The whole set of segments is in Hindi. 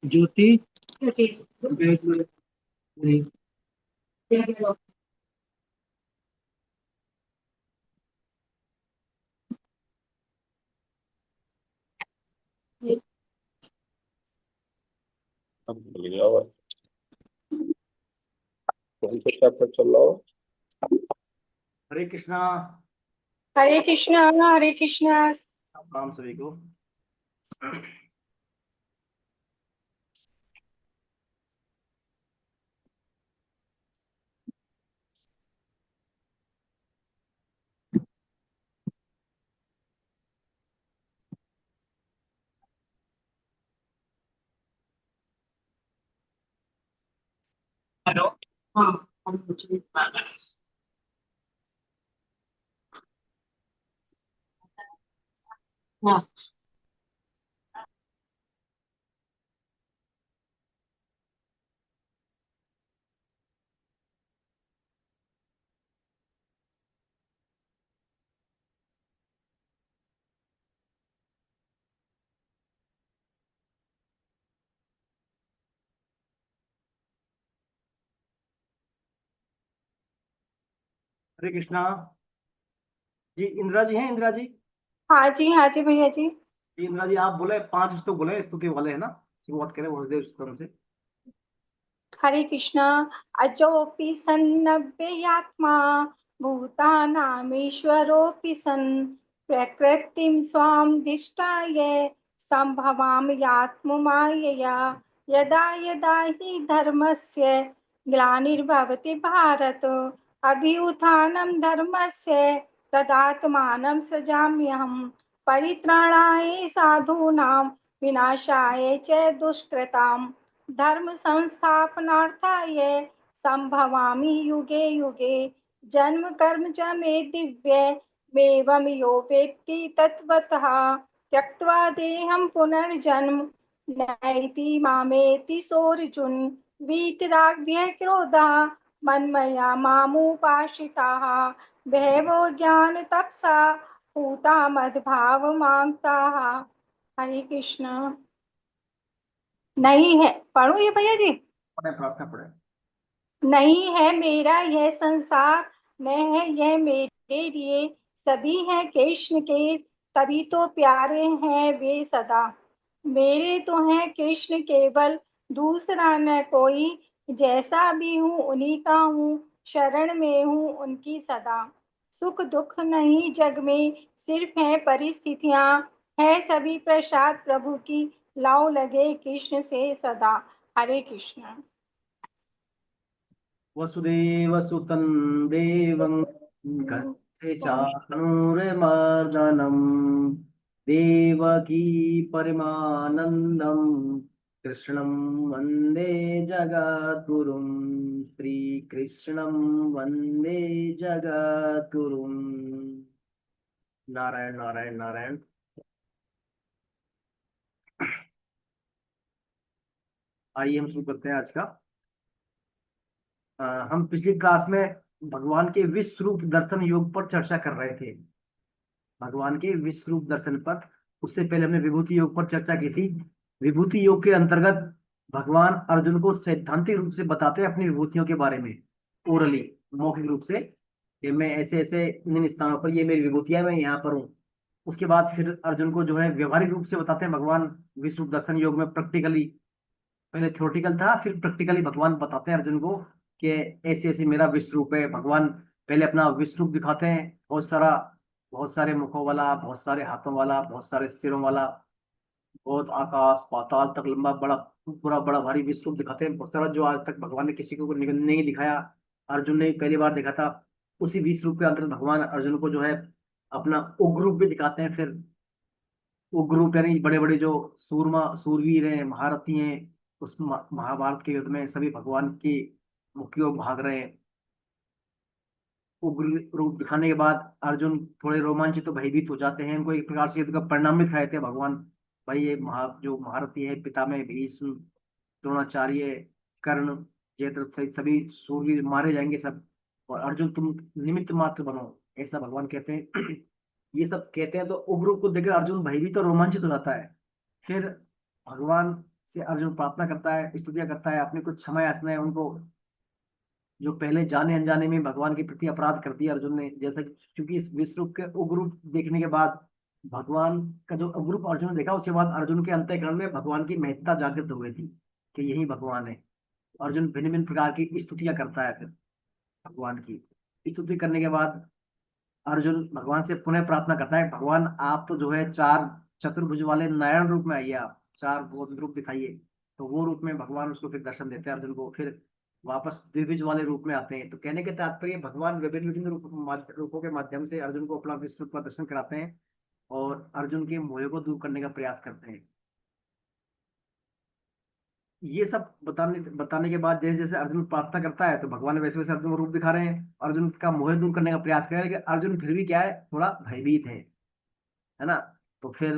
ज्योति। बैठ में नहीं। अब भूल गया हुआ। कौन सा चैप्टर चल रहा हो? हरे कृष्णा। हरे कृष्णा। हरे कृष्णा। राम सभी को। हेलो। हाँ। हम कुछ नहीं। हाँ। हरे कृष्णा। जी इंदिरा जी हैं, इंदिरा जी। हाँ जी, हाँ जी भैया जी। जी इंदिरा जी, आप बोले 5 तो बोले स्तुति वाले है ना, शुरुआत करें वसुदेव स्तुति से। हरे कृष्णा। अजोऽपि सन्नव्ययात्मा भूतानामीश्वरोऽपि सन् प्रकृतिं स्वां दिष्टाय सम्भवाम्यात्ममायया यदा यदा हि धर्मस्य ग्लानिर्भवति भारत अभ्युत्थानं धर्मस्य तदात्मानं सृजाम्यहम् परित्राणाय साधूनां विनाशाय च दुष्कृताम् धर्म संस्थापनार्थाय संभवामि युगे युगे जन्म कर्म च मे दिव्य मेवं यो वेत्ति तत्त्वतः त्यक्त्वा देहं पुनर्जन्म नैति मामेति सोऽर्जुन वीतराग्भ्यः क्रोधः मन्मया मामुपाश्रिताः बहवो ज्ञानतपसा पूता मद्भावमागताः। हरे कृष्ण। नहीं है, पढ़ू ये भैया जी। पढ़े, प्रार्थना पढ़े। नहीं है मेरा यह संसार, न है यह मेरे लिए, सभी हैं कृष्ण के, तभी तो प्यारे हैं वे सदा। मेरे तो हैं कृष्ण केवल, दूसरा न कोई, जैसा भी हूँ उन्हीं का हूँ, शरण में हूँ उनकी सदा। सुख दुख नहीं जग में, सिर्फ है परिस्थितियाँ, है सभी प्रसाद प्रभु की, लाओ लगे कृष्ण से सदा। हरे कृष्ण। वसुदेव सुतं देवं कंसे चाणूरमर्दनम् देवकी परमानन्दं कृष्णं वन्दे जगद्गुरुं श्रीकृष्णं वन्दे जगद्गुरुं। नारायण नारायण नारायण। आइए हम शुरू करते हैं आज का। हम पिछली क्लास में भगवान के विश्व रूप दर्शन योग पर चर्चा कर रहे थे। भगवान के विश्व रूप दर्शन पर, उससे पहले हमने विभूति योग पर चर्चा की थी। विभूति योग के अंतर्गत भगवान अर्जुन को सैद्धांतिक रूप से बताते हैं अपनी विभूतियों के बारे में, ओरली, मौखिक रूप से, कि मैं ऐसे ऐसे इन स्थानों पर, ये मेरी विभूतियां, मैं यहाँ पर हूँ। उसके बाद फिर अर्जुन को जो है व्यवहारिक रूप से बताते हैं भगवान विश्व रूप दर्शन योग में, प्रैक्टिकली। पहले थ्योरेटिकल था, फिर प्रैक्टिकली भगवान बताते हैं अर्जुन को कि ऐसे ऐसे मेरा विश्व रूप है। भगवान पहले अपना विश्व रूप दिखाते हैं, बहुत सारे मुखों वाला, बहुत सारे हाथों वाला, बहुत सारे सिरों वाला, बहुत आकाश पाताल तक लंबा बड़ा, पूरा बड़ा भारी विश्व रूप दिखाते हैं, बहुत सारा, जो आज तक भगवान ने किसी को नहीं दिखाया। अर्जुन ने पहली बार देखा था। उसी विश्व रूप के अंतर्गत भगवान अर्जुन को जो है अपना उग्र रूप भी दिखाते हैं। फिर उग्र रूप यानी बड़े बड़े जो सूरवीर हैं, महारथी हैं, उस महाभारत के युद्ध में सभी भगवान की मुक्ति ओर भाग रहे हैं। उग्र रूप दिखाने के बाद अर्जुन थोड़े रोमांचित तो भयभीत हो जाते हैं। उनको एक प्रकार से युद्ध का परिणाम भी दिखाए थे भगवान। भाई ये जो महारथी है, पितामह भीष्म, द्रोणाचार्य, कर्ण, जयद्रथ सहित सभी सूरवीर मारे जाएंगे सब, और अर्जुन तुम निमित्त मात्र बनो, ऐसा भगवान कहते हैं। ये सब कहते हैं। तो उग्र को देखकर अर्जुन भयभीत और रोमांचित हो जाता है। फिर भगवान से अर्जुन प्रार्थना करता है, स्तुतियां करता है, अपनी कुछ क्षमा याचनाएं उनको, जो पहले जाने अनजाने में भगवान के प्रति अपराध कर दिया अर्जुन ने। जैसा कि क्योंकि इस विश्व रूप के उग्र रूप देखने के बाद, भगवान का जो उग्र रूप अर्जुन ने देखा, उसके बाद अर्जुन के अंतःकरण में भगवान की महत्ता जागृत हो गई थी कि यही भगवान है। अर्जुन भिन्न भिन्न प्रकार की स्तुतियां करता है। फिर भगवान की स्तुति करने के बाद अर्जुन भगवान से पुनः प्रार्थना करता है, भगवान आप तो जो है चार चतुर्भुज वाले नारायण रूप में आइए, आप चार बहुत रूप दिखाइए। तो वो रूप में भगवान उसको फिर दर्शन देते हैं अर्जुन को। फिर वापस द्विभुज वाले रूप में आते हैं। तो कहने के तात्पर्य, भगवान विभिन्न विभिन्न रूपों के माध्यम से अर्जुन को अपना विश्व रूप का दर्शन कराते हैं और अर्जुन के मोह को दूर करने का प्रयास करते हैं। ये सब बताने बताने के बाद जैसे जैसे अर्जुन प्रार्थना करता है, तो भगवान वैसे वैसे अर्जुन को रूप दिखा रहे हैं, अर्जुन का मोह दूर करने का प्रयास कर रहे हैं। लेकिन अर्जुन फिर भी क्या है, थोड़ा भयभीत है ना। तो फिर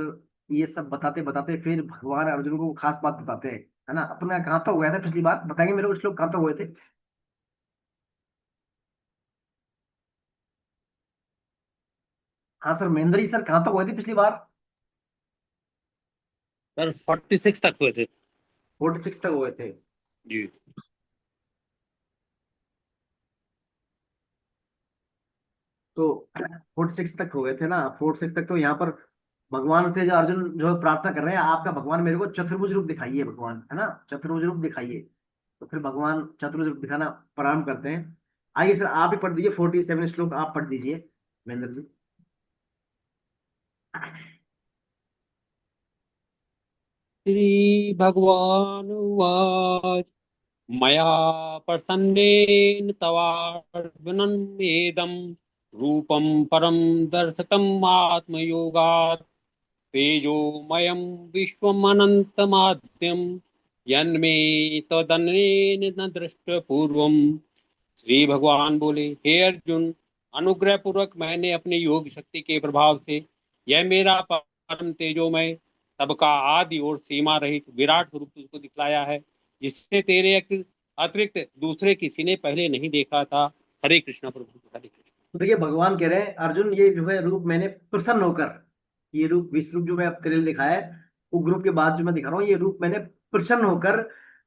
ये सब बताते बताते फिर भगवान अर्जुन को खास बात बताते हैं, है ना। अपना कहाँ तक हुआ था पिछली बार, बताएंगे मेरे को श्लोक कहाँ तक हुए थे? हाँ सर, महेंद्र जी सर, कहाँ तक हुए थे पिछली बार? सर 46 तक हुए थे। 46 तक हुए थे। जी। तो 46 तक हो गए थे ना। 46 तक तो यहाँ पर भगवान से जो अर्जुन जो है प्रार्थना कर रहे हैं, आपका भगवान मेरे को चतुर्भुज रूप दिखाइए भगवान, है ना, चतुर्भुज रूप दिखाइए। तो फिर भगवान चतुर्भुज रूप दिखाना प्रारंभ करते हैं। आइए सर, आप ही पढ़ दीजिए 47 श्लोक, आप पढ़ दीजिए महेंद्र जी। श्री भगवान उवाच मया प्रसन्नेन तवार्जुनमेदं रूपं परं दर्शितम् आत्मयोगात् तेजोमयं विश्वमनन्तमाद्यं यन्मे तदन्येन न दृष्टपूर्वम्। श्री भगवान बोले, हे अर्जुन, अनुग्रह पूर्वक मैंने अपनी योग शक्ति के प्रभाव से यह मेरा परम तेजोमय, सबका आदि और सीमा रहित विराट स्वरूप तुझको दिखलाया है, जिससे तेरे अतिरिक्त दूसरे किसी ने पहले नहीं देखा था। हरे कृष्णा प्रभु, हरे कृष्ण। तो देखिए भगवान कह रहे हैं, अर्जुन ये जो है रूप मैंने प्रसन्न होकर, ये रूप विश्व रूप जो मैं अब तेरे लिए दिखाया है, वो ग्रुप के बाद जो मैं दिखा रहा हूँ, ये रूप मैंने प्रसन्न होकर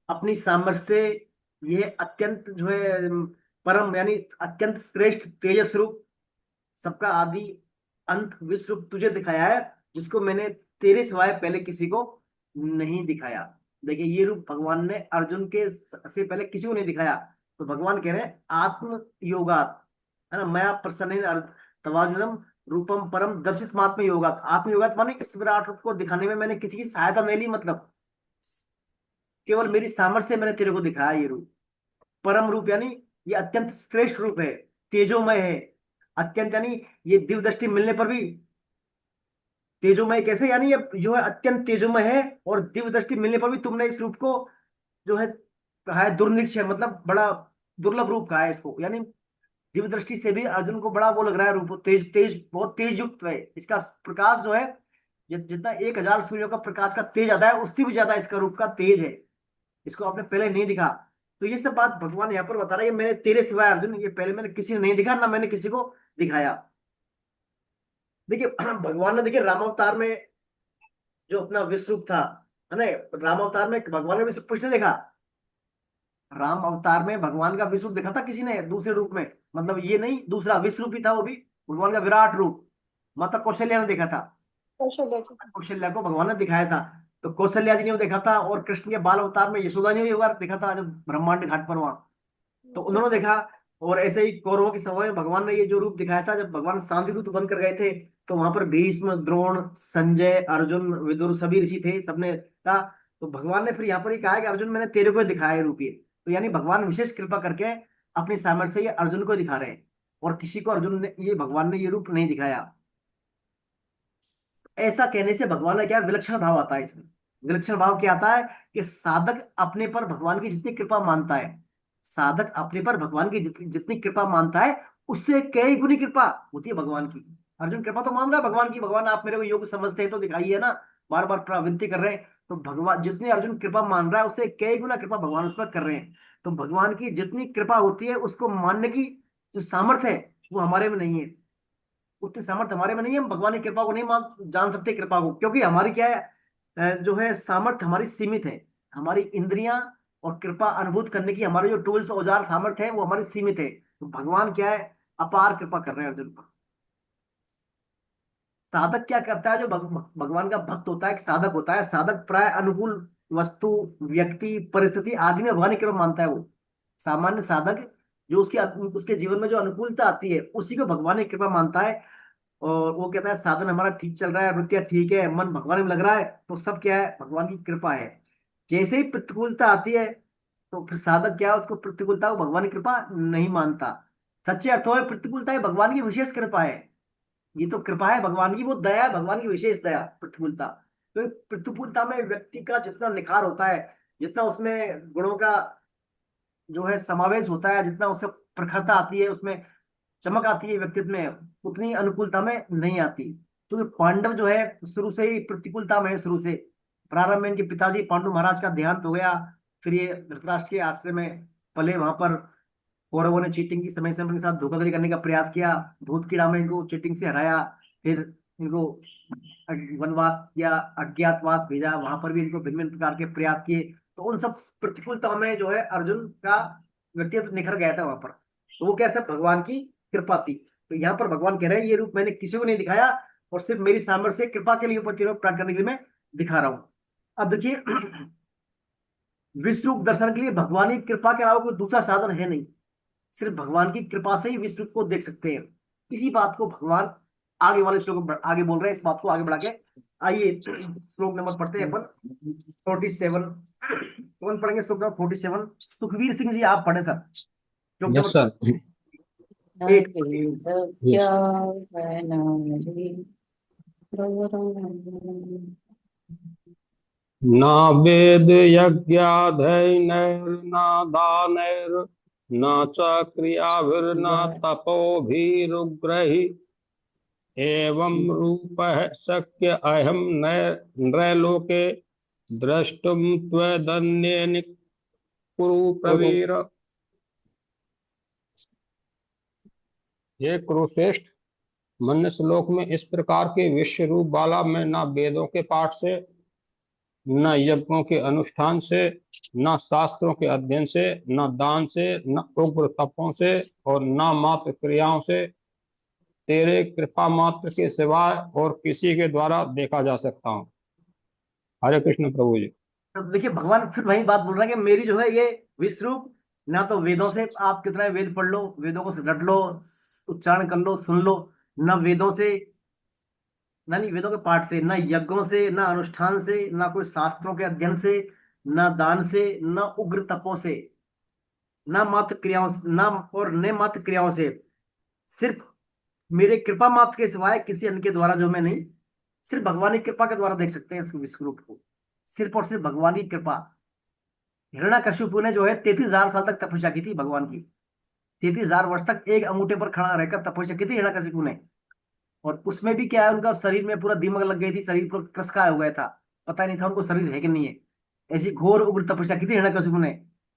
अपनी सामर्थ्य से, ये अत्यंत जो है परम यानी अत्यंत श्रेष्ठ तेजस रूप, सबका आदि अंत विश्व रूप तुझे दिखाया है, जिसको मैंने तेरे सिवाय पहले किसी को नहीं दिखाया। देखिए ये रूप भगवान ने अर्जुन के से पहले किसी को नहीं दिखाया। तो भगवान कह रहे हैं आत्म योगात, है ना, मैं प्रसन्न तवाजुलम रूपम परम दर्शित आत्म योगात। आत्म योगात माने इस विराट रूप को दिखाने में मैंने किसी की सहायता नहीं ली, मतलब केवल मेरी सामर्थ्य से मैंने तेरे को दिखाया ये रूप। परम रूप यानी ये अत्यंत श्रेष्ठ रूप है, तेजोमय है, अत्यंत यानी ये दिव्य दृष्टि मिलने पर भी तेजोमय कैसे, यानी ये जो है अत्यंत तेजोमय है, और दिव्य दृष्टि मिलने पर भी तुमने इस रूप को जो है कहा है दुर्निरीक्ष, मतलब बड़ा दुर्लभ रूप कहा है इसको। यानी दिव्य दृष्टि से भी अर्जुन को बड़ा वो लग रहा है रूप, तेज तेज बहुत तेज युक्त है। इसका प्रकाश जो है जितना 1000 सूर्यों का प्रकाश का तेज आता है, उससे भी ज्यादा इसका रूप का तेज है। इसको आपने पहले नहीं दिखा। तो ये सब बात भगवान यहाँ पर बता रहे हैं, मैंने तेरे सिवाय अर्जुन, ये पहले मैंने किसी ने नहीं दिखा, ना मैंने किसी को दिखाया। देखिए भगवान ने, देखिए राम अवतार में जो अपना विश्व रूप था, है ना, राम अवतार में भगवान ने विश्व कुछ नहीं देखा। राम अवतार में भगवान का विश्व रूप देखा था किसी ने दूसरे रूप में, मतलब ये नहीं, दूसरा विश्व रूप ही था, वो भी भगवान का विराट रूप। माता कौशल्या ने देखा था, कौशल्या जी। कौशल्या को भगवान ने दिखाया था। तो कौशल्या जी ने वो देखा था, और कृष्ण के बाल अवतार में यशोदा ने भी एक बार देखा था, जब ब्रह्मांड घाट पर वहां, तो जी उन्होंने जी। देखा। और ऐसे ही कौरवों की सभा में भगवान ने ये जो रूप दिखाया था, जब भगवान शांति दूत बनकर गए थे, तो वहां पर भीष्म, द्रोण, संजय, अर्जुन, विदुर सभी ऋषि थे, सबने था। तो भगवान ने फिर यहाँ पर ही कहा है कि अर्जुन मैंने तेरे को दिखाया है रूप ये। तो यानी भगवान विशेष कृपा करके अपनी सामर्थ्य से ये अर्जुन को दिखा रहे हैं, और किसी को अर्जुन ने ये भगवान ने ये रूप नहीं दिखाया। ऐसा कहने से भगवान का क्या विलक्षण भाव आता है इसमें। विलक्षण भाव क्या आता है कि साधक अपने पर भगवान की जितनी कृपा मानता है, साधक अपने पर भगवान की जितनी जितनी कृपा मानता है, उससे कई गुनी कृपा होती है भगवान की। अर्जुन कृपा तो मान रहा है भगवान की, भगवान आप मेरे को योग समझते हैं तो दिखाइए ना, बार बार प्रवृत्ति कर रहे हैं। तो भगवान जितनी अर्जुन कृपा मान रहा है, उससे कई गुना कृपा भगवान उस पर कर रहे हैं। तो भगवान की जितनी कृपा होती है, उसको मानने की जो सामर्थ्य है वो हमारे में नहीं है। उतनी सामर्थ्य हमारे में नहीं है, हम भगवान की कृपा को नहीं जान सकते कृपा को, क्योंकि हमारी क्या है, जो है सामर्थ्य हमारी सीमित है। हमारी इंद्रियां और कृपा अनुभूत करने की हमारे जो टूल्स औजार सामर्थ्य है वो हमारी सीमित है। तो भगवान क्या है, अपार कृपा कर रहे हैं अर्जुन पर। साधक क्या करता है, जो भगवान का भक्त होता है, एक साधक होता है, साधक प्राय अनुकूल वस्तु, व्यक्ति, परिस्थिति आदि में भगवान की कृपा मानता है। वो सामान्य साधक जो उसके जीवन में जो अनुकूलता आती है उसी को भगवान की कृपा मानता है। और वो कहता है साधन हमारा ठीक चल रहा है, वृत्तियां ठीक है, मन भगवान में लग रहा है, तो सब क्या है, भगवान की कृपा है। जैसे ही प्रतिकूलता आती है तो फिर साधक क्या है, उसको प्रतिकूलता को भगवान की कृपा नहीं मानता। सच्चे अर्थों में प्रतिकूलता ही भगवान की विशेष कृपा है। ये तो कृपा है भगवान की, वो दया है भगवान की विशेष दया, प्रतिकूलता। तो प्रतिकूलता में व्यक्ति का जितना निखार होता है, जितना उसमें गुणों का जो है समावेश होता है, जितना उससे प्रखरता आती है, उसमें चमक आती है व्यक्तित्व में, उतनी अनुकूलता में नहीं आती। तो पांडव जो है शुरू से ही प्रतिकूलता में है, शुरू से। प्रारंभ में इनके पिताजी पांडु महाराज का देहांत हो गया, फिर ये धृतराष्ट्र के आश्रय में पले, वहां पर कौरवों ने चीटिंग की समय समय के साथ धोखाधड़ी करने का प्रयास किया, धूत कीड़ा में इनको चीटिंग से हराया, फिर इनको वनवास या अज्ञातवास भेजा, वहां पर भी इनको भिन्न भिन्न प्रकार के प्रयास किए। तो उन सब प्रतिकूलता में जो है अर्जुन का व्यक्तित्व निखर गया था वहां पर। तो वो कैसे, भगवान की कृपा थी। तो यहाँ पर भगवान कह रहे हैं ये रूप मैंने किसी को नहीं दिखाया, और सिर्फ मेरी सामर्थ्य से कृपा के लिए ऊपर प्राप्त करने के लिए मैं दिखा रहा हूं। अब देखिए विश्व रूप दर्शन के लिए भगवान की कृपा के अलावा कोई दूसरा साधन है नहीं। सिर्फ भगवान की कृपा से ही विश्व रूप को देख सकते हैं। इसी बात को भगवान आगे वाले श्लोक में आगे बोल रहे हैं, इस बात को आगे बढ़ा के। आइए श्लोक नंबर पढ़ते हैं अपन 47। कौन पढ़ेंगे श्लोक नंबर 47? सुखवीर सिंह जी आप पढ़े सर, श्लोक यस नंबर सर। 8। न वेद यज्ञाधैर्न दानैर् न च क्रियाभिर्न तपोभिरुग्रैः एवं रूपः शक्य अहं नृलोके द्रष्टुम त्वदन्येन कुरु प्रवीर। ये कुरुश्रेष्ठ, मनुष्य श्लोक में इस प्रकार के विश्व रूप वाला मैं न वेदों के पाठ से, न यज्ञों के अनुष्ठान से, न शास्त्रों के अध्ययन से, न दान से, न उग्र तपों से, और न मात्र क्रियाओं से तेरे कृपा मात्र के सिवाय और किसी के द्वारा देखा जा सकता हूँ। हरे कृष्ण प्रभु जी। अब देखिए भगवान फिर वही बात बोल रहे हैं कि मेरी जो है ये विश्व रूप, ना तो वेदों से आप कितना वेद पढ़ लो, वेदों को रट लो, उच्चारण कर लो, सुन लो, ना वेदों से, ना नहीं वेदों के पाठ से, ना यज्ञों से, ना अनुष्ठान से, ना कोई शास्त्रों के अध्ययन से, ना दान से, ना उग्र तपों से, ना मात्र क्रियाओं ना और न मात्र क्रियाओं से, सिर्फ मेरे कृपा मात्र के सिवाय किसी अन्य के द्वारा जो मैं नहीं, सिर्फ भगवान की कृपा के द्वारा देख सकते हैं इस विश्व रूप को। सिर्फ और सिर्फ भगवान की कृपा। हिरण्यकशिपु ने जो है 33,000 साल तक तपस्या की थी भगवान की। 33,000 वर्ष तक एक अंगूठे पर खड़ा रहकर तपस्या की थी हिरण्यकशिपु ने। और उसमें भी क्या है, उनका शरीर में पूरा दीमक लग गई थी, शरीर पर कसका हो गया था, पता नहीं था उनको शरीर है कि नहीं है। ऐसी घोर उग्र तपस्या की थी हिरण्यकशिपु ने,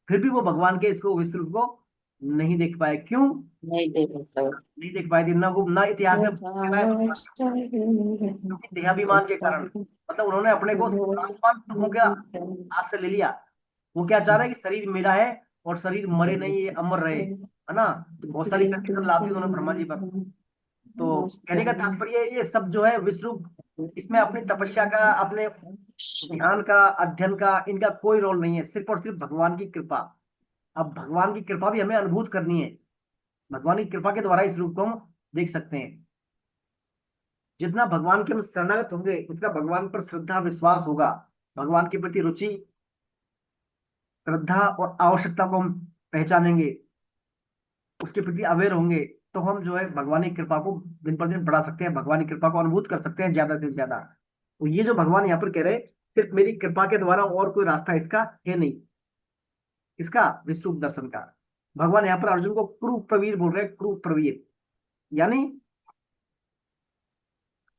फिर भी वो भगवान के इसको विश्व रूप को नहीं देख पाए। क्यों नहीं देख पाए थे? ना इतिहास में लिखा है, क्योंकि देहाभिमान के कारण। मतलब उन्होंने अपने को आसमान तुमों के हाथ से ले लिया। वो क्या चाह रहे हैं कि शरीर मेरा है और शरीर मरे नहीं, ये अमर रहे, है ना। तो बहुत सारी कंडीशन लाती है उन्होंने ब्रह्मा जी पर। तो कहने का तात्पर्य ये सब जो है विश्व रूप, इसमें अपनी तपस्या का, अपने ध्यान का, अध्ययन का, इनका कोई रोल नहीं है, सिर्फ और सिर्फ भगवान की कृपा। अब भगवान की कृपा भी हमें अनुभूत करनी है। भगवान की कृपा के द्वारा इस रूप को हम देख सकते हैं। जितना भगवान के हम शरणागत होंगे, उतना भगवान पर श्रद्धा विश्वास होगा, भगवान के प्रति रुचि, श्रद्धा और आवश्यकता को हम पहचानेंगे, उसके प्रति अवेयर होंगे, तो हम जो है भगवान की कृपा को दिन पर दिन बढ़ा सकते हैं, भगवान की कृपा को अनुभूत कर सकते हैं ज्यादा से ज्यादा। तो ये जो भगवान यहाँ पर कह रहे हैं, सिर्फ मेरी कृपा के द्वारा और कोई रास्ता इसका है नहीं, इसका विश्व रूप दर्शन का। भगवान यहाँ पर अर्जुन को क्रू प्रवीर बोल रहे हैं, क्रू प्रवीर, यानी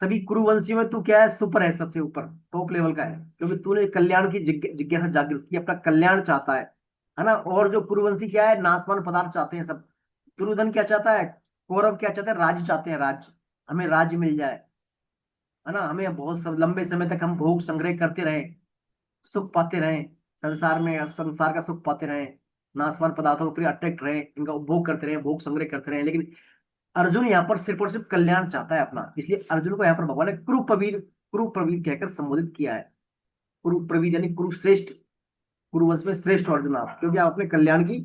सभी कुरुवंशियों में तू क्या है, सुपर है, सबसे ऊपर टॉप लेवल का है, क्योंकि तूने कल्याण की जिज्ञासा जागृत की, अपना कल्याण चाहता है ना। और जो कुरुवंशी क्या है, नाशवान पदार्थ चाहते हैं सब। दुर्योधन क्या चाहता है, कौरव क्या चाहते हैं, राज्य चाहते हैं, राज्य। हमें राज्य मिल जाए, है ना, हमें बहुत लंबे समय तक हम भोग संग्रह करते रहें, सुख पाते रहें, संसार में संसार का सुख पाते रहें, नाशवान पदार्थों के प्रति अट्रैक्ट रहें, इनका उपभोग करते रहें, भोग संग्रह करते रहें। लेकिन अर्जुन यहाँ पर सिर्फ और सिर्फ कल्याण चाहता है अपना, इसलिए अर्जुन को यहाँ पर भगवान ने कुरु प्रवीर कहकर संबोधित किया है। कुरु प्रवीर यानी कुरुश्रेष्ठ, कुरुवंश में श्रेष्ठ हो अर्जुन आप, क्योंकि आप अपने कल्याण की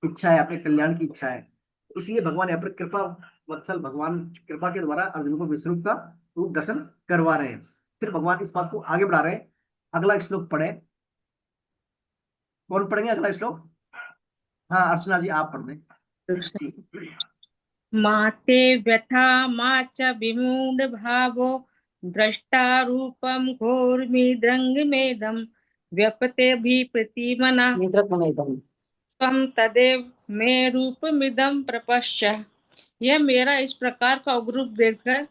इच्छा है, अपने कल्याण की इच्छा है। इसलिए भगवान यहाँ पर कृपा वत्सल भगवान कृपा के द्वारा अर्जुन को विश्वरूप का रूप दर्शन करवा रहे हैं। फिर भगवान इस बात को आगे बढ़ा रहे हैं। अगला श्लोक पढ़े, कौन पढ़ेंगे अगला श्लोक? हाँ अर्चना जी आप पढ़ दें। माते व्यथा मा च विमूढ़ भावो दृष्टा रूपम घोरमिदृङ्गमेदं व्यपते भी प्रतिमना त्वं तदेव मे रूपमिदं प्रपश्य। यह मेरा इस प्रकार का उग्र रूप देखकर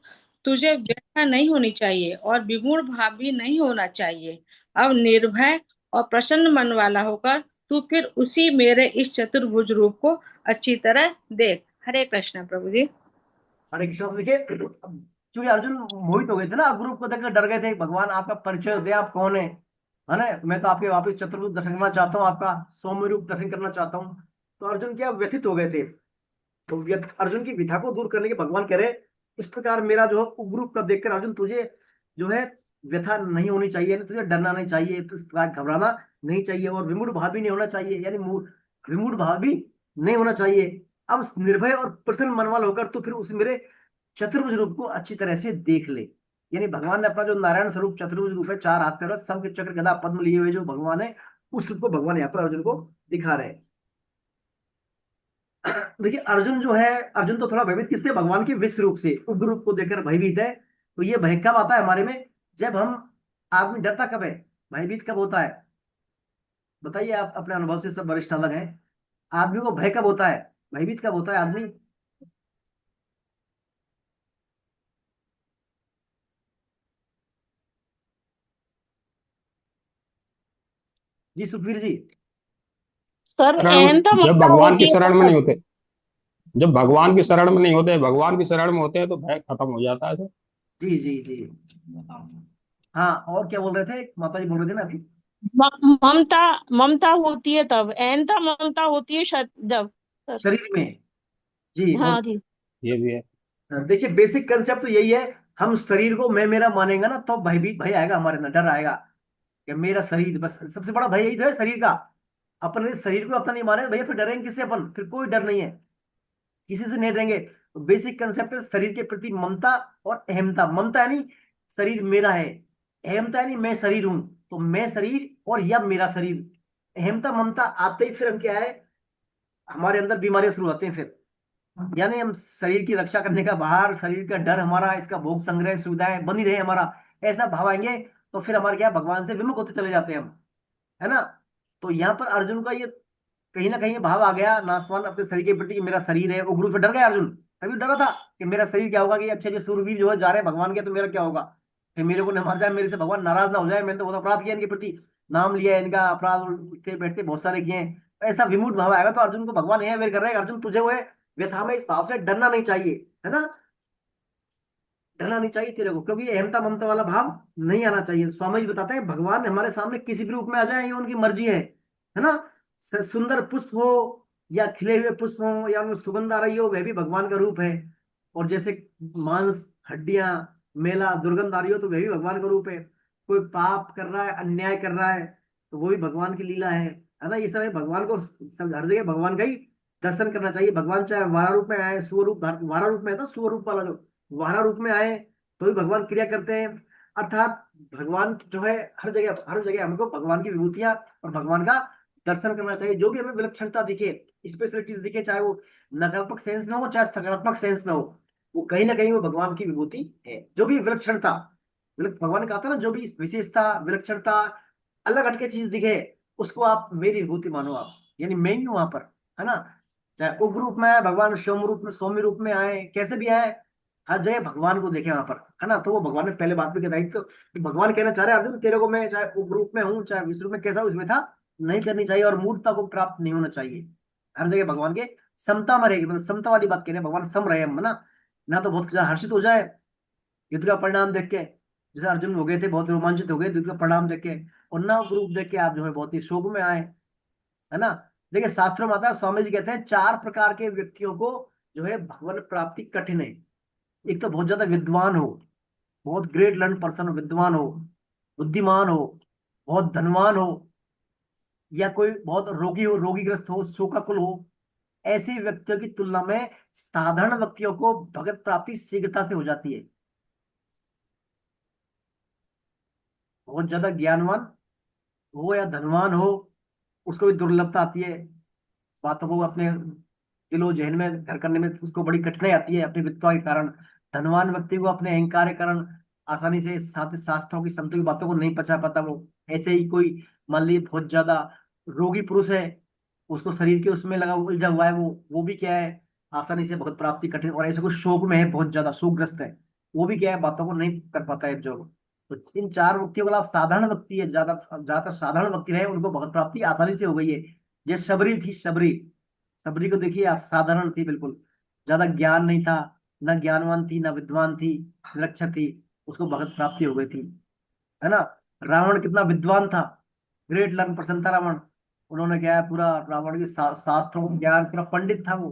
तुझे व्यथा नहीं होनी चाहिए और विमूढ़ भाव भी नहीं होना चाहिए। अब निर्भय और प्रसन्न मन वाला होकर तू फिर उसी मेरे इस चतुर्भुज रूप को अच्छी तरह देख। हरे कृष्ण प्रभु जी। हरे कृष्ण। देखिए क्योंकि अर्जुन मोहित हो गए थे ना, ग्रुप को देखकर डर गए थे, भगवान आपका परिचय दे, आप कौन है ना, मैं तो आपके वापस चतुर्भुज दर्शन करना चाहता हूँ, आपका सौम्य रूप दर्शन करना चाहता हूँ। तो अर्जुन क्या व्यथित हो गए थे। तो अर्जुन की व्यथा को दूर करने के भगवान कह रहे, इस प्रकार मेरा जो है ग्रुप का देखकर अर्जुन तुझे जो है व्यथा नहीं होनी चाहिए, तुझे डरना नहीं चाहिए, तो इस प्रकार घबराना नहीं चाहिए और विमूढ़ भाव भी नहीं होना चाहिए, यानी विमूढ़ भाव भी नहीं होना चाहिए। अब निर्भय और प्रसन्न मन वाला होकर तो फिर उस मेरे चतुर्भुज रूप को अच्छी तरह से देख ले। यानी भगवान ने अपना जो नारायण स्वरूप चतुर्भुज रूप है, चार हाथ पैर शंख चक्र गदा पद्म लिए हुए जो भगवान है, उस रूप को भगवान यहाँ पर अर्जुन को दिखा रहे हैं। देखिए अर्जुन जो है, अर्जुन तो थोड़ा भयभीत किससे? भगवान के विश्व रूप से, उग्र रूप को देखकर भयभीत है। तो ये भय कब आता है हमारे में? जब हम, आदमी डरता कब है, भयभीत कब होता है? बताइए आप अपने अनुभव से, सब वरिष्ठ अलग हैं। आदमी को भय कब होता है, भयभीत कब होता है आदमी? जी सुखवीर जी। सर शरण, तो जब ममता भगवान की होती है शरण में तो नहीं होते, जब भगवान की शरण में नहीं होते, भगवान की शरण में होते हैं तो भय खत्म हो जाता है सर। जी जी जी। हाँ और क्या बोल रहे थे, माता जी बोल रहे थे ना अभी? ममता ममता होती है तब, अहंता ममता होती है जब सर। शरीर में। जी हाँ जी। ये भी है। देखिए बेसिक कंसेप्ट तो यही है। हम शरीर को मैं मेरा मानेंगे ना, तो भयभीत भय आएगा हमारे अंदर, डर आएगा कि मेरा शरीर, बस सबसे बड़ा भय यही तो है शरीर का। अपन इस शरीर को अपना नहीं माने भैया, फिर डरेंगे किससे अपन? फिर कोई डर नहीं है, किसी से नहीं डरेंगे। तो बेसिक कंसेप्ट है शरीर के प्रति ममता और अहमता। ममता यानी शरीर मेरा है, अहमता यानी मैं शरीर हूं, तो मैं शरीर और यह मेरा शरीर। अहमता ममता आते ही फिर हम क्या है, हमारे अंदर बीमारियां शुरू होती हैं फिर। यानी हम शरीर की रक्षा करने का, बाहर शरीर का डर हमारा, इसका भोग संग्रह सुविधाएं बनी रहे हमारा, ऐसा भाव आएंगे तो फिर हमारे क्या, भगवान से विमुख होते चले जाते हैं हम, है ना। तो यहाँ पर अर्जुन का ये कहीं ना कहीं ये भाव आ गया नासवान अपने शरीर के प्रति कि मेरा शरीर है, उग्र पे डर गया अर्जुन। अभी डरा था कि मेरा शरीर क्या होगा, कि अच्छे अच्छे सूरवीर जो है जा रहे हैं भगवान के, तो मेरा क्या होगा, फिर मेरे को न मार जाए, मेरे से भगवान नाराज ना हो जाए, मैंने तो बहुत अपराध किया इनके प्रति, नाम लिया है इनका, अपराध उठते बैठते बहुत सारे किए हैं। ऐसा विमूढ़ भाव आएगा तो अर्जुन को भगवान यह अवेयर कर रहे हैं, अर्जुन तुझे वो है व्यथा में इस भाव से डरना नहीं चाहिए, है ना, डरना नहीं चाहिए तेरे को, क्योंकि अहमता ममता वाला भाव नहीं आना चाहिए। स्वामी जी बताते हैं भगवान हमारे सामने किसी भी रूप में आ जाए ये उनकी मर्जी है ना। सुंदर पुष्प हो या खिले हुए पुष्प हो या उनमें सुगंध आ रही हो, वह भी भगवान का रूप है। और जैसे मांस हड्डियां मेला दुर्गंध आ रही हो, तो वह भी भगवान का रूप है। कोई पाप कर रहा है, अन्याय कर रहा है, तो वो भी भगवान की लीला है ना। ये सब है, भगवान को सब हर जगह भगवान का ही दर्शन करना चाहिए। भगवान चाहे वारा रूप में आए, स्वरूप वारा रूप में है, तो स्वरूप वाला जो वारा रूप में आए तो भी भगवान क्रिया करते हैं। अर्थात भगवान जो है हर जगह हमको भगवान की विभूतियां और भगवान का दर्शन करना चाहिए। जो भी हमें विलक्षणता दिखे, स्पेशलिटीज दिखे, चाहे वो नकारात्मक सेंस में हो चाहे सकारात्मक सेंस में हो, वो कहीं ना कहीं वो भगवान की विभूति है। जो भी विलक्षणता, भगवान ने कहा था ना, जो भी विशेषता विलक्षणता अलग हटके चीज दिखे, उसको आप मेरी विभूति मानो आप, यानी मैं ही हूं वहां पर, है ना। चाहे उग्र रूप में आए भगवान, सौम्य रूप में आए, कैसे भी आए, हर जगह भगवान को देखे वहां पर, है ना। तो वो भगवान ने पहले बात भी बताई, तो भगवान कहना चाह रहे हैं अर्जुन तेरे को मैं चाहे उग्र रूप में हूँ चाहे विश्व रूप में कैसा हूं, इसमें था नहीं करनी चाहिए और मूर्खता को प्राप्त नहीं होना चाहिए। हर जगह भगवान के समता में रहेगी, मतलब समता वाली बात कह रहे हैं, भगवान सम रहे हम, है ना। ना तो बहुत हर्षित हो जाए युद्ध का परिणाम देख के, जैसे अर्जुन हो गए थे बहुत रोमांचित हो गए युद्ध का परिणाम देख के, और ना वो रूप देख के आप जो है बहुत ही शोक में आए, है ना। देखिए शास्त्रों में आता है, स्वामी जी कहते हैं 4 प्रकार के व्यक्तियों को जो है भगवान प्राप्ति कठिन है। एक तो बहुत ज्यादा विद्वान हो, बहुत ग्रेट लर्न पर्सन, विद्वान हो, बुद्धिमान हो, बहुत धनवान हो, या कोई बहुत रोगी हो, रोगीग्रस्त हो, शोकाकुल हो। ऐसे व्यक्तियों की तुलना में साधारण व्यक्तियों को भगत प्राप्ति शीघ्रता से हो जाती है। बहुत ज्यादा ज्ञानवान हो या धनवान हो, उसको भी दुर्लभता आती है, बातों को अपने दिलो जहन में घर करने में उसको बड़ी कठिनाई आती है अपनी विद्वता के कारण। धनवान व्यक्ति को अपने अहंकार के कारण आसानी से शास्त्रों की संतों की बातों को नहीं पचा पाता वो। ऐसे ही कोई मान लीजिए बहुत ज्यादा रोगी पुरुष है, उसको शरीर के उसमें लगा उलझा हुआ है, वो भी क्या है आसानी से भगवत प्राप्ति कठिन, और ऐसे कोई शोक में है, बहुत ज्यादा शोकग्रस्त है, वो भी क्या है बातों को नहीं कर पाता है जो। तो इन 4 व्यक्तियों के अलावा साधारण व्यक्ति है, ज्यादातर साधारण व्यक्ति रहे उनको भगवत प्राप्ति आसानी से हो गई है। जैसे शबरी थी, शबरी, सबरी को देखिए आप, साधारण थी बिल्कुल, ज्यादा ज्ञान नहीं था, न ज्ञानवान थी, न विद्वान थी, निरक्षर थी, उसको भगत प्राप्ति हो गई थी, है ना। रावण कितना विद्वान था, ग्रेट लर्न पर्सन था रावण, उन्होंने क्या है पूरा रावण के शास्त्रों का ज्ञान, पूरा पंडित था वो।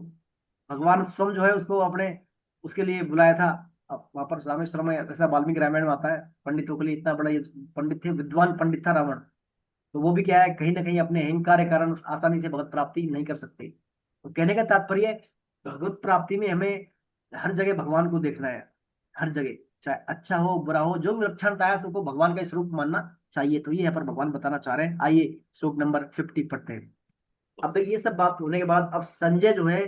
भगवान स्वयं जो है उसको अपने उसके लिए बुलाया था। अब वहां पर रामेश्वरम में ऐसा वाल्मीकि रामायण में आता है, पंडितों के लिए इतना बड़ा ये पंडित थे, विद्वान पंडित था रावण। तो वो भी क्या है कहीं ना कहीं अपने अहंकार के कारण आसानी से भगवत प्राप्ति नहीं कर सकते। तो कहने का तात्पर्य भगवत प्राप्ति में हमें हर जगह भगवान को देखना है, हर जगह, चाहे अच्छा हो बुरा हो, जो भी लक्षणता है सबको भगवान का स्वरूप मानना चाहिए। तो ये यहाँ पर भगवान बताना चाह रहे हैं। आइए श्लोक नंबर 50 पढ़ते हैं। अब तक ये सब बात होने के बाद अब संजय जो है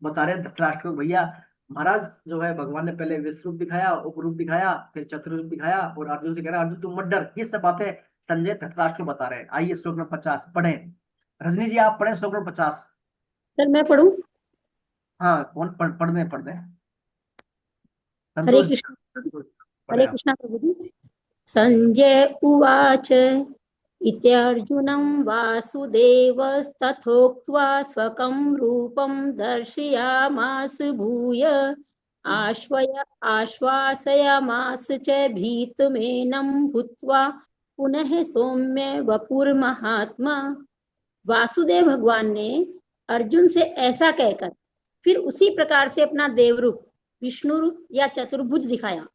बता रहे हैं धृतराष्ट्र को, भैया महाराज जो है भगवान ने पहले विश्व रूप दिखाया, उपरूप दिखाया, फिर चतुर्रूप दिखाया, और अर्जुन से कह रहा है अर्जुन तुम मत डर। ये सब बातें संजय धृतराष्ट्र को बता रहे हैं। आइए श्लोक नंबर 50 पढ़े। रजनी जी आप पढ़े श्लोक नंबर 50। सर मैं पढ़ूं? हाँ कौन पढ़ दें हरे संतोष कृष्ण। पढ़े हरे आप। कृष्ण प्रभु जी। संजय उवाच इत्यर्जुनं वासुदेवस्तथोक्त्वा स्वकं रूपं दर्शयामास भूय आश्वासयामास च भीतमेनं भूत्वा पुनः सौम्य वपुर्महात्मा। वासुदेव भगवान ने अर्जुन से ऐसा कहकर फिर उसी प्रकार से अपना देव रूप, विष्णु रूप या चतुर्भुज दिखाया,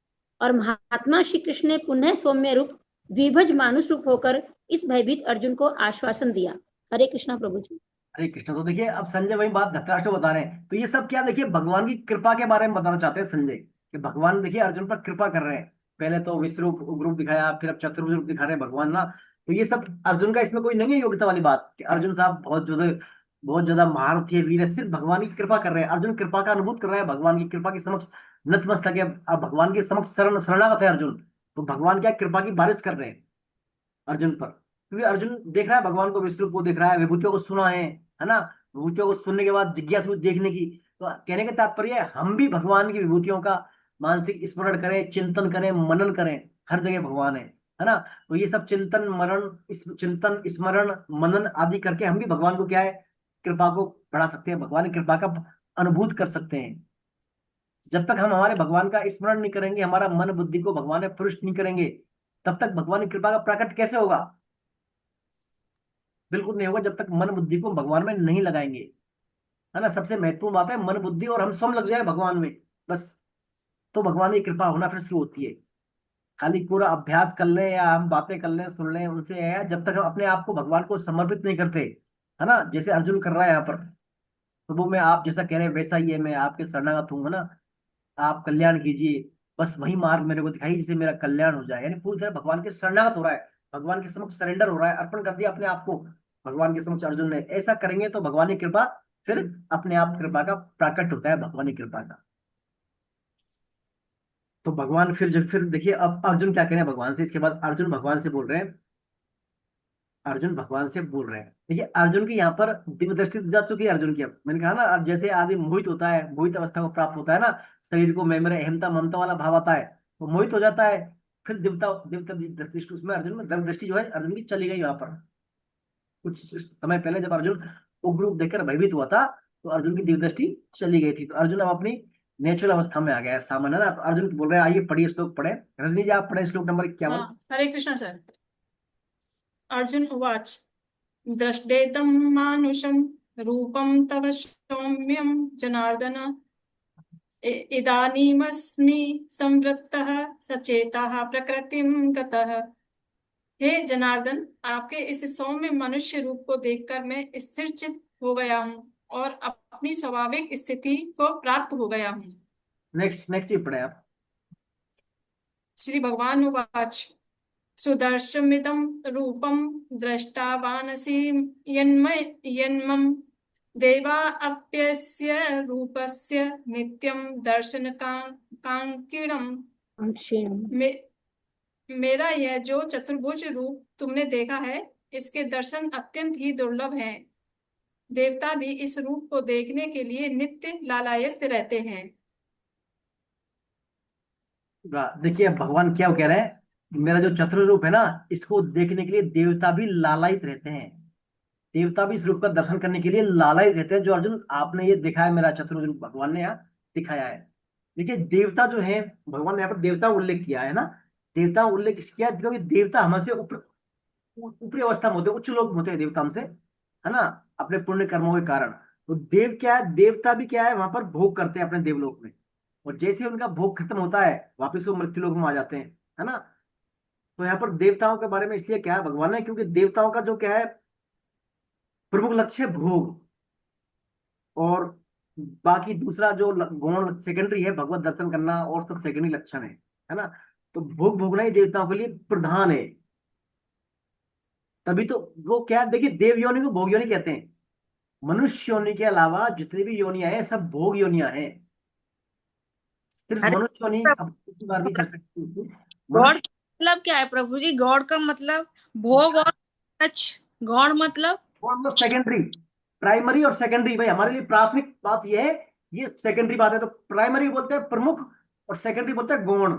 और महात्मा श्री कृष्ण ने पुनः सौम्य रूप, द्विभुज मानुष रूप होकर इस भयभीत अर्जुन को आश्वासन दिया। हरे कृष्णा प्रभु जी। हरे कृष्ण। तो देखिए अब संजय वही बात धृतराष्ट्र को बता रहे हैं। तो ये सब क्या देखिए भगवान की कृपा के बारे में बताना चाहते हैं संजय, कि भगवान देखिए अर्जुन पर कृपा कर रहे हैं। पहले तो विश्व रूप उग्र रूप दिखाया, फिर अब चतुर्भुज रूप दिखा रहे हैं भगवान ना। तो ये सब अर्जुन का इसमें कोई नहीं है योग्यता वाली बात कि अर्जुन साहब बहुत ज्यादा महारथी है, वीर है, सिर्फ भगवान की कृपा कर रहे हैं। अर्जुन कृपा का अनुभूत कर रहे हैं, भगवान की कृपा के समक्ष नतमस्तक है, अब भगवान के समक्ष शरणागत है अर्जुन। तो भगवान क्या कृपा की बारिश कर रहे हैं अर्जुन पर, क्योंकि अर्जुन देख रहा है भगवान को, विष्णु को देख रहा है, विभूतियों को सुना है ना। विभूतियों को सुनने के बाद जिज्ञासु देखने की। तो कहने का तात्पर्य है हम भी भगवान की विभूतियों का मानसिक स्मरण करें, चिंतन करें, मनन करें। हर जगह भगवान है ना। तो ये सब चिंतन स्मरण मनन आदि करके हम भी भगवान को क्या है कृपा को बढ़ा सकते हैं, भगवान की कृपा का अनुभूत कर सकते हैं। जब तक हम हमारे भगवान का स्मरण नहीं करेंगे, हमारा मन बुद्धि को भगवान में पुरुष नहीं करेंगे, तब तक भगवान की कृपा का प्रकट कैसे होगा? बिल्कुल नहीं होगा जब तक मन बुद्धि को भगवान में नहीं लगाएंगे, है ना। सबसे महत्वपूर्ण बात है मन बुद्धि और हम स्वयं लग जाए भगवान में, बस तो भगवान की कृपा होना फिर शुरू होती है। खाली पूरा अभ्यास कर लें या हम बातें कर लें सुन लें उनसे है, जब तक हम अपने आप को भगवान को समर्पित नहीं करते, है ना, जैसे अर्जुन कर रहा है यहाँ पर। तो वो मैं आप जैसा कह रहे हैं वैसा ही है, मैं आपके शरणागत हूँ, है ना। आप कल्याण कीजिए, बस वही मार्ग मेरे को दिखाइए जिससे मेरा कल्याण हो जाए। यानी पूरी तरह भगवान के शरणागत हो रहा है, भगवान के समक्ष सरेंडर हो रहा है, अर्पण कर दिया अपने आप को भगवान के समक्ष अर्जुन ने। ऐसा करेंगे तो भगवान की कृपा फिर अपने आप कृपा का प्राकट होता है, भगवान की कृपा का। तो भगवान फिर देखिए अब अर्जुन क्या करें भगवान से। इसके बाद अर्जुन भगवान से बोल रहे हैं, देखिए अर्जुन की यहाँ पर दिव्य दृष्टि जा चुकी है अर्जुन की। अब मैंने कहा ना, अब जैसे आदमी मोहित होता है, मोहित अवस्था को प्राप्त होता है ना, शरीर को मैं मेरे अहमता ममता वाला भाव आता है, तो मोहित हो जाता है। फिर दिव्यता दिव्यता दृष्टि उसमें अर्जुन में दिव्य दृष्टि जो है अर्जुन की चली गई। वहां पर कुछ समय पहले जब अर्जुन उग्र रूप देखकर भयभीत हुआ था, तो अर्जुन की दिव्य दृष्टि चली गई थी। तो अर्जुन अब अपनी नेचुरल अवस्था में आ गया है, सामान्य ना। तो अर्जुन बोल रहे हैं आइए पढ़िए, श्लोक पढ़े। रजनी जी आप पढ़े श्लोक नंबर 51। हाँ, हरे कृष्णा सर। अर्जुन उवाच दृष्टेतं मानुषं रूपं तव सौम्यं जनार्दन इदानीमस्मि संवृत्तः सचेतः प्रकृतिं गतः। हे जनार्दन, आपके इस सौम्य मनुष्य रूप को देखकर मैं स्थिर चित्त हो गया हूँ और अपनी स्वाभाविक स्थिति को प्राप्त हो गया हूँ। नेक्स्ट ही पढ़े आप। श्री भगवान उवाच सुदर्शमिदं रूपं दृष्टावानसि यन्मम देवा अप्यस्य रूपस्य नित्यं दर्शन कांक्षिणम्। मेरा यह जो चतुर्भुज रूप तुमने देखा है, इसके दर्शन अत्यंत ही दुर्लभ हैं। देवता भी इस रूप को देखने के लिए नित्य लालायित रहते हैं। देखिए भगवान क्या कह रहे हैं, मेरा जो चतुर रूप है ना, इसको देखने के लिए देवता भी लालायित रहते हैं। देवता भी इस रूप का दर्शन करने के लिए लालायित रहते हैं। जो अर्जुन आपने ये देखा है मेरा चतुर रूप, भगवान ने यहाँ दिखाया है। देखिए देवता जो है, भगवान ने यहाँ पर देवता उल्लेख किया है ना। देवता उल्लेख किया है क्योंकि देवता हमसे ऊपरी अवस्था में होते हैं, उच्च लोग होते हैं देवता हमसे, है ना, अपने पुण्य कर्मों के कारण। तो देव क्या है, देवता भी क्या है, वहां पर भोग करते हैं अपने देवलोक में। और जैसे उनका भोग खत्म होता है वापिस वो मृत्यु लोक में आ जाते हैं, है ना। तो यहाँ पर देवताओं के बारे में इसलिए क्या है भगवान ने, क्योंकि देवताओं का जो क्या है प्रमुख लक्ष्य है भोग, और बाकी दूसरा जो गुण सेकेंडरी है, भगवत दर्शन करना और सब सेकेंडरी लक्षण है ना। तो भोग भोगना ही देवताओं के लिए प्रधान है। तभी तो वो क्या, देखिए देव योनि को भोग योनि कहते हैं। मनुष्य योनि के अलावा जितनी भी योनियां हैं सब भोग योनियां हैं। सिर्फ अरे मनुष्य योनि अब इतनी बार भी चर्चा की थी। गॉड मनुष्य मतलब क्या है प्रभु जी? गॉड का मतलब भोग और टच। गॉड मतलब सेकेंडरी, प्राइमरी और सेकेंडरी, भाई हमारे लिए प्राथमिक बात यह है, ये सेकेंडरी बात है। तो प्राइमरी बोलते हैं प्रमुख और सेकेंडरी बोलते हैं गौण,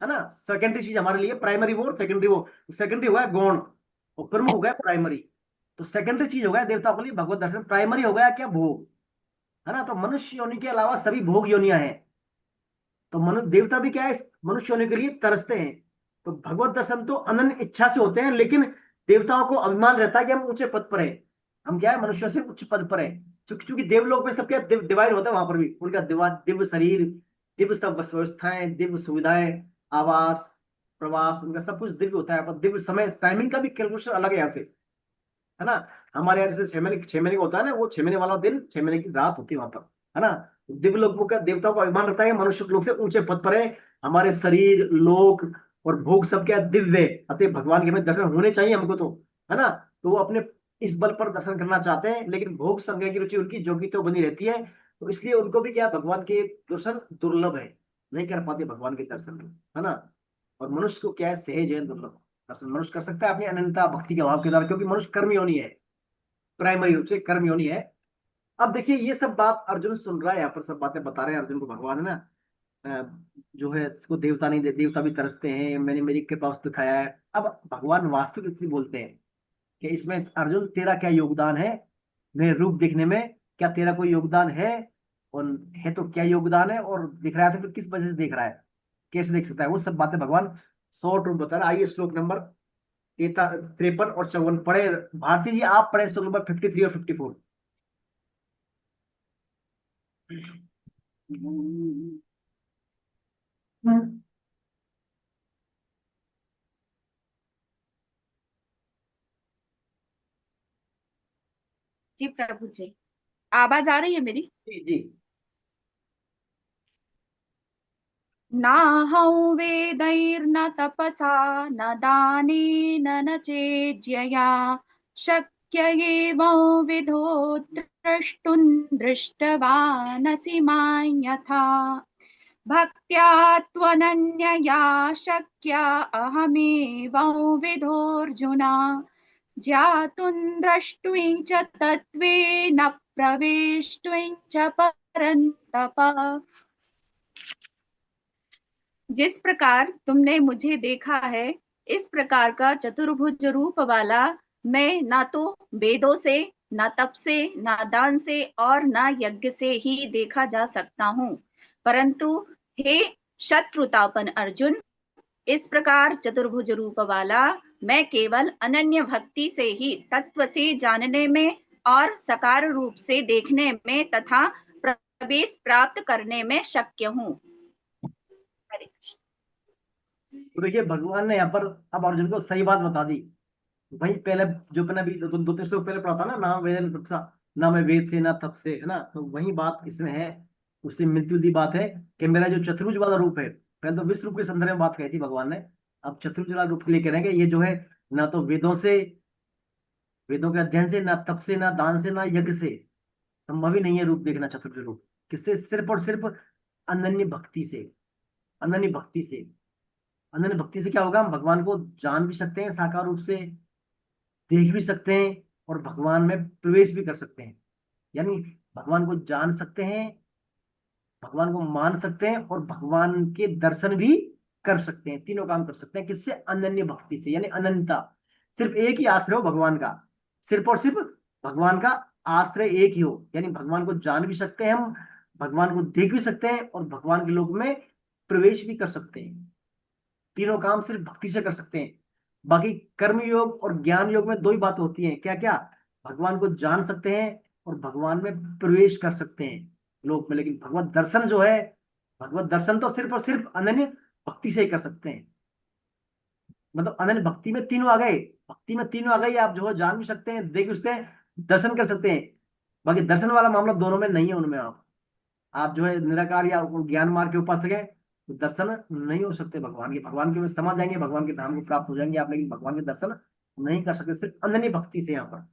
है ना। सेकेंडरी चीज हमारे लिए प्राइमरी वो और सेकेंडरी वो। सेकेंडरी हो गया गौण और प्रमुख हो गया प्राइमरी। तो सेकेंडरी चीज हो गया देवता के लिए भगवत दर्शन, प्राइमरी हो गया क्या भोग, है ना। तो मनुष्य योनि के अलावा सभी भोग योनियां हैं। तो मनुष्य देवता भी क्या है, मनुष्य होने के लिए तरसते हैं। तो भगवत दर्शन तो अनन्य इच्छा से होते हैं, लेकिन देवताओं को अभिमान रहता है कि हम ऊंचे पद पर है, हम क्या है मनुष्यों से उच्च पद पर है। चूंकि देवलोक में सब क्या डिवाइड होता है, वहां पर भी उनका दिव्य शरीर, दिव्य सब व्यवस्थाएं, दिव्य सुविधाएं, आवास प्रवास, उनका सब कुछ दिव्य होता है। पर दिव्य समय टाइमिंग का भी कैलकुलेशन अलग है यहाँ से, है ना। हमारे यहाँ जैसे 6 महीने का होता है ना, वो 6 महीने वाला दिन 6 महीने की रात होती है वहां पर, है ना। दिव्य लोगों का देवताओं का अभिमान रहता है, मनुष्य लोग से ऊंचे पद पर है। हमारे शरीर लोक और भोग सब क्या दिव्य है, अतः भगवान के हमें दर्शन होने चाहिए हमको तो, है ना। तो वो अपने इस बल पर दर्शन करना चाहते हैं, लेकिन भोग संग्रह की रुचि उनकी जोगी तो बनी रहती है। तो इसलिए उनको भी क्या भगवान के दर्शन दुर्लभ है, नहीं कर पाते भगवान के दर्शन, है ना। और मनुष्य को क्या है सहज है दुर्लभ दर्शन मनुष्य कर सकता है अपनी अनंतता भक्ति के अभाव के द्वारा, क्योंकि मनुष्य कर्म योनि है, प्राइमरी रूप से कर्म योनि है। अब देखिए ये सब बात अर्जुन सुन रहा है, यहाँ पर सब बातें बता रहे हैं अर्जुन को भगवान, है ना। जो है इसको देवता नहीं दे, देवता भी तरसते हैं, मैंने मेरी कृपा से दिखाया है। अब भगवान वास्तविक इसलिए बोलते हैं कि इसमें अर्जुन तेरा क्या योगदान है मेरे रूप देखने में, क्या तेरा कोई योगदान है, और है तो क्या योगदान है, और दिख रहा है तो फिर किस वजह से देख रहा है, कैसे देख सकता है, वो सब बातें भगवान शॉर्ट रूप बता रहा है। आइए श्लोक नंबर 53 और 54 पढ़े। भारती जी आप पढ़े श्लोक नंबर 53 और 54। जी प्रभु जी, आवाज आ रही है मेरी? जी जी। नाहं वेदैर्न तपसा न दानेन न चेज्यया शक्य एवं विधो द्रष्टुं दृष्टवानसि मां यथा भक्त्या त्वनन्यया शक्या अहमेवं विधोऽर्जुन ज्ञातुं द्रष्टुं च तत्त्वेन प्रवेष्टुं च परन्तप। जिस प्रकार तुमने मुझे देखा है, इस प्रकार का चतुर्भुज रूप वाला मैं ना तो वेदों से न तप से, न दान से और न यज्ञ से ही देखा जा सकता हूँ, परंतु हे शत्रुतापन अर्जुन, इस प्रकार चतुर्भुज रूप वाला मैं केवल अनन्य भक्ति से ही तत्व से जानने में और सकार रूप से देखने में तथा प्रवेश प्राप्त करने में शक्य हूँ। हरे कृष्ण। तो देखिए भगवान ने यहाँ पर अब अर्जुन को सही बात बता दी। वही पहले जो मैंने अभी दो तीन श्लोक पहले पढ़ा था ना वेद ना मैं वेद से ना तप से, है ना, तो वही बात इसमें है। उससे मिलती जुलती बात है कि मेरा जो चतुर्भुज वाला रूप है, पहले तो विश्व रूप के संदर्भ में बात कही थी भगवान ने, अब चतुर्भुज वाला रूप के लिए कह रहे हैं कि ये जो है ना तो वेदों के अध्ययन से, ना तप से, ना दान से, ना यज्ञ से संभव ही नहीं है रूप देखना चतुर्भुज रूप। किससे? सिर्फ और सिर्फ अनन्य भक्ति से। अनन्य भक्ति से, अनन्य भक्ति से क्या होगा? हम भगवान को जान भी सकते हैं साकार रूप से, देख भी सकते हैं और भगवान में प्रवेश भी कर सकते हैं। यानी भगवान को जान सकते हैं, भगवान को मान सकते हैं और भगवान के दर्शन भी कर सकते हैं। तीनों काम कर सकते हैं। किससे? अनन्य भक्ति से, यानी अनंता। सिर्फ एक ही आश्रय हो भगवान का, सिर्फ और सिर्फ भगवान का आश्रय एक ही हो, यानी भगवान को जान भी सकते हैं हम, भगवान को देख भी सकते हैं और भगवान के लोक में प्रवेश भी कर सकते हैं। तीनों काम सिर्फ भक्ति से कर सकते हैं। बाकी कर्म योग और ज्ञान योग में दो ही बात होती है। क्या क्या? भगवान को जान सकते हैं और भगवान में प्रवेश कर सकते हैं लोक में। लेकिन भगवत दर्शन जो है, भगवत दर्शन तो सिर्फ और सिर्फ अनन्य भक्ति से ही कर सकते हैं। मतलब अनन्य भक्ति में तीनों आ गए, भक्ति में तीनों आ गए, आप जो है जान भी सकते हैं, देख भी सकते हैं, दर्शन कर सकते हैं। बाकी दर्शन वाला मामला दोनों में नहीं है। उनमें आप जो है निराकार या ज्ञान मार्ग के उपासक है तो दर्शन नहीं हो सकते भगवान के। भगवान के में समा जाएंगे, भगवान के धाम को प्राप्त हो जाएंगे आप, लेकिन भगवान के दर्शन नहीं कर सकते सिर्फ अनन्य भक्ति से। यहाँ पर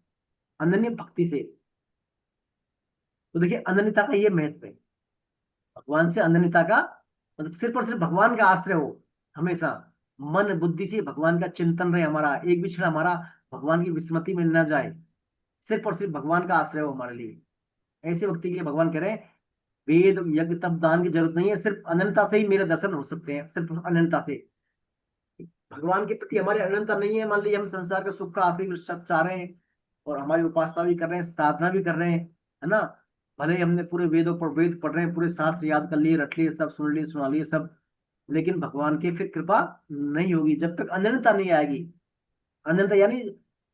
अनन्य भक्ति से, तो देखिए अनन्यता का ये महत्व है। भगवान से अनन्यता का मतलब सिर्फ और सिर्फ भगवान का आश्रय हो, हमेशा मन बुद्धि से भगवान का चिंतन रहे, हमारा एक भी क्षण हमारा भगवान की विस्मृति में न जाए, सिर्फ और सिर्फ भगवान का आश्रय हो हमारे लिए। ऐसे व्यक्ति के लिए भगवान कह रहे हैं वेद यज्ञ तप दान की जरूरत नहीं है, सिर्फ अनंतता से ही मेरे दर्शन हो सकते हैं। सिर्फ अनंतता से भगवान के प्रति हमारी अनंतता नहीं है। मान लीजिए हम संसार का सुख का आखिरी चाह रहे हैं और हमारी उपासना भी कर रहे हैं, साधना भी कर रहे हैं, है ना, भले ही हमने पूरे वेदों पर वेद पढ़ रहे हैं, पूरे शास्त्र याद कर लिए, रट लिए, सब सुन लिए, सुना लिए सब, लेकिन भगवान की फिर कृपा नहीं होगी जब तक अनंतता नहीं आएगी। अनंतता यानी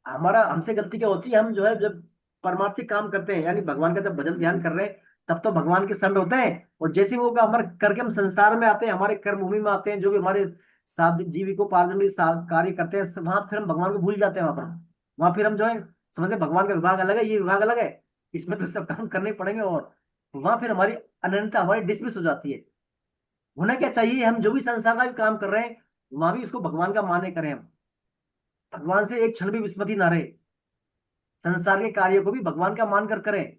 हमारा हमसे गलती क्या होती है, हम जो है जब परमार्थिक काम करते हैं, यानी भगवान का जब भजन ध्यान कर रहे हैं, तब तो भगवान के संग होते हैं, और जैसे वो हमारे करके हम संसार में आते हैं, हमारे कर्म भूमि में आते हैं, जो भी हमारे साथ जीविकोपार्जन के कार्य करते हैं, वहां फिर हम भगवान को भूल जाते हैं। वहां फिर हम जो है समझते भगवान का विभाग अलग है, ये विभाग अलग है, इसमें तो सब काम करने पड़ेंगे, और वहां फिर हमारी अनंतता हमारी डिसमिस हो जाती है। होना क्या चाहिए, हम जो भी संसार का भी काम कर रहे हैं वहां भी उसको भगवान का माने करें, हम भगवान से एक क्षण भी विस्मृति ना रहे, संसार के कार्यों को भी भगवान का मानकर करें।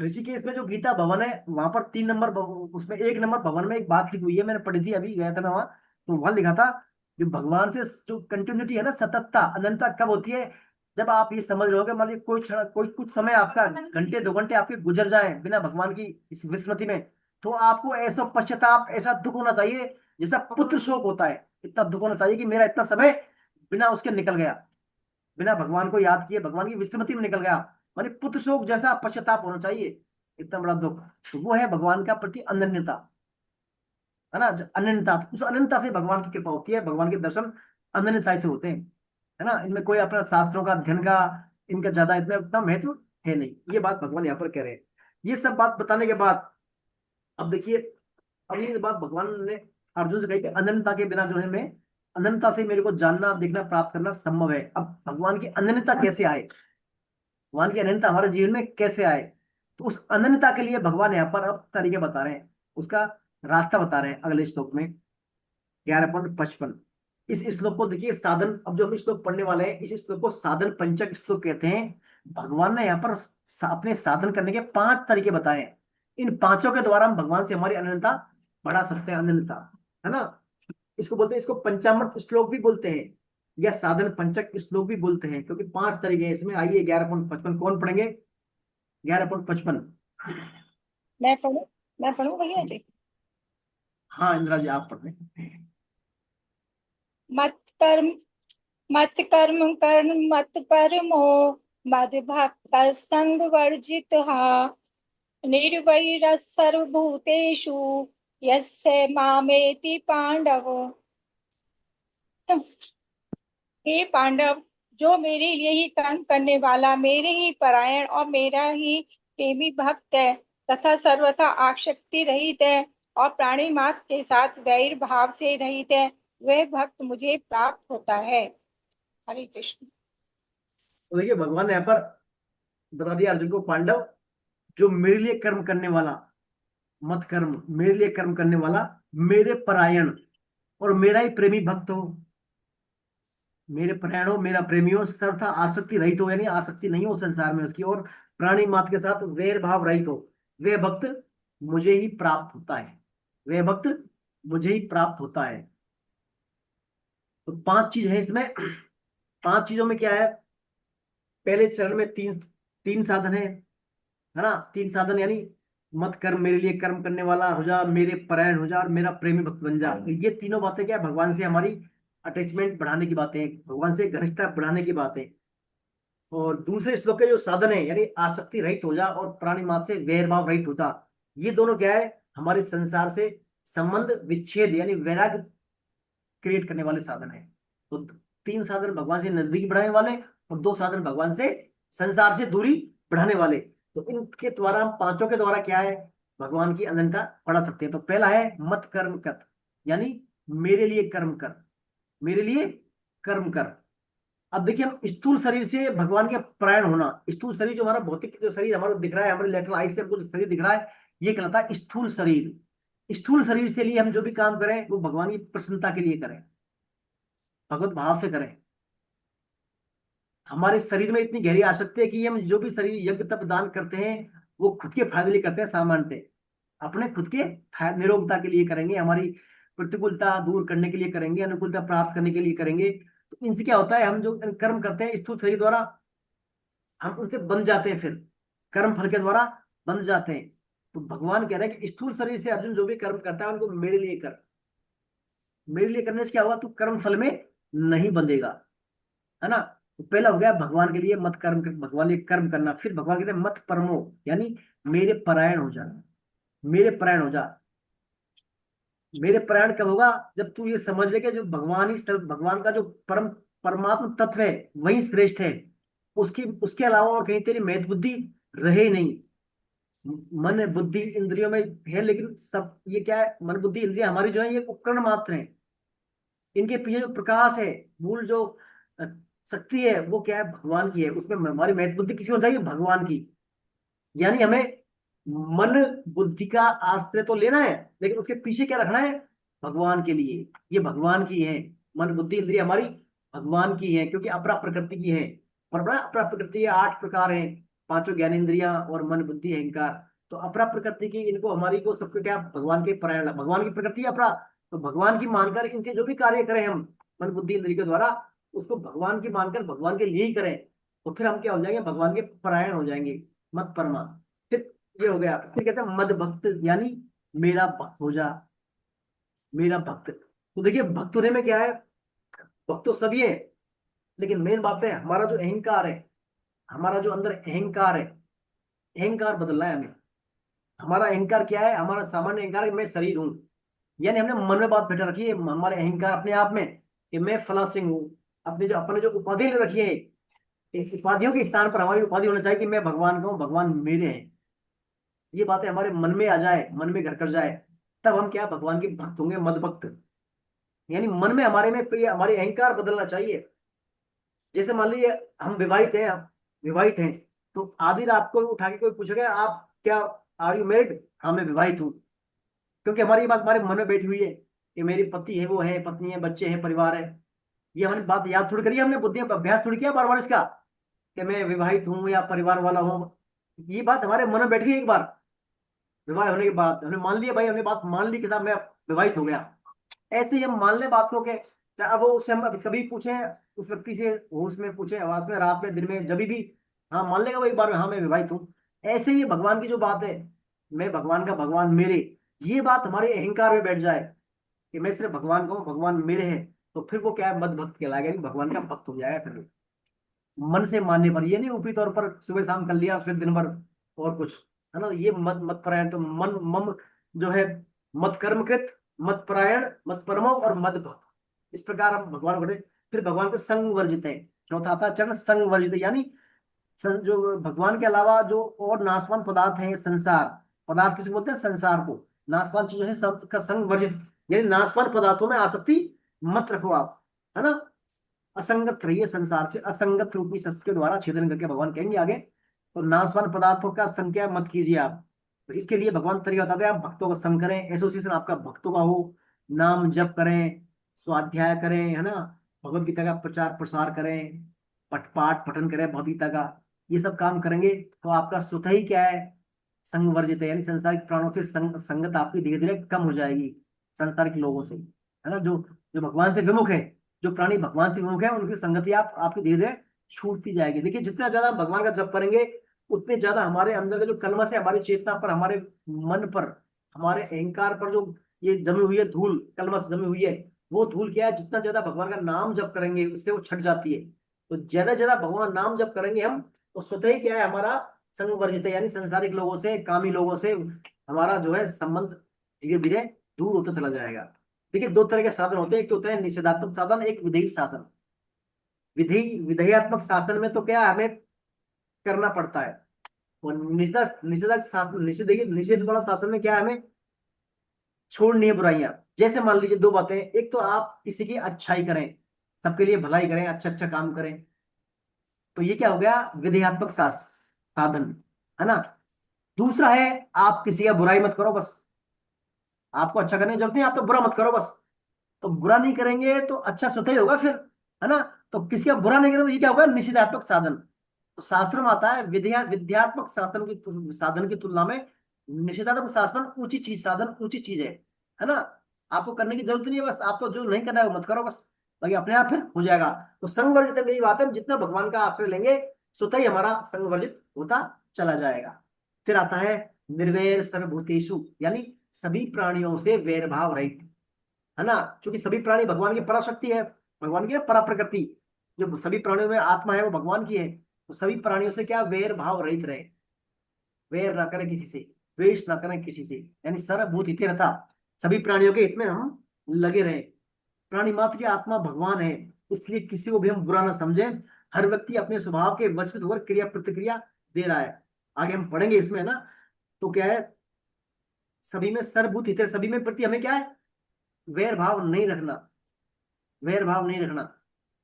ऋषिकेश में जो गीता भवन है वहां पर 3 नंबर उसमें 1 नंबर भवन में एक बात लिखी हुई है, मैंने पढ़ी थी, अभी गया था मैं वहां, तो वहां लिखा था जो भगवान से जो कंटिन्यूटी है ना, सततता अनंतता कब होती है, जब आप ये समझ रहे हो कि मान लीजिए कोई कुछ समय आपका घंटे 2 घंटे आपके गुजर जाए बिना भगवान की इस विस्मृति में, तो आपको ऐसा पश्चाताप, ऐसा दुख होना चाहिए जैसा पुत्र शोक होता है। इतना दुख होना चाहिए कि मेरा इतना समय बिना उसके निकल गया, बिना भगवान को याद किए भगवान की विस्मृति में निकल गया, माने पुत्र शोक जैसा पश्चाताप होना चाहिए, इतना बड़ा दुख। तो वो है भगवान का प्रति अनन्यता, है ना, अनन्यता। तो उस अनन्यता से भगवान की कृपा होती है, भगवान के दर्शन अनन्यता से होते हैं, है ना। इनमें कोई अपना शास्त्रों का अध्ययन का इनका ज्यादा इतना महत्व है नहीं। ये बात भगवान यहाँ पर कह रहे हैं। ये सब बात बताने के बाद अब देखिए, अब ये बात भगवान ने अर्जुन से कही कि अनन्यता के बिना जो है मैं, अनन्यता से मेरे को जानना देखना प्राप्त करना संभव है। अब भगवान की अनन्यता कैसे आए, भगवान की अनन्यता हमारे जीवन में कैसे आए, तो उस अनन्यता के लिए भगवान यहाँ पर अब तरीके बता रहे हैं, उसका रास्ता बता रहे हैं अगले श्लोक में 11.55। इस श्लोक को देखिए साधन, अब जो हम श्लोक पढ़ने वाले हैं इस श्लोक को साधन पंचक श्लोक कहते हैं। भगवान ने यहाँ पर अपने साधन करने के 5 तरीके बताए हैं। इन 5 के द्वारा हम भगवान से हमारी अनन्यता बढ़ा सकते हैं, अनन्यता, है ना। इसको बोलते हैं, इसको पंचामृत श्लोक भी बोलते हैं या साधन पंचक श्लोक भी बोलते हैं, क्योंकि 5 तरीके हैं इसमें। आइए 11.55 कौन पढ़ेंगे? 11.55 मैं पढ़ूं भैया जी? हाँ इंदिरा जी आप पढ़ लें। मत कर्म मत कर्म कर्म मत परमो मद भक्त संग वर्जित निर्वैर सर्वभूतेषु यस्य मामेति पांडव। हे पांडव, जो मेरे लिए ही कर्म करने वाला, मेरे ही परायण और मेरा ही प्रेमी भक्त है तथा सर्वथा आसक्ति रहित है और प्राणी मात्र के साथ वैर भाव से रहित है, वह भक्त मुझे प्राप्त होता है। हरे कृष्ण। तो देखिए भगवान ने यहाँ पर बता दिया अर्जुन को, पांडव जो मेरे लिए कर्म करने वाला, मत कर्म, मेरे लिए कर्म करने वाला, मेरे परायण और मेरा ही प्रेमी भक्त हो, मेरे परायण हो, मेरा प्रेमी हो, सर्वथा आसक्ति रहित हो, यानी आसक्ति नहीं हो संसार में उसकी, और प्राणी मात्र के साथ वैर भाव रहित हो, वह भक्त मुझे ही प्राप्त होता है, वह भक्त मुझे ही प्राप्त होता है। तो 5 चीज है इसमें। 5 चीजों में क्या है, पहले चरण में तीन साधन है ना, 3 साधन, यानी मत कर्म, मेरे लिए कर्म करने वाला हो जा, मेरे परायण हो जा और मेरा प्रेमी भक्त बन जा। तो ये तीनों बातें क्या है, भगवान से हमारी अटैचमेंट बढ़ाने की बातें, भगवान से घनिष्ठता बढ़ाने की बातें। और दूसरे श्लोक के जो साधन है, यानी आसक्ति रहित हो जा और प्राणी मात्र से वैर भाव रहित होता, ये दोनों क्या है, हमारे संसार से संबंध विच्छेद यानी वैराग्य क्रिएट करने वाले साधन है। तो 3 साधन भगवान से नजदीक बढ़ाने वाले और 2 साधन भगवान से संसार से दूरी बढ़ाने वाले। तो इनके द्वारा, हम पांचों के द्वारा क्या है, भगवान की अनंतता बढ़ा सकते हैं। तो पहला है मत कर्म कर, यानी मेरे लिए कर्म कर, मेरे लिए कर्म कर। अब देखिए, हम स्थूल शरीर से भगवान के परायण होना, स्थूल शरीर जो हमारा भौतिक जो शरीर हमारा दिख रहा है, हमारे लेटरल आई से हमको जो शरीर दिख रहा है, ये कहलाता है स्थूल शरीर। स्थूल शरीर से लिए हम जो भी काम करें वो भगवान की प्रसन्नता के लिए करें, भगवत भाव से करें। हमारे शरीर में इतनी गहरी आसक्ति है कि हम जो भी शरीर यज्ञ तप दान करते हैं वो खुद के फायदे लिए करते हैं, सामान्यतः अपने खुद के निरोगता के लिए करेंगे, हमारी प्रतिकूलता दूर करने के लिए करेंगे, अनुकूलता प्राप्त करने के लिए करेंगे। तो इनसे क्या होता है, हम जो कर्म करते हैं स्थूल शरीर द्वारा, हम उनसे बंध जाते हैं, फिर कर्म फल के द्वारा बंध जाते हैं। तो भगवान कह रहे हैं कि स्थूल शरीर से अर्जुन जो भी कर्म करता है उनको मेरे लिए कर। मेरे लिए करने से क्या होगा, तू कर्म फल में नहीं बंधेगा, है ना। तो पहला हो गया भगवान के लिए मत कर्म, भगवान के लिए कर्म करना। फिर भगवान कहते हैं मत परमो, यानी मेरे परायण हो जा, मेरे परायण हो जा। मेरे परायण कब होगा, जब तू ये समझ ले कि जो भगवान ही सर्व, भगवान का जो परमात्म तत्व है वही श्रेष्ठ है, उसके अलावा और कहीं तेरी महत्व बुद्धि रहे नहीं। मन बुद्धि इंद्रियों में है, लेकिन सब ये क्या है, मन बुद्धि इंद्रिय हमारी जो है ये उपकरण मात्र हैं। इनके पीछे जो प्रकाश है, मूल जो शक्ति है वो क्या है, भगवान की है। उसमें हमारी महत्व बुद्धि किसी को चाहिए, भगवान की। यानी हमें मन बुद्धि का आश्रय तो लेना है, लेकिन उसके पीछे क्या रखना है, भगवान के लिए। ये भगवान की है, मन बुद्धि इंद्रिय हमारी भगवान की है, क्योंकि अपरा प्रकृति की है। और अपरा प्रकृति के 8 प्रकार हैं, 5 ज्ञानेंद्रियां और मन बुद्धि अहंकार। तो अपरा प्रकृति की, इनको हमारी को सबको क्या, भगवान के परायण, भगवान की प्रकृति अपरा। तो भगवान की मानकर इनसे जो भी कार्य करें हम मन बुद्धि इंद्रिय के द्वारा, उसको भगवान की मानकर भगवान के लिए ही करें, तो फिर हम क्या हो जाएंगे, भगवान के परायण हो जाएंगे, मत परमा। फिर ये हो गया। फिर कहते हैं मद भक्त, यानी मेरा भक्त हो जा, मेरा भक्त। तो देखिए भक्त होने में क्या है, भक्त तो सभी है, लेकिन मेन बात है हमारा जो अहंकार है, हमारा जो अंदर अहंकार है, अहंकार बदलना है हमें। हमारा अहंकार क्या है, हमारा सामान्य अहंकार है कि मैं शरीर हूं, यानी हमने मन में बात बैठा रखी है, हमारे अहंकार अपने आप में कि मैं फला सिंह हूँ। अपने जो उपाधि ले रखी है, इस उपाधियों के स्थान पर हमारी उपाधि होना चाहिए कि मैं भगवान का हूँ, भगवान मेरे हैं। ये बातें हमारे मन में आ जाए, मन में घर कर जाए, तब हम क्या, भगवान के भक्त होंगे, मद भक्त। यानी मन में हमारे हमारे अहंकार बदलना चाहिए। जैसे मान लीजिए हम विवाहित हैं, तो आधी रात को उठा के कोई पूछेगा आप क्या, आर यू मैरिड, हाँ मैं विवाहित हूँ, क्योंकि हमारी बात हमारे मन में बैठी हुई है कि मेरी पति है, वो है, पत्नी है, बच्चे हैं, परिवार है। ये हमारी बात याद थोड़ी करिए, हमने बुद्धि अभ्यास थोड़ी किया बार बार इसका कि मैं विवाहित हूँ या परिवार वाला हूँ। ये बात हमारे मन में बैठ गई एक बार, विवाह होने के बाद हमने मान लिया, भाई हमने बात मान ली कि साहब मैं विवाहित हो गया। ऐसे ही हम मान ले बात को के, अब वो उससे हम कभी पूछे उस व्यक्ति से, होश में पूछे, आवाज में, रात में, दिन में, जब भी, हाँ मान लेगा वो एक बार, हाँ मैं विवाहित हूँ। ऐसे ही भगवान की जो बात है, मैं भगवान का, भगवान मेरे, ये बात हमारे अहंकार में बैठ जाए कि मैं सिर्फ भगवान का हूँ, भगवान मेरे हैं, तो फिर वो क्या है, मद भक्त कहलाएगा, यानी भगवान का भक्त हो जाएगा। फिर मन से मानने पर, ये नहीं ऊपरी तौर पर सुबह शाम कर लिया फिर दिन भर और कुछ, है ना, ये मत मत परायण, तो मन मम जो है, मत कर्मकृत, मत परायण, मत परमो और मद भक्त, इस प्रकार हम भगवान को फिर भगवान के संग वर्जित है। चौथा आता है चरण संग वर्जित, यानी जो भगवान के अलावा जो और नाशवान पदार्थ हैं, संसार पदार्थ किसे बोलते हैं, संसार को, नाशवान चीजों से सब का संग वर्जित, यानी नाशवान पदार्थों में आसक्ति मत रखो आप, है ना। असंगत रहिए, संसार से असंगत रूपी शस्त्र के द्वारा छेदन करके, भगवान कहेंगे आगे, तो नाशवान पदार्थों का संख्या मत कीजिए आप। तो इसके लिए भगवान तरीका बताते हैं, आप भक्तों का संग करें, एसोसिएशन आपका भक्तों का हो, नाम जप करें, स्वाध्याय करें, है ना, भगवत गीता का प्रचार प्रसार करें, पाठ पठन करें भगवत गीता का, ये सब काम करेंगे तो आपका स्वतः ही क्या है, संग वर्जित है, यानी संसारिक प्राणों से संगत आपकी धीरे धीरे कम हो जाएगी, संसारिक लोगों से, है ना। जो जो भगवान से विमुख है, जो प्राणी भगवान से विमुख है, उनकी संगति आपकी धीरे धीरे छूटती जाएगी। देखिए जितना ज्यादा भगवान का जप करेंगे, उतने ज्यादा हमारे अंदर का जो कलमश है, हमारी चेतना पर, हमारे मन पर, हमारे अहंकार पर जो ये जमी हुई है धूल, कलमश जमी हुई है, वो धूल क्या है, जितना ज्यादा भगवान का नाम जप करेंगे उससे वो छट जाती है। तो ज्यादा ज्यादा भगवान नाम जप करेंगे हम, तो स्वतः ही क्या है, हमारा संग वर्जित है, यानी संसारिक लोगों से, कामी लोगों से हमारा जो है संबंध धीरे धीरे दूर होता चला जाएगा। देखिए दो तरह के साधन होते हैं, एक तो होता है निषेधात्मक साधन, एक विधेयी शासन। विधेयात्मक शासन में तो क्या हमें करना पड़ता है, और निषेधात्मक शासन, निषेध वाला शासन में क्या है, हमें छोड़नी है बुराइयां। जैसे मान लीजिए दो बातें, एक तो आप किसी की अच्छाई करें, सबके लिए भलाई करें, अच्छा अच्छा काम करें, तो ये क्या हो गया, विधेयात्मक साधन, है ना। दूसरा है आप किसी का बुराई मत करो, बस आपको अच्छा करने की जरूरत नहीं, आप तो बुरा मत करो बस। तो बुरा नहीं करेंगे तो अच्छा स्वतः ही होगा फिर, है ना। तो किसी का बुरा नहीं करेंगे तो ये क्या होगा, निषेधात्मक साधन। तो शास्त्र में आता है विद्यात्मक साधन की तुलना में निषेधात्मक साधन ऊंची चीज, साधन ऊंची चीज है ना। आपको करने की जरूरत नहीं है, बस आपको जो नहीं करना है वो मत करो बस, बाकी अपने आप फिर हो जाएगा। तो संग वर्जित यही बात है, जितना भगवान का आश्रय लेंगे स्वतः ही हमारा संग वर्जित होता चला जाएगा। फिर आता है निर्वैर सर्वभूतेषु, यानी सभी प्राणियों से वैर भाव रहित, है ना। क्योंकि सभी प्राणी भगवान की पराशक्ति है, भगवान की परा प्रकृति, जो सभी प्राणियों में आत्मा है वो भगवान की है। तो सभी प्राणियों से क्या, वैर भाव रहित रहे, वैर ना करें किसी से, द्वेष ना करें किसी से, यानी सर्वभूत हिते रथा, सभी प्राणियों के हित में हम लगे रहे। प्राणी मात्र की आत्मा भगवान है, इसलिए किसी को भी हम बुरा ना समझें। हर व्यक्ति अपने स्वभाव के वश होकर क्रिया प्रतिक्रिया दे रहा है, आगे हम पढ़ेंगे इसमें ना। तो क्या है, सभी में सर्वभूत हित, सभी में प्रति हमें क्या है, वैर भाव नहीं रखना, वैर भाव नहीं रखना।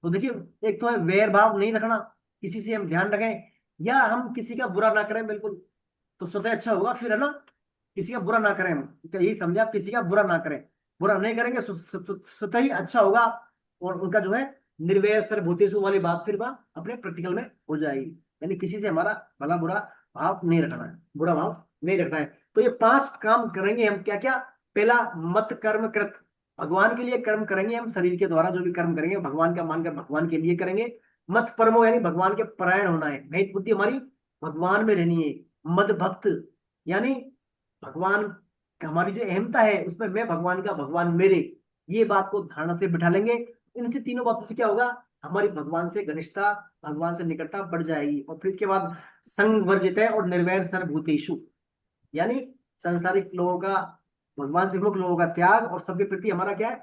तो देखिए एक तो है वैर भाव नहीं रखना, किसी से हम ध्यान रखें, या हम किसी का बुरा ना करें बिल्कुल, तो स्वतः अच्छा होगा फिर, है ना। किसी का बुरा ना करें, हम तो यही समझे, आप किसी का बुरा ना करें, बुरा नहीं करेंगे स्वतः ही अच्छा होगा, और उनका जो है निर्वैर सर्वभूतेषु वाली बात फिर वह अपने प्रैक्टिकल में हो जाएगी। यानी किसी से हमारा भला बुरा भाव नहीं रखना है, बुरा भाव नहीं रखना है। तो ये 5 काम करेंगे हम, क्या क्या, पहला मत कर्म कृत, भगवान के लिए कर्म करेंगे हम, शरीर के द्वारा जो भी कर्म करेंगे भगवान का मानकर भगवान के लिए करेंगे। मत परमो, यानी भगवान के परायण होना है, नैतिक बुद्धि हमारी भगवान में रहनी है। मद भक्त, यानी भगवान हमारी जो अहमता है उसमें मैं भगवान का, भगवान मेरे, ये बात को धारणा से बिठा लेंगे। इनसे तीनों बातों से क्या होगा, हमारी भगवान से घनिष्ठता, भगवान से निकटता बढ़ जाएगी। और फिर इसके बाद संग वर्जित है और निर्वैर सर्वभूतेषु, यानी संसारिक लोगों का, भगवान से मुक्त लोगों का त्याग, और सबके प्रति हमारा क्या है,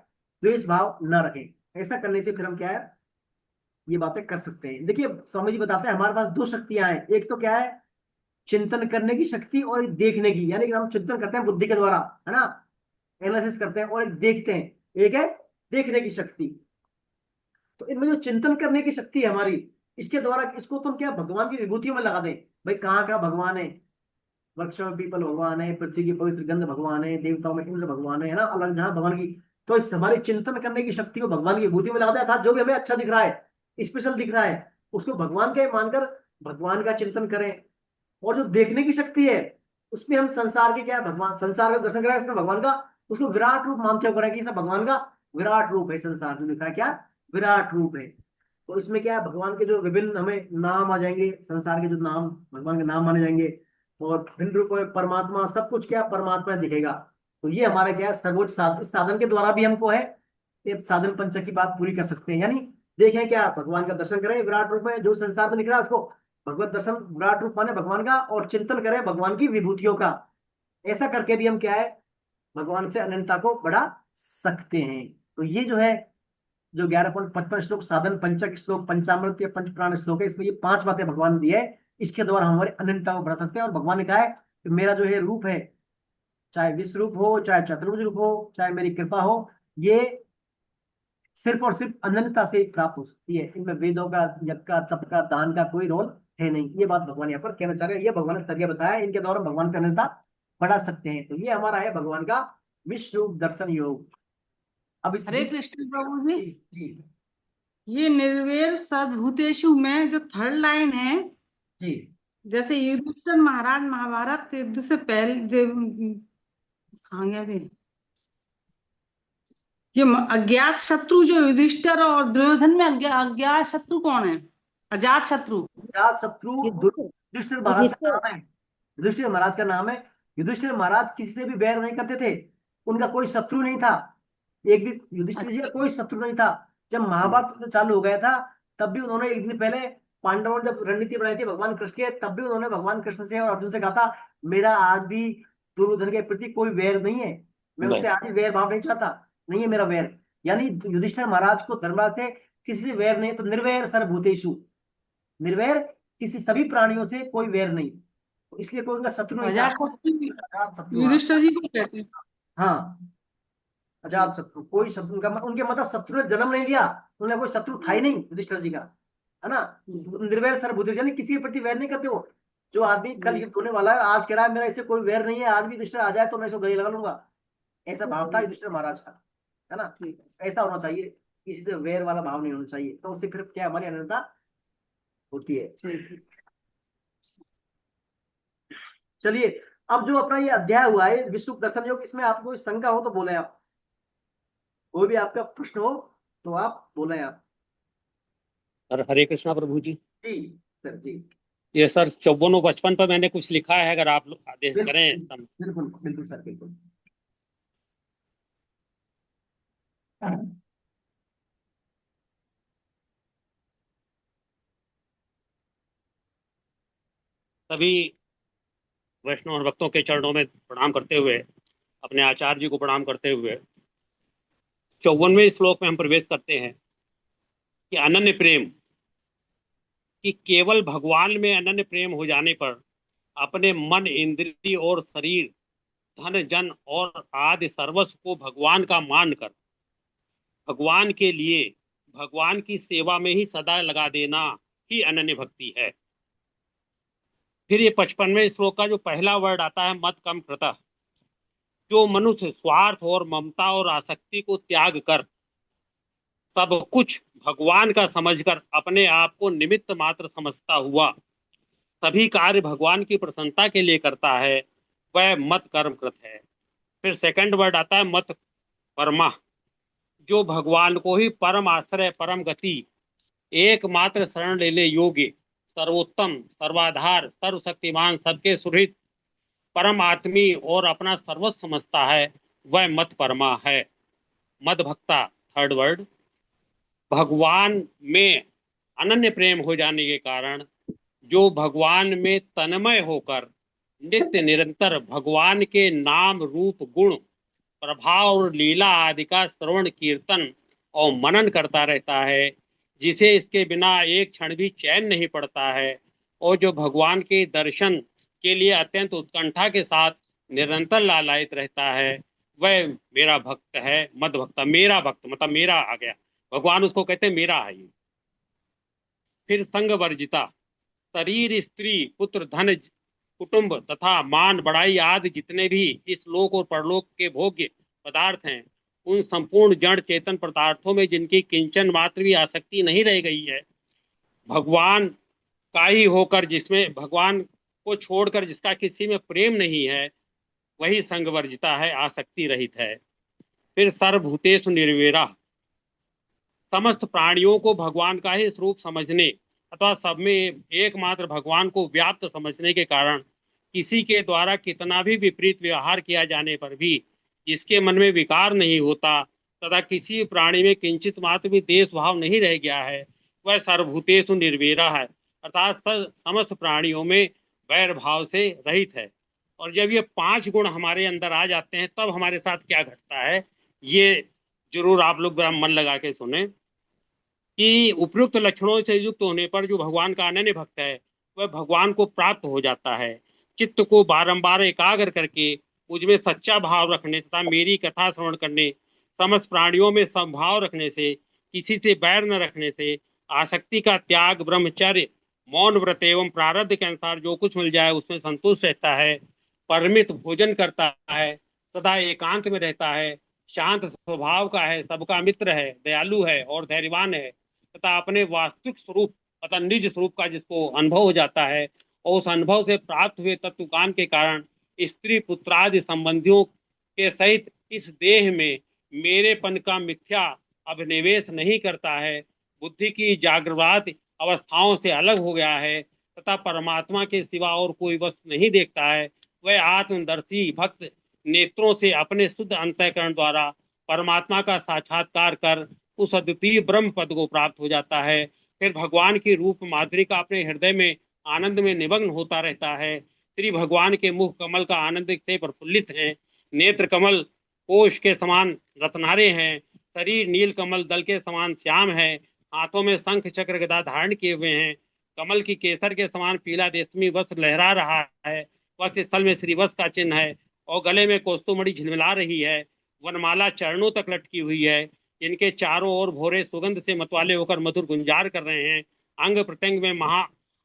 द्वेष भाव न रखें। ऐसा करने से फिर हम क्या है, ये बातें कर सकते हैं। देखिए स्वामी जी बताते हैं हमारे पास 2 शक्तियां हैं, एक तो क्या है, चिंतन करने की शक्ति, और एक देखने की, यानी कि हम चिंतन करते हैं बुद्धि के द्वारा, है ना, एनालिसिस करते हैं, और एक देखते हैं, एक है देखने की शक्ति। तो इनमें जो चिंतन करने की शक्ति है हमारी, इसके द्वारा इसको तुम क्या भगवान की विभूतियों में लगा दें। भाई कहाँ का भगवान है, वृक्षों में पीपल भगवान है, पृथ्वी की पवित्र गंध भगवान है, देवताओं में इंद्र भगवान है ना, अलग जहां भगवान की। तो इस हमारी चिंतन करने की शक्ति को भगवान की विभूति में लगा दिया था। जो भी हमें अच्छा दिख रहा है, स्पेशल दिख रहा है, उसको भगवान का मानकर भगवान का चिंतन करें। और जो देखने की शक्ति है, उसमें हम संसार के क्या है, भगवान, संसार का दर्शन करें, उसमें भगवान का, उसको विराट रूप मानते हुए करें कि सब भगवान का विराट रूप है, संसार जो दिखा है क्या विराट रूप है। तो इसमें क्या है, भगवान के जो विभिन्न हमें नाम आ जाएंगे, संसार के जो नाम भगवान के नाम माने जाएंगे, और भिन्न रूप में परमात्मा, सब कुछ क्या परमात्मा दिखेगा। तो ये हमारा क्या है, सर्वोच्च साधन। इस साधन के द्वारा भी हमको है ये साधन पंच की बात पूरी कर सकते हैं। यानी देखें क्या, भगवान का दर्शन करें विराट रूप में, जो संसार में दिख रहा है उसको भगवत दर्शन, विराट रूप माने भगवान का, और चिंतन करें भगवान की विभूतियों का। ऐसा करके भी हम क्या है, भगवान से अनंतता को बढ़ा सकते हैं। तो ये जो है, जो 11.55 श्लोक साधन पंचक श्लोक, पंचामृत या पंच प्राण श्लोक है, इसमें ये 5 बातें भगवान ने दी है। इसके द्वारा हम हमारे अनंतता को बढ़ा सकते हैं। और भगवान ने कहा है कि मेरा जो है रूप है, चाहे विश्व रूप हो, चाहे चतुर्भुज रूप हो, चाहे मेरी कृपा हो, ये सिर्फ और सिर्फ अनंतता से ही प्राप्त हो सकती है। इनमें वेदों का, यज्ञ का, तप का, दान का कोई रोल है नहीं। ये बात भगवान यहाँ पर कहना चाह रहे हैं। ये भगवान ने तरीका बताया है, इनके द्वारा भगवान से अनंतता बढ़ा सकते हैं। तो ये हमारा है भगवान का विश्व रूप दर्शन योग। अब इस हरे कृष्ण प्रभु जी, जी ये निर्वैर सर्वभूतेषु में जो थर्ड लाइन है, जी, जैसे युधिष्ठिर महाराज महाभारत युद्ध से पहले कहाँ गया थे, ये अज्ञात शत्रु जो युधिष्ठिर और दुर्योधन में अज्ञात शत्रु कौन है? अजात शत्रु। अजात शत्रु युधिष्ठिर महाराज का नाम है। युधिष्ठिर महाराज का नाम है। युधिष्ठिर महाराज किसी से भी वैर नहीं करते थे, उनका कोई शत्रु नहीं था। एक भी युधिष्ठिर जी का कोई शत्रु नहीं था। जब महाभारत चालू हो गया था, तब भी उन्होंने एक दिन पहले पांडवों ने जब रणनीति बनाई थी भगवान कृष्ण के, तब भी उन्होंने भगवान कृष्ण से और अर्जुन से कहा था, मेरा आज भी दुर्योधन के प्रति कोई वैर नहीं है, मैं उससे आज भी वैर भाव नहीं चाहता, नहीं है मेरा वैर। यानी युधिष्ठिर महाराज को धर्मराज से किसी से वैर नहीं। तो निर्वैर सर्वभूतेषु, निर्वैर किसी सभी प्राणियों से कोई वैर नहीं, तो इसलिए कोई उनका शत्रु नहीं था। अजात शत्रु, युधिष्ठिर जी को कहते हैं। हाँ, अजात शत्रु, कोई शत्रु उनका, उनके मतलब शत्रु ने जन्म नहीं लिया, उन्हें कोई शत्रु था ही नहीं युधिष्ठिर जी का, है ना। निर्वैर सर्वभूतेषु यानी किसी के प्रति वैर नहीं करते वो। जो आदमी कल युद्ध होने वाला है, आज कह रहा है मेरा इससे कोई वैर नहीं है, आज भी युधिष्ठिर आ जाए तो मैं इसको गले लगा लूंगा, ऐसा भाव था युधिष्ठिर महाराज का, है ना। ऐसा होना चाहिए, किसी से वैर वाला भाव नहीं होना चाहिए। तो उससे फिर क्या हमारी अनंतता होती है। चलिए, अब जो अपना ये अध्याय हुआ है विश्व दर्शन योग, इसमें आपको कोई शंका हो तो बोले आप, कोई भी आपका प्रश्न हो तो आप बोले आप। सर हरे कृष्णा प्रभु जी। जी सर जी। ये सर 54 और 55 पर मैंने कुछ लिखा है, अगर आप लोग आदेश करें तब। बिल्कुल बिल्कुल सर, बिल्कुल। सभी वैष्णव और भक्तों के चरणों में प्रणाम करते हुए, अपने आचार्य जी को प्रणाम करते हुए 54वें श्लोक में हम प्रवेश करते हैं कि अनन्य प्रेम, कि केवल भगवान में अनन्य प्रेम हो जाने पर अपने मन, इंद्रिय और शरीर, धन जन और आदि सर्वस्व को भगवान का मानकर भगवान के लिए, भगवान की सेवा में ही सदा लगा देना ही अनन्य भक्ति है। फिर ये 55वें श्लोक का जो पहला वर्ड आता है मत कम कृतः, जो मनुष्य स्वार्थ और ममता और आसक्ति को त्याग कर सब कुछ भगवान का समझकर अपने आप को निमित्त मात्र समझता हुआ सभी कार्य भगवान की प्रसन्नता के लिए करता है, वह मत कर्म कृत है। फिर सेकंड वर्ड आता है मत परमा, जो भगवान को ही परम आश्रय, परम गति, एकमात्र शरण लेने योग्य, सर्वोत्तम, सर्वाधार, सर्वशक्तिमान, सबके सुहृद, परम आत्मी और अपना सर्वस्व समझता है, वह मत परमा है। मद भक्ता, थर्ड वर्ड, भगवान में अनन्य प्रेम हो जाने के कारण जो भगवान में तन्मय होकर नित्य निरंतर भगवान के नाम, रूप, गुण, प्रभाव और लीला आदि का श्रवण, कीर्तन और मनन करता रहता है, जिसे इसके बिना एक क्षण भी चैन नहीं पड़ता है, और जो भगवान के दर्शन के लिए अत्यंत उत्कंठा के साथ निरंतर लालायित रहता है, वह मेरा भक्त है। मद भक्ता, मेरा भक्त मतलब मेरा आ गया, भगवान उसको कहते हैं मेरा है ये। फिर संग वर्जिता, शरीर, स्त्री, पुत्र, धन, कुटुंब तथा मान बढ़ाई आदि जितने भी इस लोक और परलोक के भोग्य पदार्थ हैं, उन संपूर्ण जड़ चेतन पदार्थों में जिनकी किंचन मात्र भी आसक्ति नहीं रह गई है, भगवान का ही होकर, जिसमें भगवान को छोड़कर जिसका किसी में प्रेम नहीं है, वही संग वर्जिता है, आसक्ति रहित है। फिर सर्वभूतेषु निर्वैरः, समस्त प्राणियों को भगवान का ही स्वरूप समझने अथवा सब में एकमात्र भगवान को व्याप्त समझने के कारण किसी के द्वारा कितना भी विपरीत व्यवहार किया जाने पर भी इसके मन में विकार नहीं होता, तथा किसी प्राणी में किंचित मात्र भी देश भाव नहीं रह गया है, वह सर्वभूतेषु निर्वैरा है, अर्थात समस्त प्राणियों में वैर भाव से रहित है। और जब ये 5 गुण हमारे अंदर आ जाते हैं तब हमारे साथ क्या घटता है, ये जरूर आप लोग मन लगा के सुने कि उपयुक्त लक्षणों से युक्त होने पर जो भगवान का अनन्य भक्त है वह भगवान को प्राप्त हो जाता है। चित्त को बारंबार एकाग्र करके मुझमें सच्चा भाव रखने तथा मेरी कथा श्रवण करने, समस्त प्राणियों में समभाव रखने से, किसी से बैर न रखने से, आसक्ति का त्याग, ब्रह्मचर्य, मौन व्रत एवं प्रारब्ध के अनुसार जो कुछ मिल जाए उसमें संतुष्ट रहता है, परिमित भोजन करता है तथा एकांत में रहता है, शांत स्वभाव का है, सबका मित्र है, दयालु है और धैर्यवान है तथा अपने वास्तविक स्वरूप अतः निज स्वरूप का जिसको अनुभव हो जाता है और उस अनुभव से प्राप्त हुए तत्व ज्ञान के कारण स्त्री पुत्रादि संबंधियों के सहित इस देह में मेरेपन का मिथ्या अभिनिवेश नहीं करता है, बुद्धि की जागृत अवस्थाओं से अलग हो गया है तथा परमात्मा के सिवा और कोई वस्तु नहीं देखता है, वह आत्मदर्शी भक्त नेत्रों से अपने शुद्ध अंतःकरण द्वारा परमात्मा का साक्षात्कार कर उस अद्वितीय ब्रह्म पद को प्राप्त हो जाता है। फिर भगवान की रूप माधुरी का अपने हृदय में आनंद में निमग्न होता रहता है। श्री भगवान के मुख कमल का आनंद से प्रफुल्लित है, नेत्र कमल कोश के समान रत्नारे हैं, शरीर नील कमल दल के समान श्याम है, हाथों में शंख चक्र गदा धारण किए हुए हैं, कमल की केसर के समान पीला रेशमी वस्त्र लहरा रहा है, वक्ष स्थल में श्रीवत्स का चिन्ह है और गले में कौस्तुमणि झिलमिला रही है, वनमाला चरणों तक लटकी हुई है, इनके चारों ओर भोरे सुगंध से मतवाले होकर मधुर गुंजार कर रहे हैं, अंग प्रत्यंग में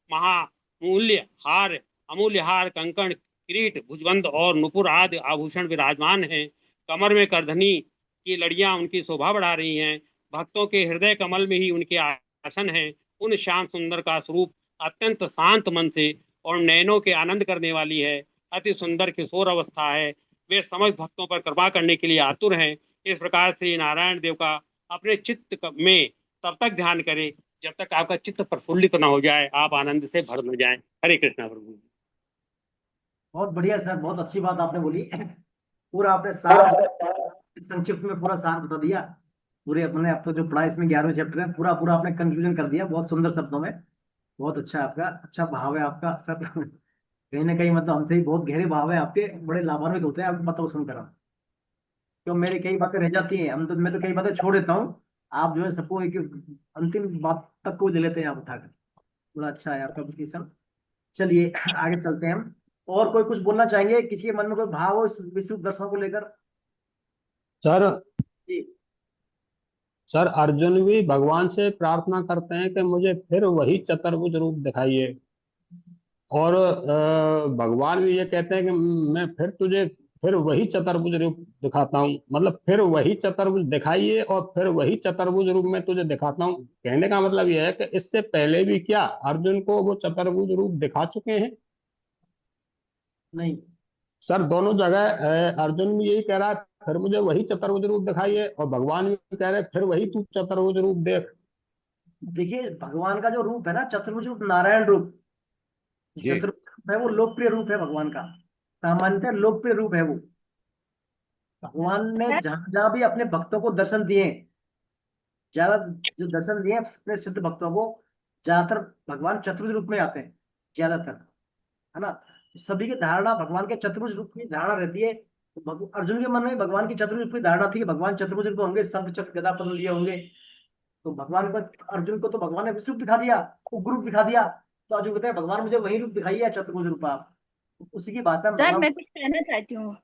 महामूल्य हार, अमूल्य हार, कंकण, किरीट, भुजबंद और नुपुर आदि आभूषण विराजमान हैं, कमर में करधनी की लड़ियां उनकी शोभा बढ़ा रही हैं, भक्तों के हृदय कमल में ही उनके आसन हैं, उन श्याम सुंदर का स्वरूप अत्यंत शांत मन से और नयनों के आनंद करने वाली है, अति सुंदर किशोर अवस्था है, वे समस्त भक्तों पर कृपा करने के लिए आतुर हैं। इस प्रकार श्री नारायण देव का अपने चित्त में तब तक ध्यान करें जब तक आपका चित्त प्रफुल्लित न हो जाए, आप आनंद से भर न जाएं। हरे कृष्णा प्रभु। बहुत बढ़िया सर, बहुत अच्छी बात आपने बोली। पूरा आपने सार संक्षिप्त में पूरा सार बता दिया। पूरे अपने आप तो जो पढ़ा इसमें 11वें चैप्टर है पूरा पूरा आपने कंक्लूजन कर दिया बहुत सुंदर शब्दों में। बहुत अच्छा आपका, अच्छा भाव है आपका सर। कहीं ना कहीं मतलब हमसे ही बहुत गहरे भाव है आपके, बड़े लाभान्वित होते हैं आपकी बातों को सुनकर हम। क्यों मेरी कई बातें रह जाती हैं, मैं तो कई बातें छोड़ देता हूँ, आप जो है सबको एक अंतिम बात तक को ले लेते हैं आप उठाकर। बड़ा अच्छा है आपका विश्लेषण। चलिए आगे चलते हैं हम। और कोई कुछ बोलना चाहेंगे, किसी के मन में कोई भाव हो इस विश्व दर्शन को लेकर? सर जी सर अर्जुन भी भगवान से प्रार्थना करते हैं कि मुझे फिर वही चतुर्भुज रूप दिखाइए, और भगवान भी ये कहते हैं कि मैं फिर वही चतुर्भुज रूप दिखाता हूँ, मतलब फिर वही चतुर्भुज दिखाइए और फिर वही चतुर्भुज रूप में तुझे दिखाता हूँ। कहने का मतलब यह है कि इससे पहले भी क्या अर्जुन को वो चतुर्भुज रूप दिखा चुके हैं? नहीं सर दोनों जगह अर्जुन भी यही कह रहा है फिर मुझे वही चतुर्भुज रूप दिखाइए, और भगवान भी कह रहे हैं फिर वही तू चतुर्भुज रूप देख। देखिए भगवान का जो रूप है ना चतुर्भुज रूप, नारायण रूप, चतुर्भुज है वो लोकप्रिय रूप है भगवान का, सामान्यतः लोकप्रिय रूप है वो। भगवान ने जहां जहां भी अपने भक्तों को दर्शन दिए, ज्यादा जो दर्शन दिए अपने सिद्ध भक्तों को, ज्यादातर भगवान चतुर्भुज रूप में आते हैं ज्यादातर, है ना। सभी की धारणा भगवान के चतुर्भुज रूप की धारणा रहती है। तो अर्जुन के मन में भगवान की चतुर्भुज रूप की धारणा थी कि भगवान चतुर्भुज रूप होंगे, शंख चक्र गदा पद्म लिए होंगे। तो भगवान को, अर्जुन को तो भगवान ने विष्णु रूप दिखा दिया, उग्र रूप दिखा दिया। तो अर्जुन कहते हैं भगवान मुझे वही रूप दिखाइए चतुर्भुज रूप आप। उसी की भाषा में सर मैं कुछ कहना चाहती हूँ।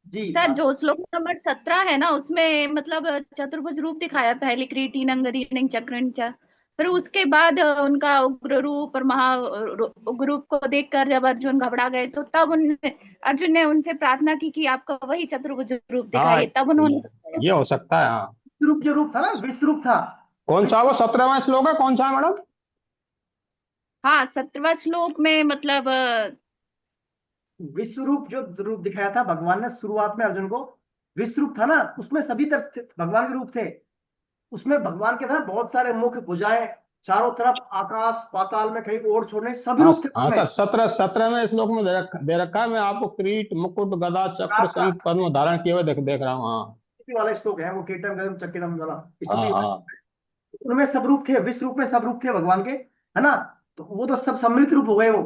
जी सर जो श्लोक नंबर 17 है ना उसमें मतलब चतुर्भुज रूप दिखाया, पहले क्रीटिनंग अंगदीनंग चक्रण च, फिर उसके बाद उनका उग्र रूप और उग्र रूप को देखकर जब अर्जुन घबरा गए तो तब अर्जुन ने उनसे प्रार्थना की कि आपका वही चतुर्भुज रूप दिखाइए, तब उन्होंने ये हो सकता है। हाँ रूप जो रूप था ना विश्व रूप था। कौन सा वो 17वां श्लोक है, कौन सा है मैडम? हाँ 17वां श्लोक में मतलब विश्व रूप जो रूप दिखाया था भगवान ने शुरुआत में अर्जुन को, विश्व रूप था ना उसमें सभी तरह भगवान के रूप थे। उसमें भगवान के था बहुत सारे मुख, भुजाएं, चारों तरफ आकाश पाताल में कहीं ओर छोड़ने, सभी रूप थे हाँ उसमें। सर 17वें श्लोक में दे रखा है। मैं आपको किरीट मुकुट गदा चक्र शंख पद्म धारण किए हुए देख रहा हूँ। हाँ स्तुति वाला श्लोक है वो, कीर्तन गगन चक्रम वाला हाँ स्तुति। हाँ उनमें सब रूप थे, विश्व रूप में सब रूप थे भगवान के, है ना। तो वो तो सब सम्मिलित रूप हो गए वो।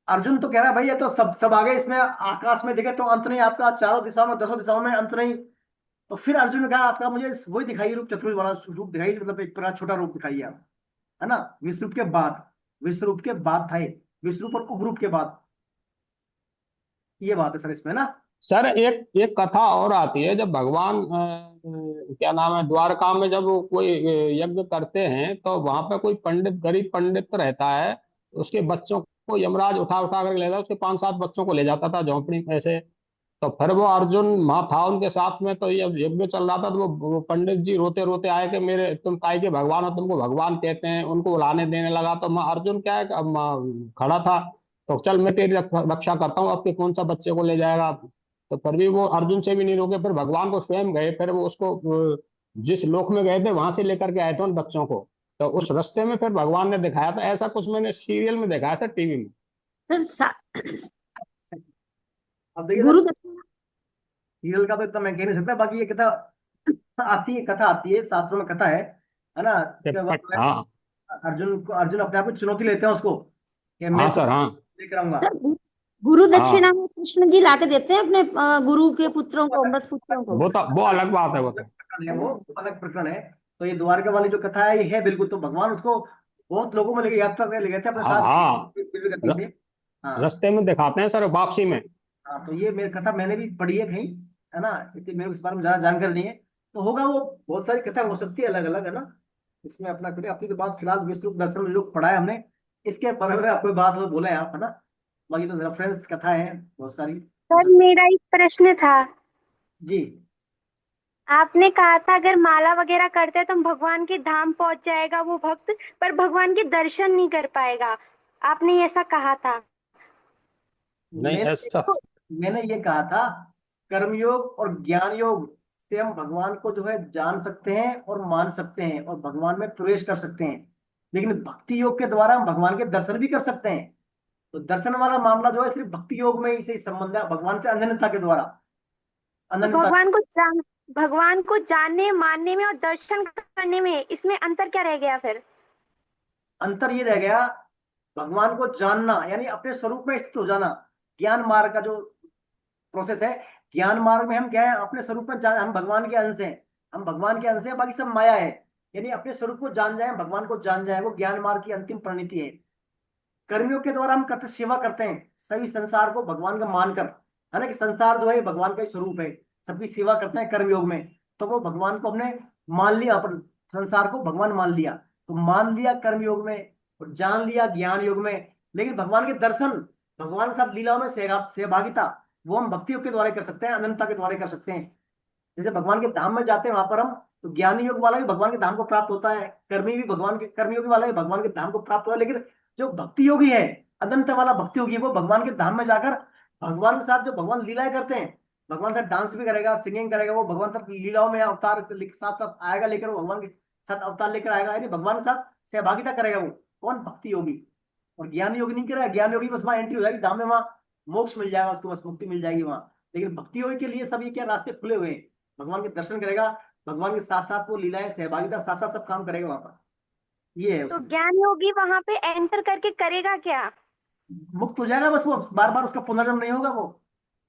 अर्जुन तो कह रहा है भाई ये तो सब सब आ गए इसमें, आकाश में दिखे तो अंत नहीं आपका, चारों दिशाओं में, दसों दिशाओं में अंत नहीं। तो फिर अर्जुन ने कहा आपका मुझे वही दिखाई रूप, चतुर्भुज वाला रूप दिखाई, मतलब एक प्रकार छोटा रूप दिखाइए आप, है ना। विश्व रूप के बाद, विश्व रूप के बाद था ये, विश्व रूप और उपरूप के बाद, ये बात है सर इसमें ना। सर, एक एक कथा और आती है, जब भगवान क्या नाम है, द्वारका में जब वो कोई यज्ञ करते हैं तो वहां पे कोई पंडित, गरीब पंडित रहता है, उसके बच्चों को यमराज उठा उठा कर ले जाता, उसके 5-7 बच्चों को ले जाता था झोंपड़ी में से। तो फिर वो अर्जुन वहां था उनके साथ में, तो ये यज्ञ चल रहा था, तो वो पंडित जी रोते रोते आए कि मेरे तुम काय के भगवान हो, तुमको भगवान कहते हैं, उनको बुलाने देने लगा। तो मैं अर्जुन क्या है अब खड़ा था, तो चल मैं तेरी रक्षा करता हूँ, अब के कौन सा बच्चे को ले जाएगा। तो फिर भी वो अर्जुन से भी नहीं रोके, फिर भगवान को स्वयं गए, फिर वो उसको जिस लोक में गए थे वहां से लेकर के आए थे उन बच्चों को। तो उस रास्ते में फिर भगवान ने दिखाया था, ऐसा कुछ मैंने सीरियल में देखा है सर, टीवी में। अब देखिए गुरु सीरियल का तो इतना मैं कह नहीं सकता, बाकी ये कथा आती है, कथा आती है शास्त्रों में, कथा है ना। हाँ अर्जुन अपने आप को चुनौती लेते हैं उसको कि मैं हाँ सर, हाँ लेकर आऊंगा। गुरु हाँ, दक्षिणा में कृष्ण जी लाके देते हैं अपने गुरु के पुत्रों को, अमृत पुत्रों को। वो अलग बात है, वो तो वो अलग प्रकरण है। तो ये द्वारका वाली जो कथा है ये है बिल्कुल, तो भगवान उसको बहुत लोगों में लेके यात्रा ले गए थे अपने हाँ साथ, हाँ, करती थे। हाँ रास्ते में दिखाते हैं सर, वापसी में। हाँ, तो ये मेरी कथा मैंने भी पढ़ी है कहीं, है ना। इतनी मेरे को इस बारे में ज्यादा जानकारी नहीं है, तो होगा वो, बहुत सारी कथा हो सकती है अलग अलग, है ना। इसमें अपना करें अपनी तो बात फिलहाल विश्व रूप दर्शन में जो पढ़ा है हमने, इसके बारे में आपको बात हो बोले आप, है ना। बाकी तो रेफरेंस कथा है बहुत सारी। सर मेरा एक प्रश्न था, जी आपने कहा था अगर माला वगैरह करते हैं तो भगवान के धाम पहुंच जाएगा वो भक्त, पर भगवान के दर्शन नहीं कर पाएगा, आपने ऐसा कहा था। नहीं ऐसा, मैंने ये कहा था कर्मयोग और ज्ञान योग से हम भगवान को जो है जान सकते हैं और मान सकते हैं और भगवान में प्रवेश कर सकते हैं, लेकिन भक्ति योग के द्वारा हम भगवान के दर्शन भी कर सकते हैं। तो दर्शन वाला मामला जो है सिर्फ भक्ति योग में ही से संबंध है, भगवान से अनन्यता के द्वारा। तो अनन्यता, भगवान को जानने मानने में और दर्शन करने में, इसमें अंतर क्या रह गया फिर? अंतर ये रह गया, भगवान को जानना यानी अपने स्वरूप में स्थित हो जाना। ज्ञान मार्ग का जो प्रोसेस है, ज्ञान मार्ग में हम क्या है, अपने स्वरूप में जान, हम भगवान के अंश हैं, हम भगवान के अंश हैं, बाकी सब माया है। यानी अपने स्वरूप को जान जाए, भगवान को जान जाए, वो ज्ञान मार्ग की अंतिम परिणति है। कर्मियों के द्वारा हम करते सेवा करते हैं सभी संसार को भगवान का मानकर, है ना, कि संसार जो है भगवान का ही स्वरूप है, सबकी सेवा करते हैं कर्मयोग में। तो वो भगवान को हमने मान लिया, अपन संसार को भगवान मान लिया, तो मान लिया कर्मयोग में और जान लिया ज्ञान योग में। लेकिन भगवान के दर्शन, भगवान के साथ लीलाओं में सहभागिता, वो हम भक्ति योग के द्वारा कर सकते हैं, अनंतता के द्वारा कर सकते हैं। जैसे भगवान के धाम में जाते हैं वहां पर हम, तो ज्ञानी योग वाला भी भगवान के धाम को प्राप्त होता है, कर्मी भी भगवान के, कर्मयोगी वाला भी भगवान के धाम को प्राप्त होता है। लेकिन जो भक्ति योगी है, अनंत वाला भक्ति योगी, वो भगवान के धाम में जाकर भगवान के साथ जो भगवान लीलाएं करते हैं, भगवान साथ डांस भी करेगा, सिंगिंग करेगा, वो भगवान साथ लीलाओं में अवतार साथ साथ आएगा लेकर, वो भगवान के साथ अवतार लेकर आएगा, यानी भगवान के साथ सहभागिता करेगा। वो कौन? भक्ति योगी। और ज्ञान योगी नहीं करेगा, ज्ञान योगी बस वहां एंट्री हो जाएगी धाम में, वहां मोक्ष मिल जाएगा उसको, बस मुक्ति मिल जाएगी वहां। लेकिन भक्ति योगी के लिए सब ये क्या रास्ते खुले हुए हैं, भगवान के दर्शन करेगा, भगवान के साथ साथ वो लीलाएं सहभागिता साथ साथ सब काम करेगा वहां पर। ये है तो ज्ञान योगी वहां पे एंटर करके करेगा क्या? मुक्त हो जाएगा बस, वो बार बार उसका पुनर्जन्म नहीं होगा, वो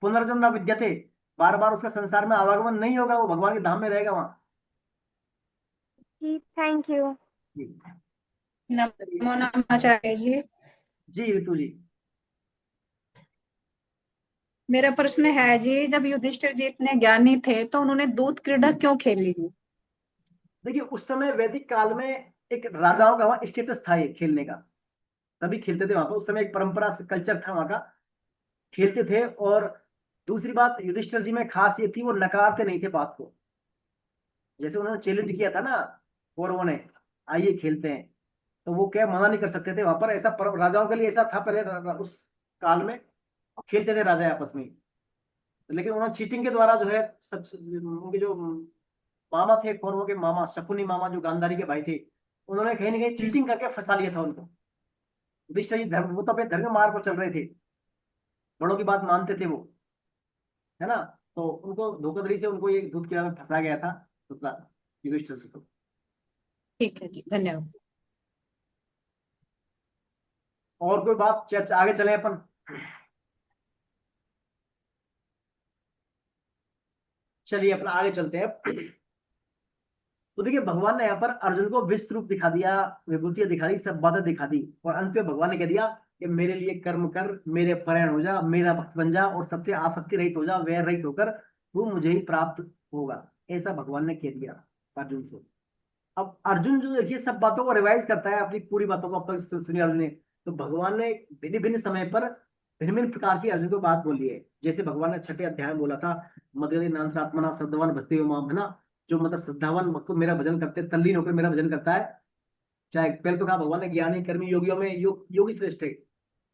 पुनर्जन्म ना विद्यते, बार बार उसका संसार में आवागमन नहीं होगा, वो भगवान के धाम में रहेगा वहां। जी थैंक यू। नमो नमः आचार्य जी। जी ऋतु जी। मेरा प्रश्न है जी, जब युधिष्ठिर जी इतने ज्ञानी थे तो उन्होंने दूत क्रीड़ा क्यों खेली? देखिए उस समय वैदिक काल में एक राजाओं का वहां स्टेटस था ये खेलने का, तभी खेलते थे वहां पर, उस समय एक परंपरा कल्चर था वहां का, खेलते थे। और दूसरी बात युधिष्ठिर जी में खास ये थी, वो नकारते नहीं थे बात को। जैसे उन्होंने चैलेंज किया था ना कौरवों ने, आइए खेलते हैं, तो वो क्या मना नहीं कर सकते थे वहां पर। ऐसा राजाओं के लिए ऐसा था पहले, उस काल में खेलते थे राजा आपस में। लेकिन उन्होंने चीटिंग के द्वारा जो है, सब उनके जो मामा थे कौरवों के, मामा शकुनी मामा जो गांधारी के भाई थे, उन्होंने कहीं ना कहीं चीटिंग करके फंसा लिया था उनको। युधिष्ठिर जी वो तो अपने धर्म मार्ग पर चल रहे थे, बड़ों की बात मानते थे वो, है ना। तो उनको धोखाधड़ी से उनको ये दूध किला में फंसाया गया था युधिष्ठिर से। तो ठीक है जी, धन्यवाद। और कोई बात चर्चा आगे चले अपन। चलिए अपना आगे चलते हैं। तो देखिए भगवान ने यहाँ पर अर्जुन को विश्व रूप दिखा दिया, विभूतियां दिखा दी, सब बातें दिखा दी, और अंत में भगवान ने कह दिया कि मेरे लिए कर्म कर, मेरे परायण हो जा, मेरा भक्त बन जा, और सबसे आसक्ति रहित हो जा, वैर रहित होकर तू मुझे ही प्राप्त होगा। ऐसा भगवान ने कह दिया अर्जुन से। अब अर्जुन जो देखिए सब बातों को रिवाइज करता है, अपनी पूरी बातों को अब तक सुनी अर्जुन ने। तो भगवान ने भिन्न भिन्न समय पर भिन्न भिन्न प्रकार की अर्जुन को बात बोली है। जैसे भगवान ने 6ठे अध्याय में बोला था, मदगति नांतरात्मना श्रद्धावान भजते हो माम, है ना, जो मतलब श्रद्धावान भक्त मेरा भजन करते, तल्लीन होकर मेरा भजन करता है। चाहे पहले तो कहा भगवान ने ज्ञानी कर्मी योगियों में योगी श्रेष्ठ है,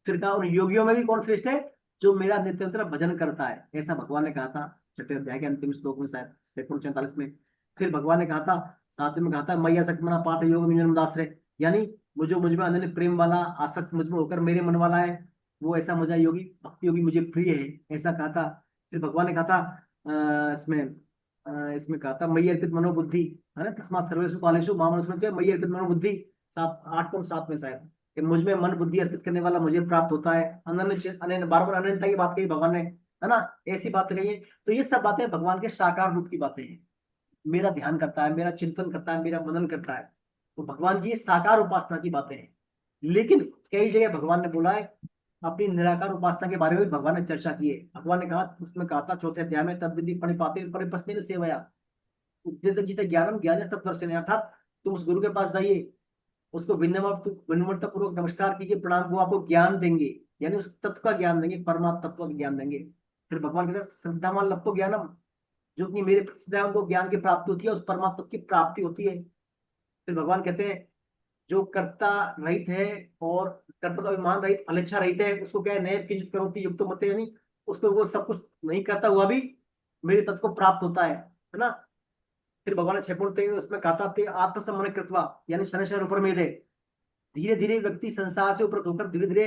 फिर कहा उन योगियों में भी कौन श्रेष्ठ है, जो मेरा नित्य निरंतर भजन करता है, ऐसा भगवान ने कहा था 6ठे अध्याय के अंतिम श्लोक में, शायद 46 में। फिर भगवान ने कहा था 7वें में, कहा था मैया सक्मना पाठ योग मिजनदाश्रय, यानी मुझ में अनन्य प्रेम वाला, आसक्त मुझ में होकर मेरे मन वाला है, वो ऐसा मुझे योगी भक्ति योगी मुझे प्रिय है, ऐसा कहा था। फिर भगवान ने कहा था इसमें कहा था मयि अर्पित मनोबुद्धि, है ना, तस्मात् सर्वेषु कालेषु माम अनुसृत्य मयि अर्पित मनोबुद्धि, 8.7 में शायद, कि मुझ में मन बुद्धि अर्पित करने वाला मुझे प्राप्त होता है। अनन्य बार बार अनन्यता की बात कही भगवान ने, है ना, ऐसी बात कही है। तो ये सब बातें भगवान के साकार रूप की बातें हैं। मेरा ध्यान करता है, मेरा चिंतन करता है, मेरा मनन करता है, तो भगवान की साकार उपासना की बातें हैं। लेकिन कई जगह भगवान ने बोला है अपनी निराकार उपासना के बारे में भी भगवान ने चर्चा की है। भगवान ने कहा, उसमें कहा था 4थे अध्याय में, तद्विधि प्रणिपाते परिपस्तेन सेवया उपदेशजित ज्ञानम ज्ञान तत्वर्षेण, अर्थात तुम उस गुरु के पास जाइए, उसको विनम्रता पूर्वक नमस्कार कीजिए, प्रणाम, वो आपको ज्ञान देंगे, यानी उस तत्व का ज्ञान देंगे, परमात्मा तत्व का ज्ञान देंगे। फिर भगवान कहते हैं श्रद्धावान लब्धो ज्ञानम, जो कि मेरे प्रसिद्ध उनको ज्ञान की प्राप्ति होती है, उस परमात्मा की प्राप्ति होती है। फिर भगवान कहते हैं जो कर्ता रहित है और कर्ता अभिमान रहित, फलेच्छा रहित है, उसको क्या है, नए किंचित करोति युक्त मते, यानी उसको वो सब कुछ नहीं करता हुआ भी मेरे तत्व को प्राप्त होता है ना। फिर भगवान ने 6.23 उसमें कहा था आत्मसम्मान कृत्वा, यानी शनैश्वर ऊपर में दे, धीरे धीरे व्यक्ति संसार से ऊपर होकर धीरे धीरे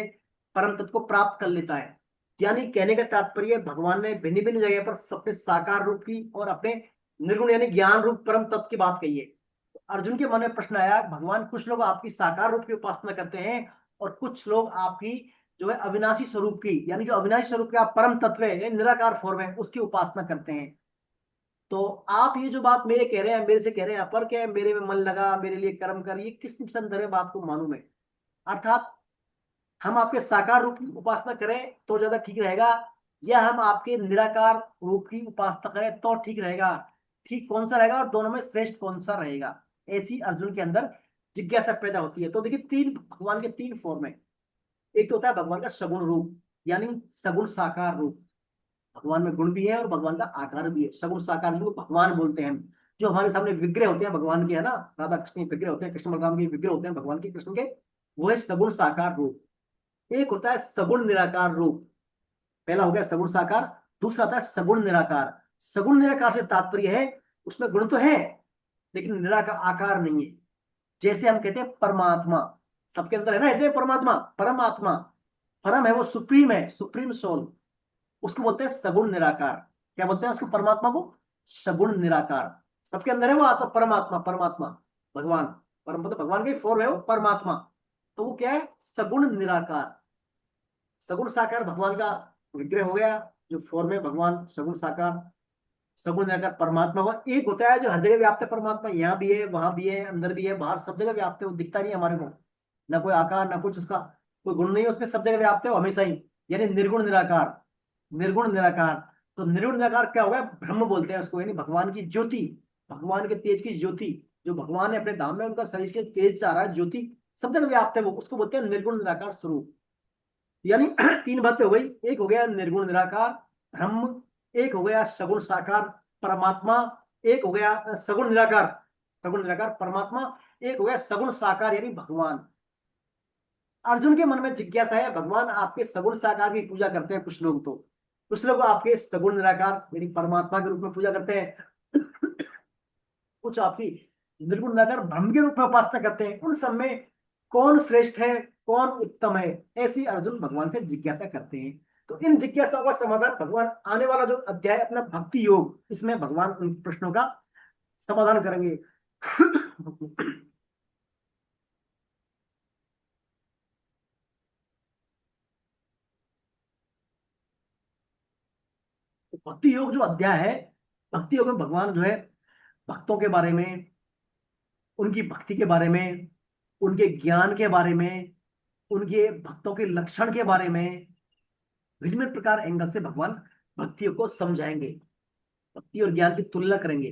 परम तत्व को प्राप्त कर लेता है। यानी कहने का तात्पर्य भगवान ने भिन्न भिन्न जगह पर अपने साकार रूप की और अपने निर्गुण यानी ज्ञान रूप परम तत्व की बात कही है। अर्जुन के मन में प्रश्न आया, भगवान कुछ लोग आपकी साकार रूप की उपासना करते हैं और कुछ लोग आपकी जो है अविनाशी स्वरूप की, यानी जो अविनाशी स्वरूप का परम तत्व है, निराकार फॉर्म है, उसकी उपासना करते हैं। तो आप ये जो बात मेरे कह रहे हैं, मेरे से कह रहे हैं पर क्या है, मेरे में मन लगा, मेरे लिए कर्म कर, ये किस संदर्भ में बात को मालूम है? अर्थात हम आपके साकार रूप की उपासना करें तो ज्यादा ठीक रहेगा, या हम आपके निराकार रूप की उपासना करें तो ठीक रहेगा? ठीक कौन सा रहेगा और दोनों में श्रेष्ठ कौन सा रहेगा? ऐसी अर्जुन के अंदर जिज्ञासा पैदा होती है। तो देखिए भगवान के 3 फॉर्म है। एक तो होता है भगवान का सगुण रूप, यानी सगुण साकार रूप, भगवान में गुण भी है और भगवान का आकार भी है। सगुण साकार रूप भगवान बोलते हैं, जो हमारे सामने विग्रह होते हैं भगवान के, है ना, राधा कृष्ण के विग्रह होते हैं, कृष्ण बलराम के विग्रह होते हैं भगवान के, कृष्ण के, वो है सगुण साकार रूप। एक होता है सगुण निराकार रूप, पहला हो गया सगुण साकार, दूसरा होता है सगुण निराकार। सगुण निराकार से तात्पर्य है उसमें गुण तो है लेकिन निराकार आकार नहीं है। जैसे हम कहते हैं परमात्मा, सबके अंदर है ना, कहते हैं परमात्मा, परमात्मा, परम है, वो सुप्रीम है, सुप्रीम सोल, उसको बोलते हैं सगुण निराकार। क्या बोलते हैं उसको? परमात्मा को सगुण निराकार। सबके अंदर है वो आत्मा, परमात्मा, परमात्मा भगवान, परम मतलब भगवान के फॉर्म है वो परमात्मा, तो वो क्या है? सगुण निराकार। सगुण साकार भगवान का विग्रह हो गया, जो फॉर्म है भगवान सगुण साकार, सगुण निराकार परमात्मा। वो एक होता है जो हर जगह व्याप्त है, परमात्मा यहाँ भी है, वहां भी है, अंदर भी है, बाहर, सब जगह व्याप्त है, वो दिखता नहीं है हमारे को, ना कोई आकार ना कुछ, उसका कोई गुण नहीं है उसमें, सब जगह व्याप्त है वो हमेशा ही, यानी निर्गुण निराकार। निर्गुण निराकार, तो निर्गुण निराकार क्या होगा? ब्रह्म बोलते हैं उसको, यानी भगवान की ज्योति, भगवान के तेज की ज्योति, जो भगवान ने अपने धाम में उनका शरीर के तेज से आ रहा है, ज्योति सब जगह व्याप्त है वो, उसको बोलते हैं निर्गुण निराकार स्वरूप। यानी 3 बातें हो गई, एक हो गया निर्गुण निराकार ब्रह्म, एक हो गया सगुण साकार परमात्मा, एक हो गया सगुण निराकार परमात्मा, एक हो गया सगुण साकार यानी भगवान। अर्जुन के मन में जिज्ञासा है, भगवान आपके सगुण साकार की पूजा करते हैं कुछ लोग, तो कुछ लोग आपके सगुण निराकार यानी परमात्मा के रूप में पूजा करते हैं, कुछ आपकी निर्गुण निराकार ब्रह्म के रूप में उपासना करते हैं। उन सब में कौन श्रेष्ठ है, कौन उत्तम है? ऐसी अर्जुन भगवान से जिज्ञासा करते हैं। तो इन जिज्ञासाओं का समाधान भगवान आने वाला जो अध्याय अपना भक्ति योग, इसमें भगवान उन प्रश्नों का समाधान करेंगे। भक्ति योग जो अध्याय है, भक्ति योग में भगवान जो है भक्तों के बारे में, उनकी भक्ति के बारे में, उनके ज्ञान के बारे में, उनके भक्तों के लक्षण के बारे में विभिन्न प्रकार एंगल से भगवान भक्ति योग को समझाएंगे, भक्ति और ज्ञान की तुलना करेंगे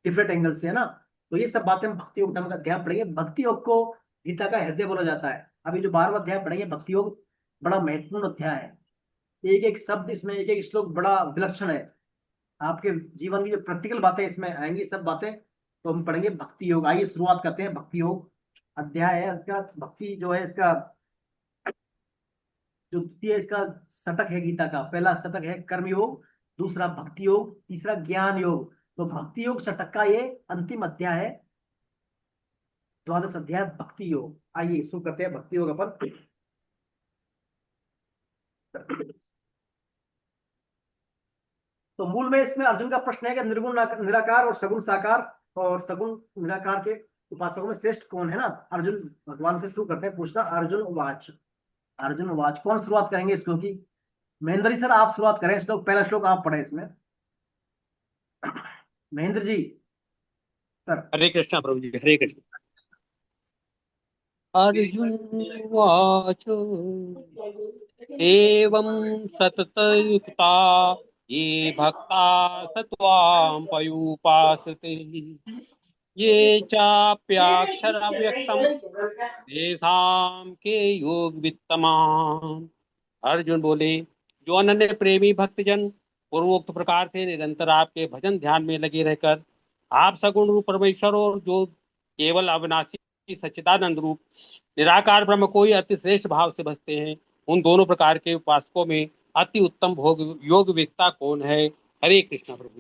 डिफरेंट एंगल से, है ना। तो ये सब बातें हम भक्ति योग नाम का अध्याय पढ़ेंगे। भक्ति योग को गीता का हृदय बोला जाता है। अभी जो 12वां अध्याय पढ़ेंगे भक्ति योग, बड़ा महत्वपूर्ण अध्याय है। एक एक शब्द इसमें, एक एक श्लोक बड़ा विलक्षण है। आपके जीवन की जो प्रैक्टिकल बातें इसमें आएंगी, सब बातें तो हम पढ़ेंगे भक्ति योग। आइए शुरुआत करते हैं। भक्ति योग अध्याय है इसका, भक्ति जो है इसका जो द्वितीय इसका शतक है गीता का। पहला शतक है कर्म योग, दूसरा भक्ति योग, तीसरा ज्ञान योग। तो भक्ति योग शतक का ये अंतिम अध्याय है, 12वां अध्याय भक्ति योग। आइए शुरू करते हैं भक्ति योग अपन। तो मूल में इसमें अर्जुन का प्रश्न है कि निर्गुण निराकार और सगुण साकार और सगुण निराकार के उपासकों में श्रेष्ठ कौन है ना। अर्जुन भगवान से शुरू करते हैं पूछना। अर्जुन उवाच, अर्जुन उवाच। कौन शुरुआत करेंगे इस श्लोक की? महेंद्र जी सर आप शुरुआत करें। श्लोक, पहला श्लोक आप पढ़े इसमें, महेंद्र जी सर। हरे कृष्णा प्रभु जी, हरे कृष्ण। अर्जुन उवाच एवं सततयुक्ता ये भक्ता सत्वां पयुपासते ये चाप्याक्षर अव्यक्तम तेषां के योग वित्तमाम। अर्जुन बोले, जो अनन्य प्रेमी भक्तजन पूर्वोक्त प्रकार से निरंतर आपके भजन ध्यान में लगे रहकर आप सगुण रूप परमेश्वर और जो केवल अविनाशी सच्चिदानंद रूप निराकार ब्रह्म को ही अति श्रेष्ठ भाव से भजते हैं, उन दोनों प्रकार के उपासकों में अति उत्तम भोग योग वित्ता कौन है? हरे कृष्णा प्रभु।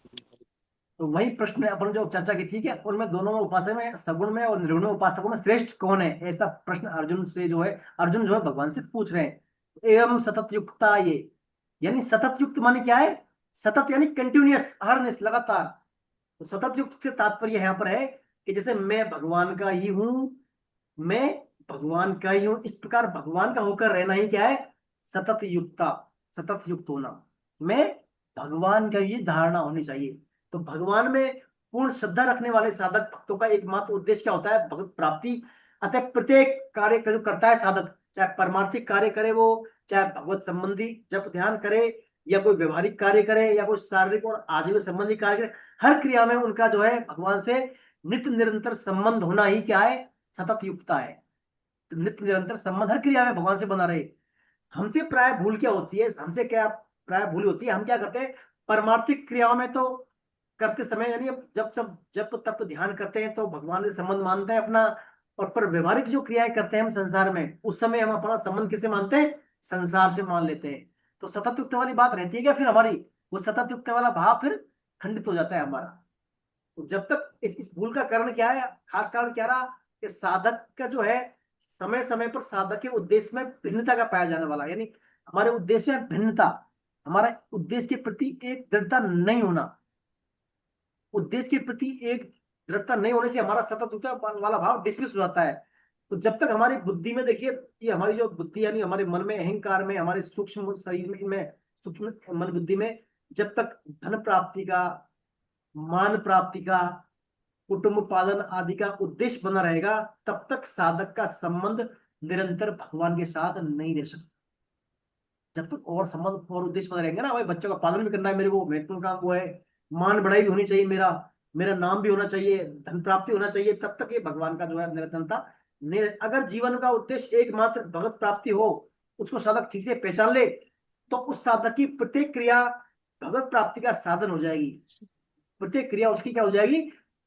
तो वही प्रश्न अपन जो चर्चा की थी कि उनमें दोनों में उपासक में, सगुण में और निर्गुण उपासकों में श्रेष्ठ कौन है, ऐसा प्रश्न अर्जुन से जो है, अर्जुन जो है भगवान से पूछ रहे हैं। एवं सतत युक्ता ये, यानी सतत युक्त माने क्या है? सतत यानी कंटिन्यूअस, हरनेस, लगातार। तो सतत युक्त से तात्पर्य यहाँ पर है कि जैसे मैं भगवान का ही हूं, मैं भगवान का ही हूं, इस प्रकार भगवान का होकर रहना ही क्या है? सतत युक्ता, सतत युक्त होना। मैं भगवान का ही धारणा होनी चाहिए। तो भगवान में पूर्ण श्रद्धा रखने वाले साधक भक्तों का एकमात्र उद्देश्य क्या होता है? भगवत प्राप्ति। अतः प्रत्येक कार्य जो करता है साधक, चाहे परमार्थिक कार्य करे वो, चाहे भगवत संबंधी जप ध्यान करे, या कोई व्यवहारिक कार्य करे, या कोई शारीरिक और आजीवन संबंधी कार्य करे, हर क्रिया में उनका जो है भगवान से नित्य निरंतर संबंध होना ही क्या है? सतत युक्ता है। तो नित्य निरंतर संबंध हर क्रिया में भगवान से बना रहे। हमसे प्राय भूल क्या होती है? हमसे क्या प्राय भूल होती है? हम क्या करते हैं परमार्थिक क्रियाओं में, तो करते समय यानी जब तप ध्यान करते हैं तो भगवान से संबंध मानते हैं अपना, और पर व्यवहारिक जो क्रियाएं करते हैं हम संसार में, उस समय हम अपना संबंध किससे मानते हैं? संसार से मान लेते हैं। तो सतत युक्त वाली बात रहती है क्या फिर हमारी? वो सतत युक्त वाला भाव फिर खंडित हो जाता है हमारा। तो जब तक इस भूल का कारण क्या है? खास कारण क्या रहा कि साधक का जो है समय समय पर साधक के उद्देश्य में भिन्नता का पाया जाने वाला, यानी हमारे उद्देश्य में भिन्नता, हमारा उद्देश्य के प्रति एक दृढ़ता नहीं होना। उद्देश्य के प्रति एक दृढ़ता नहीं होने से हमारा सतत वाला भाव डिसमिस हो जाता है। तो जब तक हमारी बुद्धि में, देखिए ये हमारी जो बुद्धि यानी हमारे मन में, अहंकार में, हमारे सूक्ष्म शरीर में, सूक्ष्म मन बुद्धि में जब तक धन प्राप्ति का, मान प्राप्ति का, कुटुंब पालन आदि का उद्देश्य बना रहेगा, तब तक साधक का संबंध निरंतर भगवान के साथ नहीं रह सकता। जब तक और संबंध और उद्देश्य बना रहेंगे ना, भाई बच्चों का पालन भी करना है मेरे को, महत्वपूर्ण काम वो है, मान बढ़ाई भी होनी चाहिए, मेरा नाम भी होना चाहिए, धन प्राप्ति होना चाहिए, तब तक ये भगवान का जो है निरंतरता। अगर जीवन का उद्देश्य एकमात्र भगवत प्राप्ति हो, उसको साधक ठीक से पहचान ले, तो उस साधक की प्रत्येक क्रिया भगवत प्राप्ति का साधन हो जाएगी। प्रत्येक क्रिया उसकी क्या हो जाएगी?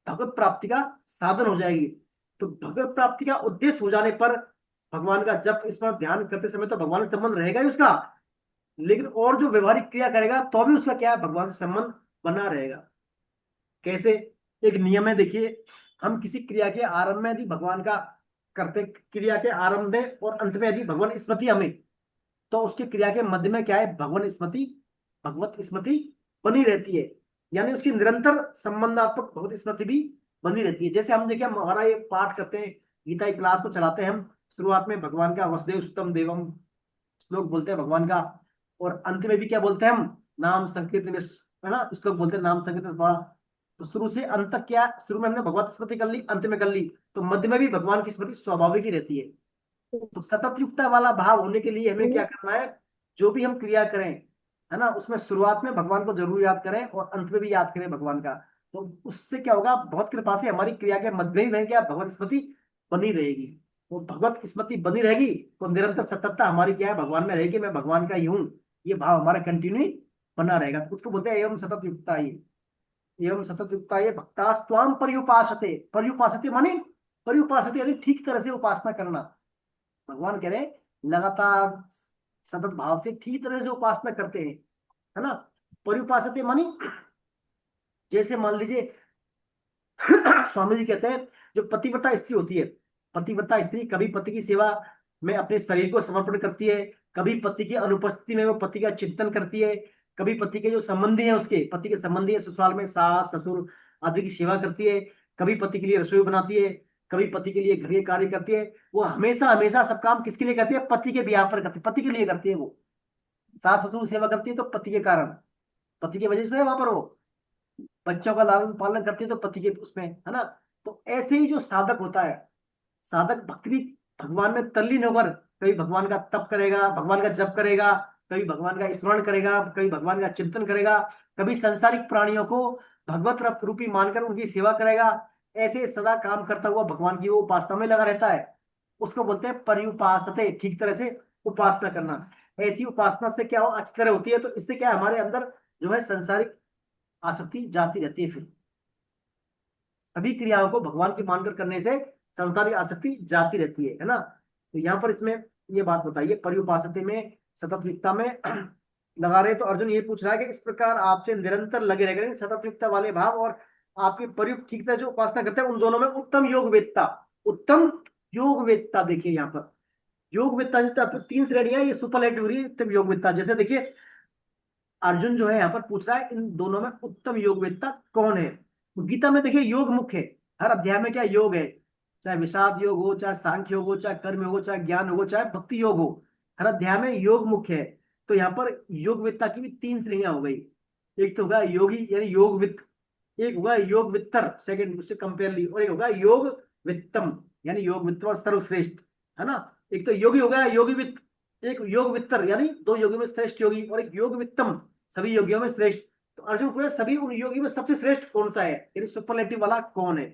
भगवत प्राप्ति का साधन हो जाएगी। तो भगवत प्राप्ति का उद्देश्य हो जाने पर भगवान का जब इस पर ध्यान करते समय तो भगवान से संबंध रहेगा ही उसका, लेकिन और जो व्यवहारिक क्रिया करेगा तो भी उसका क्या है? भगवान से संबंध बना रहेगा। कैसे? एक नियम है, देखिए हम किसी क्रिया के आरंभ में यदि भगवान का करते, क्रिया के आरंभ में और अंत में यदि भगवान स्मृति हमें, तो उसकी क्रिया के मध्य में क्या है, भगवत स्मृति बनी रहती है, यानी उसकी निरंतर संबंधात्मक भगवत स्मृति भी बनी रहती है। जैसे हम देखिए, हम हमारा ये पाठ करते हैं, गीता की क्लास को चलाते हैं हम, शुरुआत में भगवान का वसुदेव सुतम देवम श्लोक बोलते हैं भगवान का, और अंत में भी क्या बोलते हैं हम, नाम संकीर्तन, है ना, श्लोक बोलते हैं नाम संकीर्तन। तो शुरू से अंत तक क्या, शुरू में हमने भगवत स्मृति कर ली, अंत में कर ली, तो मध्य में भी भगवान की स्मृति स्वाभाविक ही रहती है। तो सतत युक्ता वाला भाव होने के लिए हमें क्या करना है, जो भी हम क्रिया करें, है ना, उसमें शुरुआत में भगवान को जरूर याद करें और अंत में भी याद करें भगवान का। तो उससे क्या होगा, बहुत कृपा से हमारी क्रिया के मध्य में क्या भगवत स्मृति बनी रहेगी। तो भगवत स्मृति बनी रहेगी तो निरंतर सततता हमारी क्या है, भगवान में रहेगी, मैं भगवान का ही हूँ, ये भाव हमारा कंटिन्यू बना रहेगा। तो उसको बोलते हैं एवं सतत युक्ता ये, एवं सतत युक्ता ये भक्तास्त्वाम पर्युपासते। पर्युपासते माने पर्युपासते यानी ठीक तरह से उपासना करना। भगवान कह रहे हैं लगातार सतत भाव से ठीक तरह से उपासना करते हैं, है ना। पर्युपासते मानी, जैसे मान लीजिए स्वामी जी कहते हैं, जो पतिव्रता स्त्री होती है, पतिव्रता स्त्री कभी पति की सेवा में अपने शरीर को समर्पण करती है, कभी पति की अनुपस्थिति में वो पति का चिंतन करती है, कभी पति के जो संबंधी है, उसके पति के संबंधी है ससुराल में, सास ससुर आदि की सेवा करती है, कभी पति के लिए रसोई बनाती है, कभी पति के लिए घर के कार्य करती है। वो हमेशा हमेशा सब काम किसके लिए करती है, पति के ब्याह पर करती है, पति के लिए करती है। वो सास ससुर सेवा करती है तो पति के कारण, पति की वजह से है वहां पर, वो बच्चों का लालन पालन करती है तो पति के उसमें, है ना। तो ऐसे ही जो साधक होता है, साधक भक्ति भगवान में तल्लीन होकर कभी भगवान का तप करेगा, भगवान का जप करेगा, कभी भगवान का स्मरण करेगा, कभी भगवान का चिंतन करेगा, कभी सांसारिक प्राणियों को भगवत रूपी मानकर उनकी सेवा करेगा। ऐसे सदा काम करता हुआ भगवान की वो उपासना में लगा रहता है, उसको बोलते हैं पर्युपासते, ठीक तरह से उपासना करना। ऐसी उपासना से क्या हो, अच्छी तरह होती है, तो इससे क्या हमारे अंदर जो है संसारिक आसक्ति जाती रहती है। फिर सभी क्रियाओं को भगवान की मानकर करने से संसारिक आसक्ति जाती रहती है ना। तो यहाँ पर इसमें ये बात बताइए, पर्युपासते में सतत युक्ता में लगा रहे। तो अर्जुन ये पूछ रहा है कि इस प्रकार आपसे निरंतर लगे रह सतत युक्ता वाले भाव और आपके प्रयुक्त ठीक तरह जो उपासना करते हैं, उन दोनों में उत्तम योग वेदता, उत्तम योग वेदता। देखिए यहाँ पर योग वेदता जैसे 3 श्रेणियां, ये सुपरलेटिव हो रही है उत्तम योग वेदता। जैसे देखिए अर्जुन जो है यहाँ पर पूछ रहा है इन दोनों में उत्तम योग वेदता कौन है। तो गीता में देखिए योग मुख्य है, हर अध्याय में क्या योग है, चाहे विषाद योग हो, चाहे सांख्य योग हो, चाहे कर्म योग हो, चाहे ज्ञान योग हो, चाहे भक्ति योग हो, हर अध्याय में योग मुख्य है। तो यहाँ पर योग वेदता की भी 3 श्रेणियां हो गई। एक तो होगा योगी यानी योग वित्त, एक होगा योग वित्तर सेकंड उससे कंपेयरली, और एक होगा योग वित्तम यानी योग वित्त सर्वश्रेष्ठ, है ना। एक तो योगी हो गया योगी वित्त, एक योग वित्तर यानी 2 योगियों में श्रेष्ठ योगी, और एक योग वित्तम सभी योगियों में श्रेष्ठ। तो अर्जुन को सभी उन योगी में सबसे श्रेष्ठ कौन सा है, यानी सुपरलेटिव वाला कौन है।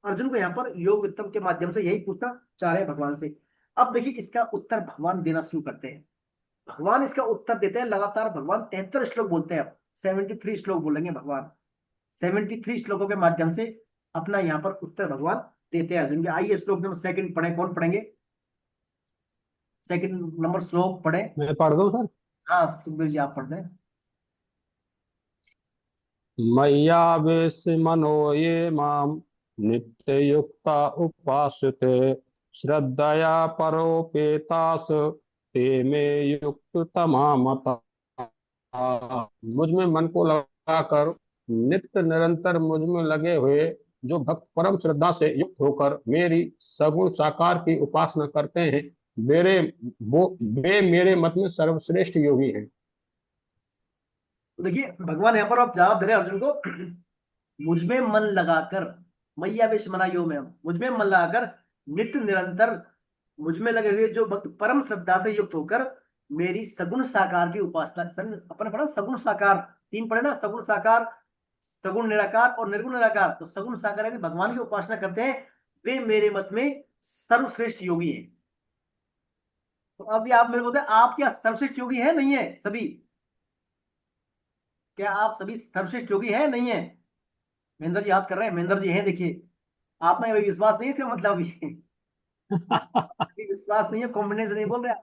अर्जुन को यहाँ पर योग वित्तम के माध्यम से यही पूछना चाह रहे हैं भगवान से। अब देखिए इसका उत्तर भगवान देना शुरू करते हैं। भगवान इसका उत्तर देते हैं लगातार। भगवान 73 श्लोक बोलते हैं, अब 73 श्लोक बोलेंगे भगवान। 73 श्लोकों के माध्यम से अपना यहाँ पर उत्तर भगवान देते हैं अर्जुन के। आइए श्लोक नंबर 2 पढ़े, कौन पढ़ेंगे? 2 नंबर श्लोक पढ़े। मैं पढ़ दूं सर? हाँ सुखबीर जी आप पढ़ दें। मय्यावेश मनो ये माम नित्य युक्ता उपासते श्रद्धया परोपेतास ते में युक्त तमामता। मुझ में मन को लगाकर नित्य निरंतर मुझ में लगे हुए जो भक्त परम श्रद्धा से युक्त होकर मेरी सगुण साकार की उपासना करते हैं, वे मेरे मत में सर्वश्रेष्ठ योगी हैं। तो देखिए भगवान यहाँ पर आप जवाब दे रहे हैं अर्जुन को, मुझ में मन लगाकर, मय्यावेश मना यो में, मुझ में मन लगाकर नित्य निरंतर मुझ में लगे हुए जो भक्त परम श्रद्धा से युक्त होकर मेरी सगुण साकार की उपासना, अपन पढ़ा सगुण साकार 3 पढ़े ना, सगुण साकार, सगुण निराकार और निर्गुण निराकार। तो सगुण साकार है भगवान की उपासना करते हैं, वे मेरे मत में सर्वश्रेष्ठ योगी है। तो अभी आप मेरे को बताएं, आप क्या सर्वश्रेष्ठ योगी है नहीं है? सभी क्या आप सभी सर्वश्रेष्ठ योगी है नहीं है? महेंद्र जी याद कर रहे हैं, महेंद्र जी हैं, देखिए आप में विश्वास नहीं है इसका मतलब अभी विश्वास नहीं है, कॉन्फिडेंस नहीं बोल रहे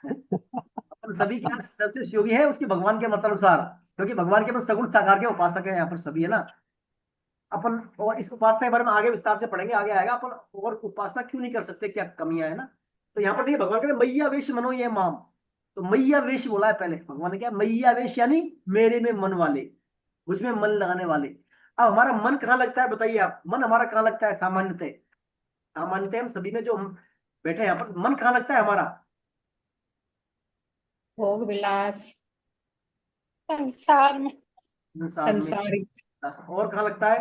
अपन सभी क्या सर्वश्रेष्ठ योगी है उसके भगवान के मत अनुसार, क्योंकि भगवान के पास सगुण साकार के उपासक है यहाँ पर सभी, है ना। अपन और इस उपासना के बारे में आगे विस्तार से पढ़ेंगे, आगे आएगा। अपन और उपासना क्यों नहीं कर सकते, क्या कमियां है ना। तो यहाँ पर देखिए भगवान कहते हैं मय्यावेश मनो ये माम, तो मैया वेश बोला है पहले भगवान ने, क्या मैया वेश यानी मेरे में मन वाले, मुझ में मन लगाने वाले। अब हमारा मन कहाँ लगता है बताइए आप, मन हमारा कहाँ लगता है सामान्यतः? सामान्यतः हम सभी में जो हम बैठे हैं यहाँ पर, मन कहाँ लगता है हमारा? भोग विलास, संसार में। संसार में। संसारिक, और कहाँ लगता है?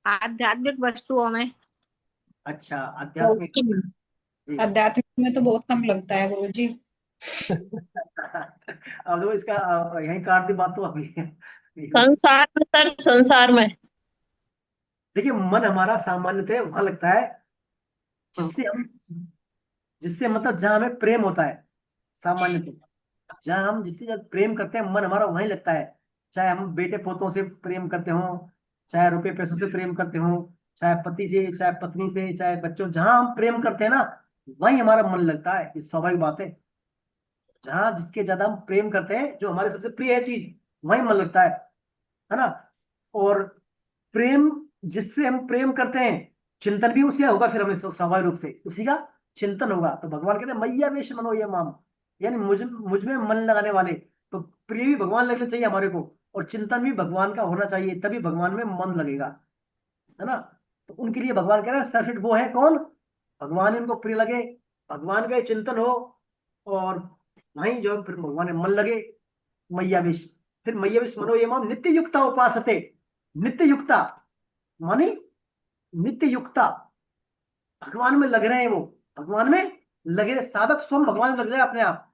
आध्यात्मिक वस्तुओं में। अच्छा, आध्यात्मिक। जी। आध्यात्मिक में तो बहुत कम लगता है गुरु जी। अब देखो इसका यही काट दी बात तो अभी। संसार में सर, संसार में। देखिए मन हमारा सामान्यतः वहां लगता है जिससे मतलब जहां हमें प्रेम होता है। सामान्यतः जहां हम जिससे जब प्रेम करते हैं मन हमारा वहीं लगता है। चाहे हम बेटे पोतों से प्रेम करते हो, चाहे रुपए पैसों से प्रेम करते हो, चाहे पति से, चाहे पत्नी से, चाहे बच्चों, जहां हम प्रेम करते हैं ना वहीं हमारा मन लगता है। ये स्वाभाविक बात है। जहां जिसके ज्यादा हम प्रेम करते हैं, जो हमारे सबसे प्रिय है चीज, वहीं मन लगता है ना। और प्रेम, जिससे हम प्रेम करते हैं, चिंतन भी उसी का होगा, फिर हमें स्वाभाविक रूप से उसी का चिंतन होगा। तो भगवान कहते हैं मैया वेश मनो ये माम, यानी मुझ में मन लगाने वाले। तो प्रिय भी भगवान लगने चाहिए हमारे को, और चिंतन भी भगवान का होना चाहिए, तभी भगवान में मन लगेगा, है ना। तो उनके लिए भगवान कह रहे हैं सर्वश्रेष्ठ वो है कौन? भगवान इनको प्रिय लगे, भगवान का ही चिंतन हो, और वहीं जो फिर भगवान में मन लगे। मैयावेश, फिर मैयावेश मनो ये माम नित्य युक्ता उपासते। नित्य युक्ता मानी नित्य युक्ता, भगवान में लग रहे हैं वो, भगवान में लगे रहे। साधक स्वयं भगवान में लग रहे अपने आप,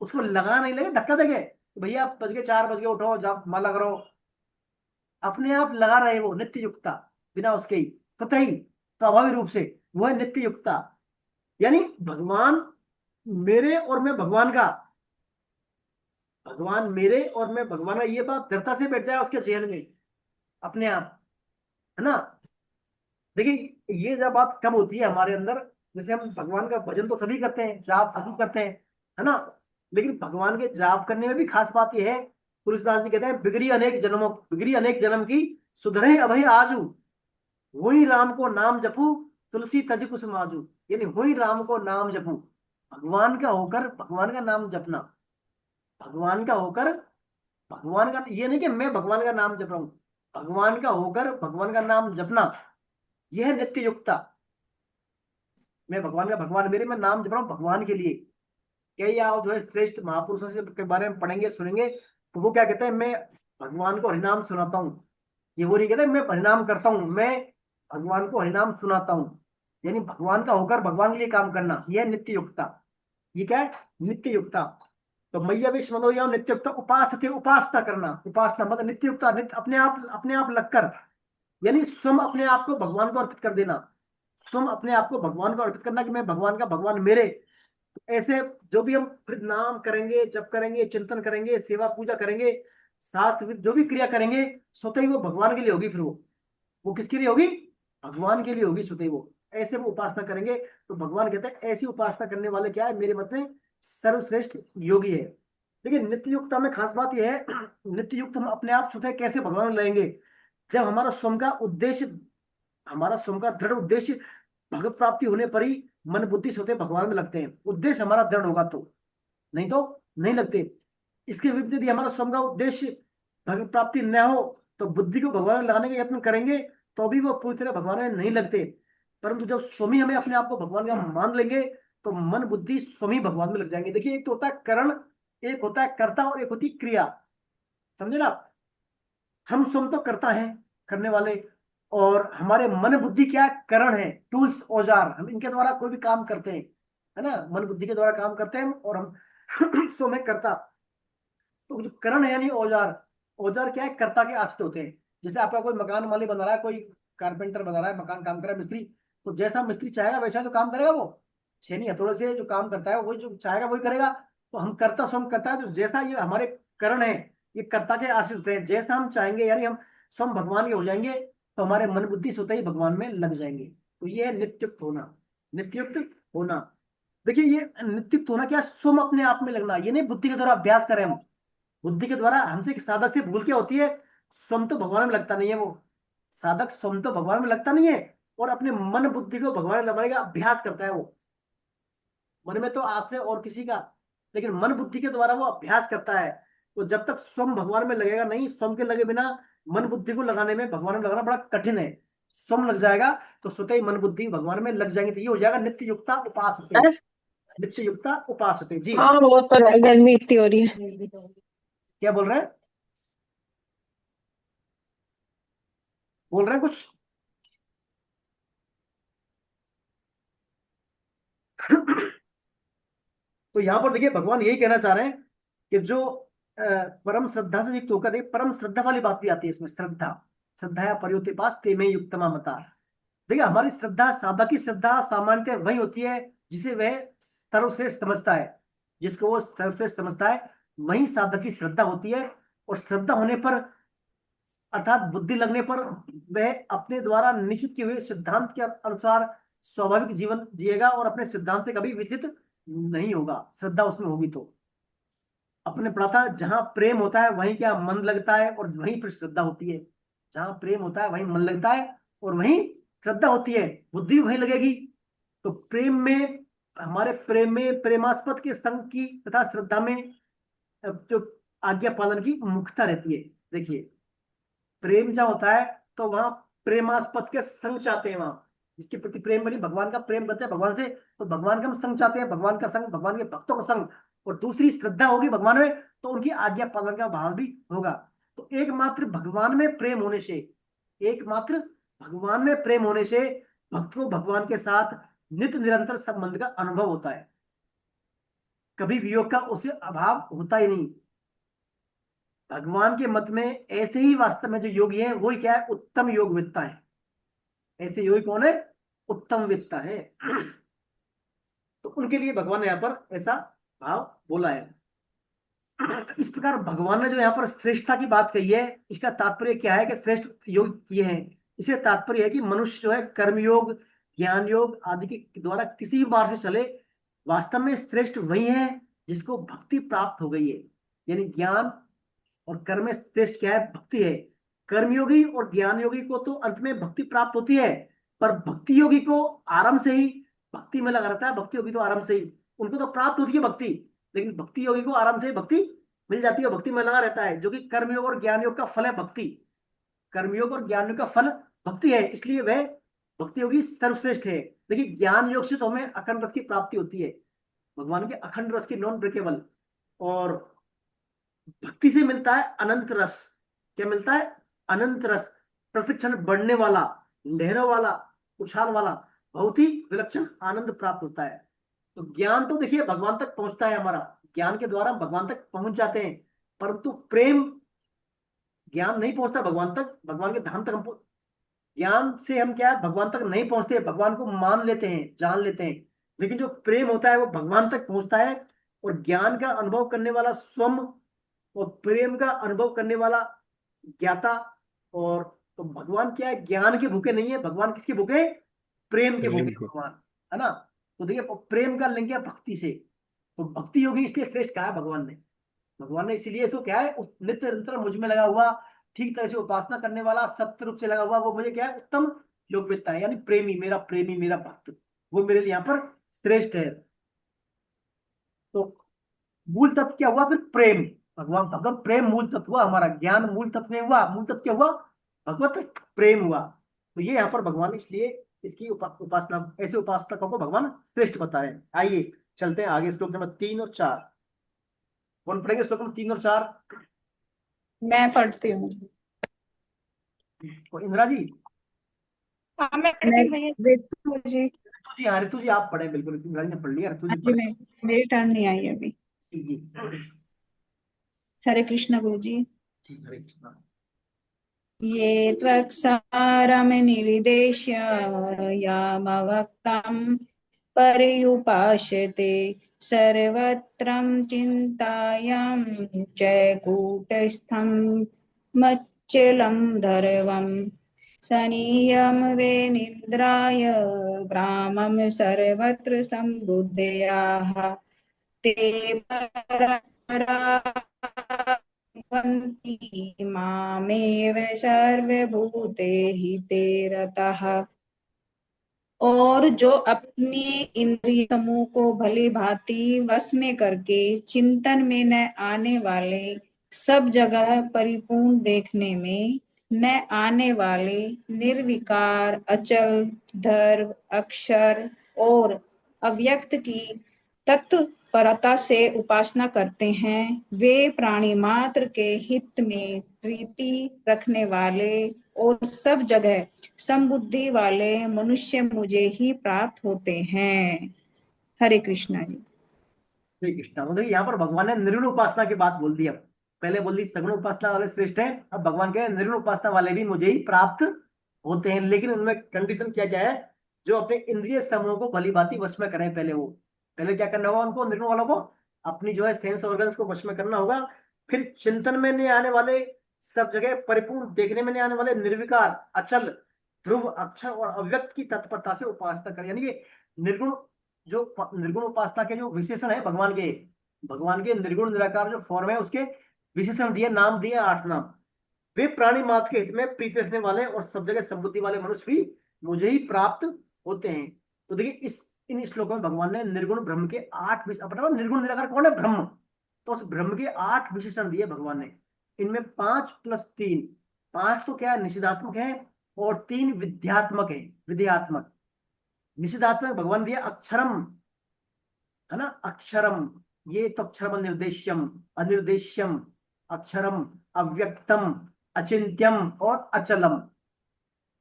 उसको लगा नहीं लगे धक्का देंगे भैया बज गए 4 बज गए उठो जाओ माला करो। अपने आप लगा रहे वो नित्य युक्ता, बिना उसके ही कतई स्वाभाविक रूप से वो है नित्य युक्ता। यानी भगवान मेरे और मैं भगवान का, भगवान मेरे और मैं भगवान का, ये बात दृढ़ता से बैठ जाए उसके जहन में अपने आप, है ना। देखिए ये जब बात कब होती है हमारे अंदर, जैसे हम भगवान का भजन तो सभी करते हैं, जाप सभी करते हैं, है ना। लेकिन भगवान के जाप करने में भी खास बात यह है, तुलसीदास जी कहते हैं बिगड़ी अनेक जन्म की सुधरे अभय आजू, वही राम को नाम जपू तुलसी तज कुछ माजू। यानी वही राम को नाम जपू, भगवान का होकर भगवान का नाम जपना, भगवान का होकर भगवान का, ये नहीं कि मैं भगवान का नाम जप रहा हूं, भगवान का होकर भगवान का नाम जपना, यह है नित्य युक्ता। मैं भगवान का, भगवान मेरे, मैं नाम जप रहा हूं भगवान के लिए। कई आप जो है श्रेष्ठ महापुरुषों से के बारे में पढ़ेंगे सुनेंगे, तो वो क्या कहते हैं, मैं भगवान को हरिनाम सुनाता हूँ। ये वो नहीं कहते मैं हरिनाम करता हूँ, मैं भगवान को हरिनाम सुनाता हूँ। यानी भगवान का होकर भगवान के लिए काम करना, यह नित्य युक्ता। ये क्या है? नित्य युक्ता। तो मैया विश्व मनोया नित्य युक्ता उपास थे, उपासना करना, उपासना मतलब नित्य युक्ता, नित्य अपने आप लगकर, यानी स्वयं अपने आप को भगवान को अर्पित कर देना, स्वयं अपने आप को भगवान को अर्पित करना कि मैं भगवान का, भगवान मेरे। तो ऐसे जो भी हम फिर नाम करेंगे, जप करेंगे, चिंतन करेंगे, सेवा पूजा करेंगे, साथ में जो भी क्रिया करेंगे, स्वतः ही वो भगवान के लिए होगी। फिर वो किसके लिए होगी? भगवान के लिए होगी स्वतः ही वो। ऐसे वो उपासना करेंगे तो भगवान कहते हैं ऐसी उपासना करने वाले क्या है, मेरे मत में सर्वश्रेष्ठ योगी है। लेकिन नित्य युक्ता में खास बात यह है, नित्य युक्त हम अपने आप स्वतः कैसे भगवान में लगेंगे, जब हमारा स्वयं का उद्देश्य, हमारा स्वयं का दृढ़ उद्देश्य भगवत प्राप्ति होने पर ही मन बुद्धि स्वतः भगवान में लगते हैं। उद्देश्य हमारा दृढ़ होगा तो, नहीं तो नहीं लगते। इसके विपरीत यदि हमारा स्वयं का उद्देश्य भगवत प्राप्ति न हो तो बुद्धि को भगवान में लगाने का यत्न करेंगे तो भी वो पूरी तरह भगवान में नहीं लगते। परंतु जब स्वयं हमें अपने आप को भगवान का मान लेंगे तो मन बुद्धि स्वयं भगवान में लग जाएंगे। देखिए एक तो होता है करण, एक होता है कर्ता, और एक होती है क्रिया। समझे ना? हम स्वयं तो करता है, करने वाले, और हमारे मन बुद्धि क्या है? करण है, टूल्स, औजार। हम इनके द्वारा कोई भी काम करते हैं, है ना, मन बुद्धि के द्वारा काम करते हैं, और हम स्वयं करता। तो जो करण है यानी औजार, औजार क्या है? कर्ता के आश्रित होते हैं। जैसे आपका कोई मकान मालिक बना रहा है, कोई कारपेंटर बना रहा है, मकान काम कर रहा है, मिस्त्री, तो जैसा मिस्त्री चाहेगा वैसा तो काम करेगा वो। छेनी हथौड़े से जो काम करता है वही जो चाहेगा वही करेगा। तो हम कर्ता स्वयं करता है, तो जैसा ये हमारे करण है ये कर्ता के आश्रित होते हैं, जैसा हम चाहेंगे यानी हम स्वयं भगवान के हो जाएंगे तो हमारे मन बुद्धि स्वतः ही भगवान में लग जाएंगे। तो ये है नित्युक्त होना, नित्युक्त होना। देखिए ये नित्युक्त होना क्या? स्वयं अपने आप में लगना। ये नहीं बुद्धि के द्वारा अभ्यास करें हम, बुद्धि के द्वारा हमसे साधक से भूल क्या होती है, स्वयं तो भगवान में लगता नहीं है वो। साधक स्वयं तो भगवान में लगता नहीं है और अपने मन बुद्धि को भगवान में लगाने का अभ्यास करता है वो। मन में तो आश्रय और किसी का, लेकिन मन बुद्धि के द्वारा वो अभ्यास करता है। तो जब तक स्वयं भगवान में लगेगा नहीं, स्वयं के लगे बिना मन बुद्धि को लगाने में, भगवान में लगाना बड़ा कठिन है। स्वयं लग जाएगा तो स्वतः ही मन बुद्धि भगवान में लग जाएंगे, तो ये हो जाएगा नित्य युक्ता उपासते, नित्य युक्ता उपासते। जी हाँ वो तो है, गर्मी इतनी हो रही है। क्या बोल रहे हैं, बोल रहे हैं कुछ? तो यहाँ पर देखिए भगवान यही कहना चाह रहे हैं कि जो परम श्रद्धा से युक्त होकर, देखिए परम श्रद्धा वाली बात भी आती है इसमें, श्रद्धा, श्रद्धा या परियोते पास ते में युक्तमा मता। देखिए हमारी श्रद्धा, साधक की श्रद्धा सामान्यतः वही होती है जिसे वह सर्वश्रेष्ठ समझता है, जिसको वो सर्वश्रेष्ठ समझता है वही साधक की श्रद्धा होती है। और श्रद्धा होने पर अर्थात बुद्धि लगने पर वह अपने द्वारा निश्चित किए हुए सिद्धांत के अनुसार स्वाभाविक जीवन जिएगा और अपने सिद्धांत से कभी विचलित नहीं होगा, श्रद्धा उसमें होगी तो। अपने पढ़ा था जहां प्रेम होता है वहीं क्या मन लगता है और वहीं पर श्रद्धा होती है। जहां प्रेम होता है वहीं मन लगता है और वहीं श्रद्धा होती है, बुद्धि वहीं लगेगी। तो प्रेम में, हमारे प्रेम में प्रेमास्पद के संग की तथा श्रद्धा में जो आज्ञा पालन की मुख्यता रहती है। देखिए प्रेम जहाँ होता है तो वहां प्रेमास्पद के संग चाहते हैं, वहां जिसके प्रति प्रेम बनी, भगवान का प्रेम करते हैं भगवान से, तो भगवान का हम संग चाहते हैं, भगवान का संग, भगवान के भक्तों का संग। और दूसरी श्रद्धा होगी भगवान में तो उनकी आज्ञा पालन का भाव भी होगा। तो एकमात्र भगवान में प्रेम होने से, एकमात्र भगवान में प्रेम होने से भक्त को भगवान के साथ नित्य निरंतर संबंध का अनुभव होता है, कभी वियोग का उसे अभाव होता ही नहीं। भगवान के मत में ऐसे ही वास्तव में जो योगी है वही क्या है, उत्तम योगविद्ता है। ऐसे योगी कौन है, उत्तम विद्ता है। तो उनके लिए भगवान ने यहाँ पर ऐसा भाव बोला है। तो इस प्रकार भगवान ने जो यहाँ पर श्रेष्ठता की बात कही है, इसका तात्पर्य क्या है कि श्रेष्ठ योग किए हैं, इससे तात्पर्य है कि मनुष्य जो है कर्मयोग, ज्ञान योग आदि के द्वारा किसी भी मार्ग से चले, वास्तव में श्रेष्ठ वही है जिसको भक्ति प्राप्त हो गई है। यानी ज्ञान और कर्म में श्रेष्ठ क्या है, भक्ति है। कर्मयोगी और ज्ञान योगी को तो अंत में भक्ति प्राप्त होती है, पर भक्ति योगी को आरंभ से ही भक्ति में लगा रहता है। भक्ति योगी तो आरंभ से ही, उनको तो प्राप्त होती है भक्ति, लेकिन भक्ति योगी को आराम से भक्ति मिल जाती है, भक्ति में लगा रहता है, जो कि कर्मयोग और ज्ञान योग का फल है भक्ति। कर्मयोग और ज्ञान योग का फल भक्ति है, इसलिए वह भक्ति योगी सर्वश्रेष्ठ है। देखिए ज्ञान योग से तो हमें अखंड रस की प्राप्ति होती है, भगवान के अखंड रस की, नॉन ब्रेकेबल। और भक्ति से मिलता है अनंत रस। क्या मिलता है, अनंत रस, प्रतिक्षण बढ़ने वाला, लहरों वाला, उछाल वाला, बहुत ही विलक्षण आनंद प्राप्त होता है। तो ज्ञान तो देखिए भगवान तक पहुंचता है, हमारा ज्ञान के द्वारा भगवान तक पहुंच जाते हैं, परंतु प्रेम, ज्ञान नहीं पहुंचता भगवान तक, भगवान के धाम तक हम ज्ञान से हम क्या है, भगवान तक नहीं पहुंचते, भगवान को मान लेते हैं, जान लेते हैं। लेकिन जो प्रेम होता है वो भगवान तक पहुंचता है। और ज्ञान का अनुभव करने वाला स्वयं और प्रेम का अनुभव करने वाला ज्ञाता। और तो भगवान क्या है, ज्ञान के भूखे नहीं है, भगवान किसके भूखे, प्रेम के भूखे भगवान, है ना। तो देखिए प्रेम का लिंक है भक्ति से, तो भक्ति योगी इसलिए श्रेष्ठ कहा है भगवान ने इसीलिए इसको क्या है, नित्य निरंतर मुझ में लगा हुआ, ठीक तरह से उपासना करने वाला, सत्य रूप से लगा हुआ, वो मुझे क्या है, उत्तम योगविद्ता है। यानी प्रेमी, मेरा भक्त, वो मेरे लिए यहाँ पर श्रेष्ठ है। तो मूल तत्व क्या हुआ फिर, प्रेम। भगवत प्रेम मूल तत्व हुआ हमारा, ज्ञान मूल तत्व नहीं हुआ, मूल तत्व क्या हुआ, भगवत प्रेम हुआ। तो ये यहाँ पर भगवान इसलिए इसकी उपासना, ऐसे उपासकों को भगवान श्रेष्ठ बता रहे हैं। आइए चलते हैं आगे, श्लोक नंबर 3 और 4। कौन पढ़ेंगे श्लोक नंबर 3 और 4? मैं पढ़ती हूँ। इंदिरा जी, रितु जी, ऋतु जी आप पढ़े, बिल्कुल इंदिरा जी ने पढ़ लिया, ऋतु जी पढ़े। मेरी टर्न नहीं आई अभी। जी हरे कृष्ण गुरु जी। हरे कृष्ण। ये त्वक्सारमनिर्देश्य यामवक्तं पर्युपासते सर्वत्रं चिन्तायां चैकूटस्थं मच्चलं धर्वं सनीयं वेनिन्द्राय ग्रामं सर्वत्र सम्बुद्धयाः ते भवन्ति मामेव सर्वभूते हिते रतः। और जो अपने इंद्रिय समूह को भली भांति वश में करके चिंतन में न आने वाले, सब जगह परिपूर्ण देखने में न आने वाले, निर्विकार, अचल, ध्रुव, अक्षर और अव्यक्त की तत्परता से उपासना करते हैं, वे प्राणी मात्र के हित में प्रीति रखने वाले और सब जगह समबुद्धि वाले मनुष्य मुझे ही प्राप्त होते हैं। हरे कृष्णा जी। श्री कृष्णा। तो देखिए यहाँ पर भगवान ने निर्गुण उपासना की बात बोल दी। अब पहले बोल दी सगुण उपासना वाले श्रेष्ठ हैं, अब भगवान कह निर्गुण उपासना वाले भी मुझे ही प्राप्त होते हैं, लेकिन उनमें कंडीशन क्या क्या है, जो अपने इंद्रिय समूह को भली भांति वश में करें। पहले क्या करना होगा उनको, निर्गुण वालों को अपनी जो है सेंस ऑर्गन्स को वश में करना होगा, फिर चिंतन में नहीं आने वाले, सब जगह परिपूर्ण देखने में नहीं आने वाले, निर्विकार, अचल, ध्रुव, अक्षर और अव्यक्त की तत्परता से उपासना करें। यानी कि निर्गुण निर्गुण उपासना के जो विशेषण है भगवान के निर्गुण निराकार जो फॉर्म है उसके विशेषण दिए, नाम दिए 8 नाम। वे प्राणी मात्र के हित में प्रीति रखने वाले और सब जगह समबुद्धि वाले मनुष्य भी मुझे ही प्राप्त होते हैं। तो देखिए इन श्लोकों में भगवान ने निर्गुण ब्रह्म के 8 निर्गुण निराकार कौन है, ब्रह्म। तो उस ब्रह्म के 8 विशेषण दिए भगवान ने। इनमें 5 + 3, 5 तो क्या है निषेधात्मक है और 3 विध्यात्मक है, विधेयात्मक। निषेधात्मक भगवान दिया अक्षरम, है ना, अक्षरम, ये तो अक्षरम निर्देश्यम, अनिर्देश्यम, अक्षरम, अव्यक्तम, अचिंत्यम और अचलम।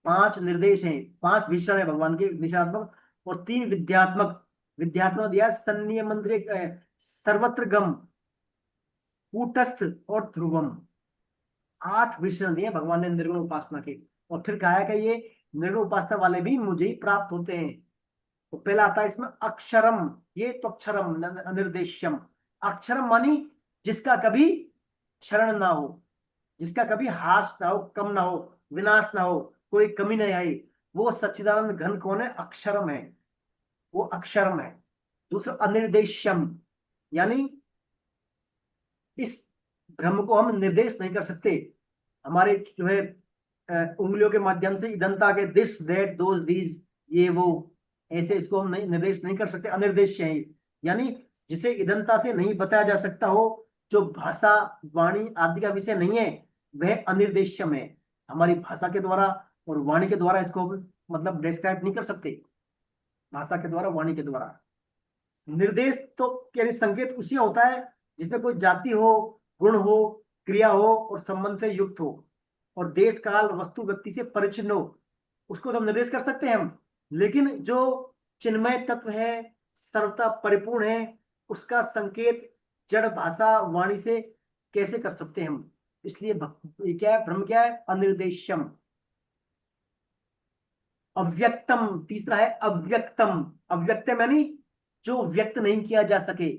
5 निर्देश हैं, 5 विषय है भगवान के निषेधात्मक, और 3 विध्यात्मक। विध्यात्मक दिया संनियमंत्रिक, सर्वत्र गम, कूटस्थ और ध्रुवम। 8 विषय दिए भगवान ने निर्गुण उपासना के। और फिर कहा है कि ये निर्गुण उपासना वाले भी मुझे ही प्राप्त होते हैं। तो पहला आता है इसमें अक्षरम, ये तो अक्षरम अनिर्देश्यम। अक्षरम मानी जिसका कभी क्षरण ना हो, जिसका कभी हास ना हो, कम ना हो, विनाश ना हो, कोई कमी नहीं आई, वो सच्चिदानंद घन कौन है, अक्षरम है, वो अक्षरम है। दूसरा अनिर्देश्यम, यानी इस ब्रह्म को हम निर्देश नहीं कर सकते। हमारे जो है उंगलियों के माध्यम से इदंता के दिस दैट दोज दीज, ये वो, ऐसे इसको हम नहीं निर्देश नहीं कर सकते, अनिर्देश्य है। यानी जिसे इदंता से नहीं बताया जा सकता हो, जो भाषा वाणी आदि का विषय नहीं है, वह अनिर्देश्यम है। हमारी भाषा के द्वारा और वाणी के द्वारा इसको मतलब डिस्क्राइब नहीं कर सकते, भाषा के द्वारा, वाणी के द्वारा। निर्देश तो यानी संकेत उसी होता है जिसमें कोई जाति हो, गुण हो, क्रिया हो और संबंध से युक्त हो, और देश काल वस्तु व्यक्ति से परिचिन्न हो, उसको तो हम निर्देश कर सकते हैं हम। लेकिन जो चिन्मय तत्व है, सर्वता परिपूर्ण है, उसका संकेत जड़ भाषा वाणी से कैसे कर सकते हैं हम। इसलिए ये क्या है, ब्रह्म क्या है, अनिर्देश्यम। अव्यक्तम तीसरा है, अव्यक्तम। अव्यक्तम यानी जो व्यक्त नहीं किया जा सके।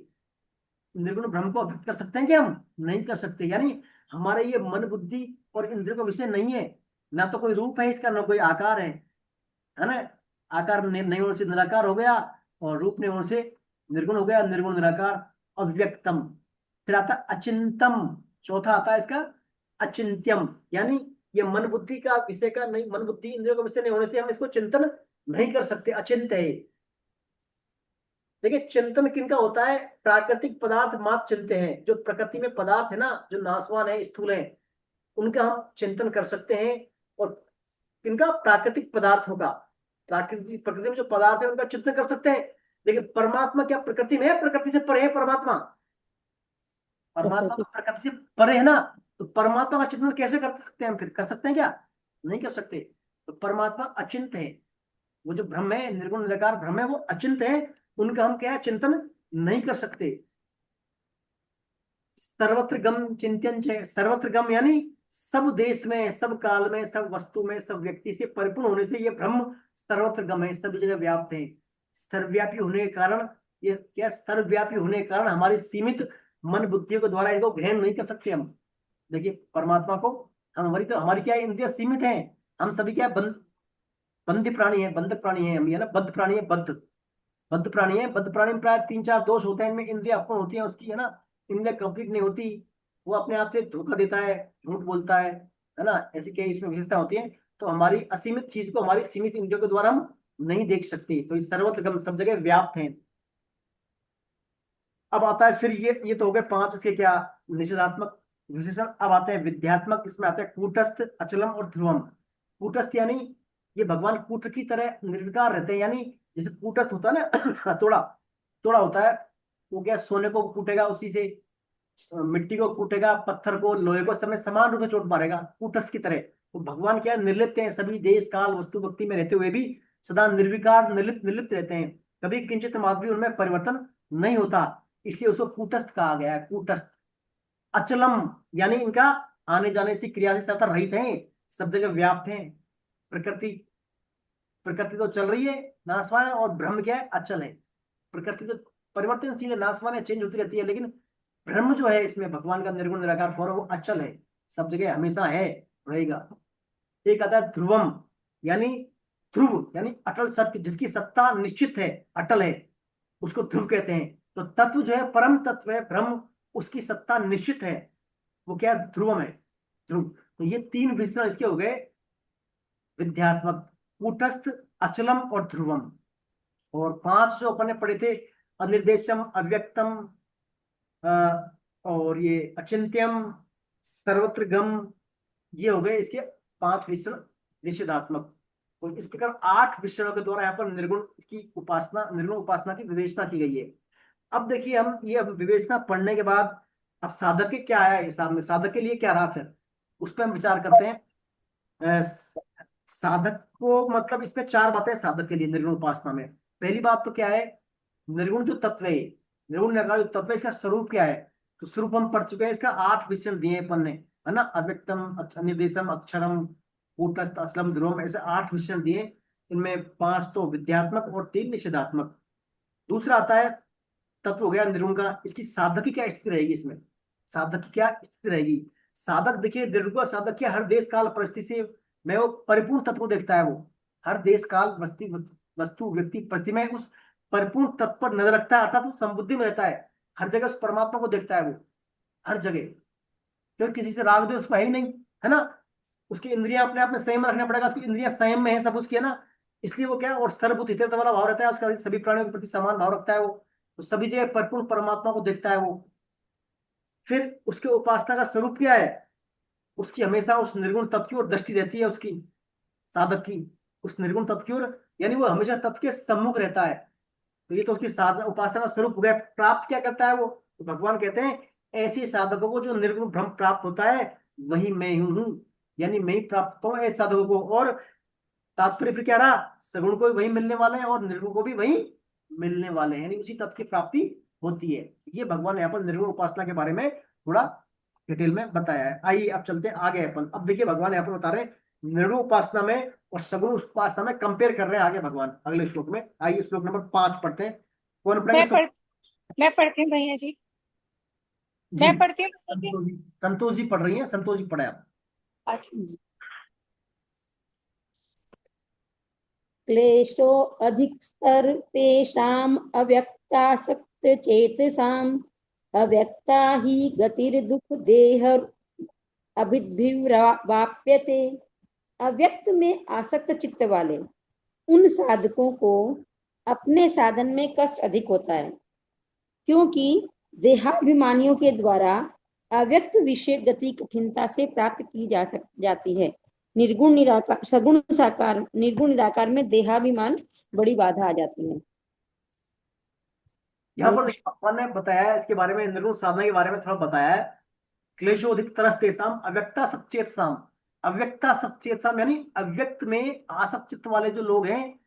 निर्गुण ब्रह्म को अभिव्यक्त कर सकते हैं क्या हम, नहीं कर सकते। यानी हमारे ये मन बुद्धि और इंद्रियों का विषय नहीं है, ना तो कोई रूप है इसका, ना कोई आकार है ना। आकार नहीं होने से निराकार हो गया, और रूप नहीं होने से निर्गुण हो गया, निर्गुण निराकार, अव्यक्तम। फिर आता अचिंतम, चौथा आता है इसका अचिंत्यम, यानी ये मन बुद्धि का विषय का नहीं, मन बुद्धि इंद्रियों का विषय नहीं होने से हम इसको चिंतन नहीं कर सकते, अचिंत्य है। देखिए चिंतन किनका होता है, प्राकृतिक पदार्थ मात्र चिंतते हैं। जो प्रकृति में पदार्थ है ना, जो नाशवान है, स्थूल है, उनका हम चिंतन कर सकते हैं। और किनका, प्राकृतिक पदार्थों का। प्रकृति में जो पदार्थ है उनका चिंतन कर सकते हैं। लेकिन परमात्मा क्या प्रकृति में है, प्रकृति से परे है परमात्मा। परमात्मा तो प्रकृति से परे है ना, तो परमात्मा का चिंतन कैसे कर सकते हैं हम, फिर कर सकते हैं क्या, नहीं कर सकते। तो परमात्मा अचिंत है, वो जो ब्रह्म है, निर्गुण निराकार ब्रह्म है, वो अचिंत है, उनका हम क्या है, चिंतन नहीं कर सकते। सर्वत्र गम चिंतन, सर्वत्र गम यानी सब देश में, सब काल में, सब वस्तु में, सब व्यक्ति से परिपूर्ण होने से ये ब्रह्म सर्वत्र गम है, सभी जगह व्याप्त है। सर्वव्यापी होने के कारण, ये क्या, सर्वव्यापी होने के कारण हमारी सीमित मन बुद्धियों के द्वारा इनको ग्रहण नहीं कर सकते हम। देखिए परमात्मा को हमारी क्या इंद्रिय सीमित है, हम सभी क्या बंध प्राणी है, बंधक प्राणी है हम, ये ना बद्ध प्राणी है, बद्ध प्राणी है। बद्ध प्राणी में प्राय 3-4 दोष होते हैं, इनमें इंद्रिय अपन होती है उसकी, है ना, इंद्रिय कंप्लीट नहीं होती, वो अपने आप से धोखा देता है, झूठ बोलता है ना, ऐसी कई इसमें विशेषता होती है। तो हमारी असीमित चीज को हमारी सीमित इंद्रियों के द्वारा हम नहीं देख सकते, तो इस सर्वत्रगम सब जगह व्याप्त हैं। अब आता है फिर ये तो हो गए 5 इसके क्या निषेधात्मक विशेषण। अब आते हैं विध्यात्मक, इसमें आता है कूटस्थ, अचलम और ध्रुवम। कूटस्थ यानी ये भगवान कूट की तरह निर्विकार रहते हैं, यानी जैसे कूटस्थ होता है ना हथौड़ा, थोड़ा होता है, वो क्या सोने को कूटेगा, उसी से मिट्टी को कूटेगा, पत्थर को, लोहे को, समय समान रूप से चोट मारेगा, कूटस्थ की तरह। तो भगवान क्या है, निर्लिप्त हैं, सभी देश काल वस्तु भक्ति में रहते हुए भी सदा निर्विकार निर्लिप्त निर्लिप्त रहते हैं, कभी किंचित मात्र भी उनमें परिवर्तन नहीं होता, इसलिए उसको कूटस्थ कहा गया है, कूटस्थ। अचलम यानी इनका आने जाने से क्रिया से सतत रहित हैं, सब जगह व्याप्त हैं। प्रकृति प्रकृति तो चल रही है, नाशवान है, और ब्रह्म क्या है, अचल है। प्रकृति तो परिवर्तनशील है, नाशवान है, चेंज होती रहती है, लेकिन ब्रह्म जो है इसमें भगवान का निर्गुण निराकार फॉर्म वो अचल है, सब जगह हमेशा है, रहेगा। एक आता है ध्रुवम, यानी ध्रुव यानी अटल सत्य, जिसकी सत्ता निश्चित है, अटल है, उसको ध्रुव कहते हैं। तो तत्व जो है, परम तत्व है ब्रह्म, उसकी सत्ता निश्चित है, वो क्या है, ध्रुवम है, ध्रुव। तो ये 3 विशेषण इसके हो गए विध्यात्मक, कूटस्थ, अचलम और ध्रुवम। और 5 जो अपने पढ़े थे, अनिर्देशम, अव्यक्तम, और ये अचिंत्यम, सर्वत्र गम, ये हो गए इसके 5 विशेषण निषेधात्मक। तो इस प्रकार 8 विषयों के द्वारा यहाँ पर निर्गुण की उपासना, निर्गुण उपासना की विवेचना की गई है। अब देखिए हम ये विवेचना पढ़ने के बाद अब साधक के क्या आया हिसाब में, साधक के लिए क्या रहा, फिर उस पर हम विचार करते हैं। साधक को मतलब इसमें 4 बातें साधक के लिए निर्गुण उपासना में। पहली बात तो क्या है, निर्गुण जो तत्व है, निर्गुण निराकार जो तत्व है, इसका स्वरूप क्या है। तो स्वरूप हम पढ़ चुके हैं, इसका 8 विषय दिए अपन ने, है ना, अव्यक्तम, अनिर्देशम, अक्षरम, कूटस्थ, असलम, ध्रुवम, ऐसे 8 विषय दिए। इनमें 5 तो विध्यात्मक और 3 निषेधात्मक। दूसरा आता है तत्व हो गया निर्गुण का, इसकी साधक की क्या स्थिति रहेगी, इसमें साधक की क्या स्थिति रहेगी। साधक देखिए, निर्गुण का साधक क्या, हर देश काल परिस्थिति से मैं वो परिपूर्ण तत्व को देखता है, वो हर देश काल वस्तु व्यक्ति परिस्थिति में उस परिपूर्ण तत्व पर नजर रखता है, अर्थात वो संबुद्धि में रहता है, हर जगह उस परमात्मा को देखता है, वो हर जगह, क्योंकि किसी से राग द्वेष उसको है ही नहीं, है ना। उसकी इंद्रियां अपने आप में संयम रखना पड़ेगा, उसकी इंद्रियां संयम में है सब उसकी, है ना, इसलिए वो क्या, और सर्वभूत हित वाला भाव रहता है उसका, सभी प्राणियों के प्रति समान भाव रखता है वो, तो सभी जगह परिपूर्ण परमात्मा को देखता है वो। फिर उसके उपासना का स्वरूप क्या है, उसकी हमेशा उस निर्गुण तत्व की ओर दृष्टि रहती है, उसकी साधक की उस निर्गुण तत्व की ओर, यानी वो हमेशा तत्व के सम्मुख रहता है। तो ये तो उसकी साधना उपासना का स्वरूप हो गया। प्राप्त क्या करता है वो, तो भगवान कहते हैं ऐसे साधकों को जो निर्गुण ब्रह्म प्राप्त होता है, वही मैं हूँ, यानी मैं ही प्राप्त हूँ ऐसे साधकों को। और तात्पर्य फिर क्या रहा, सगुण को भी वही मिलने वाले हैं और निर्गुण को भी वही मिलने वाले हैं, यानी उसी तत्व की प्राप्ति होती है। ये भगवान यहाँ पर निर्गुण उपासना के बारे में थोड़ा डिटेल में बताया है। आइए अब चलते हैं आगे अपन। अब देखिए भगवान यहाँ पर बता रहे हैं निर्गुण उपासना में और सगुण उपासना में कंपेयर कर रहे हैं आगे भगवान अगले श्लोक में। आइए श्लोक नंबर 5 पढ़ते हैं। कौन पढ़ेगा? मैं पढ़ती हूँ भैया जी, मैं पढ़ती हूँ। संतोष जी पढ़ रही है, संतोष जी पढ़े आप। अच्छा। क्लेशो अधिकतर तेषाम् अव्यक्तासक्त चेतसाम् अव्यक्ता ही गतिर्दुख देह अभिद्भिर्वाप्यते। अव्यक्त में आसक्त चित्त वाले उन साधकों को अपने साधन में कष्ट अधिक होता है, क्योंकि देहाभिमानियों के द्वारा अव्यक्त विषय गति कठिनता से प्राप्त की जाती है। निर्गुण निराकार, सगुण साकार, निर्गुण निराकार में देहाभिमान बड़ी बाधा आ जाती है। यहाँ पर भगवान ने बताया इसके बारे में, निर्गुण साधना के बारे में थोड़ा बताया है। क्लेशोधिक तरस्तेषाम अव्यक्ता सचेतसाम, अव्यक्ता सचेतसाम यानी अव्यक्त में आसक्त चित्त वाले जो लोग हैं,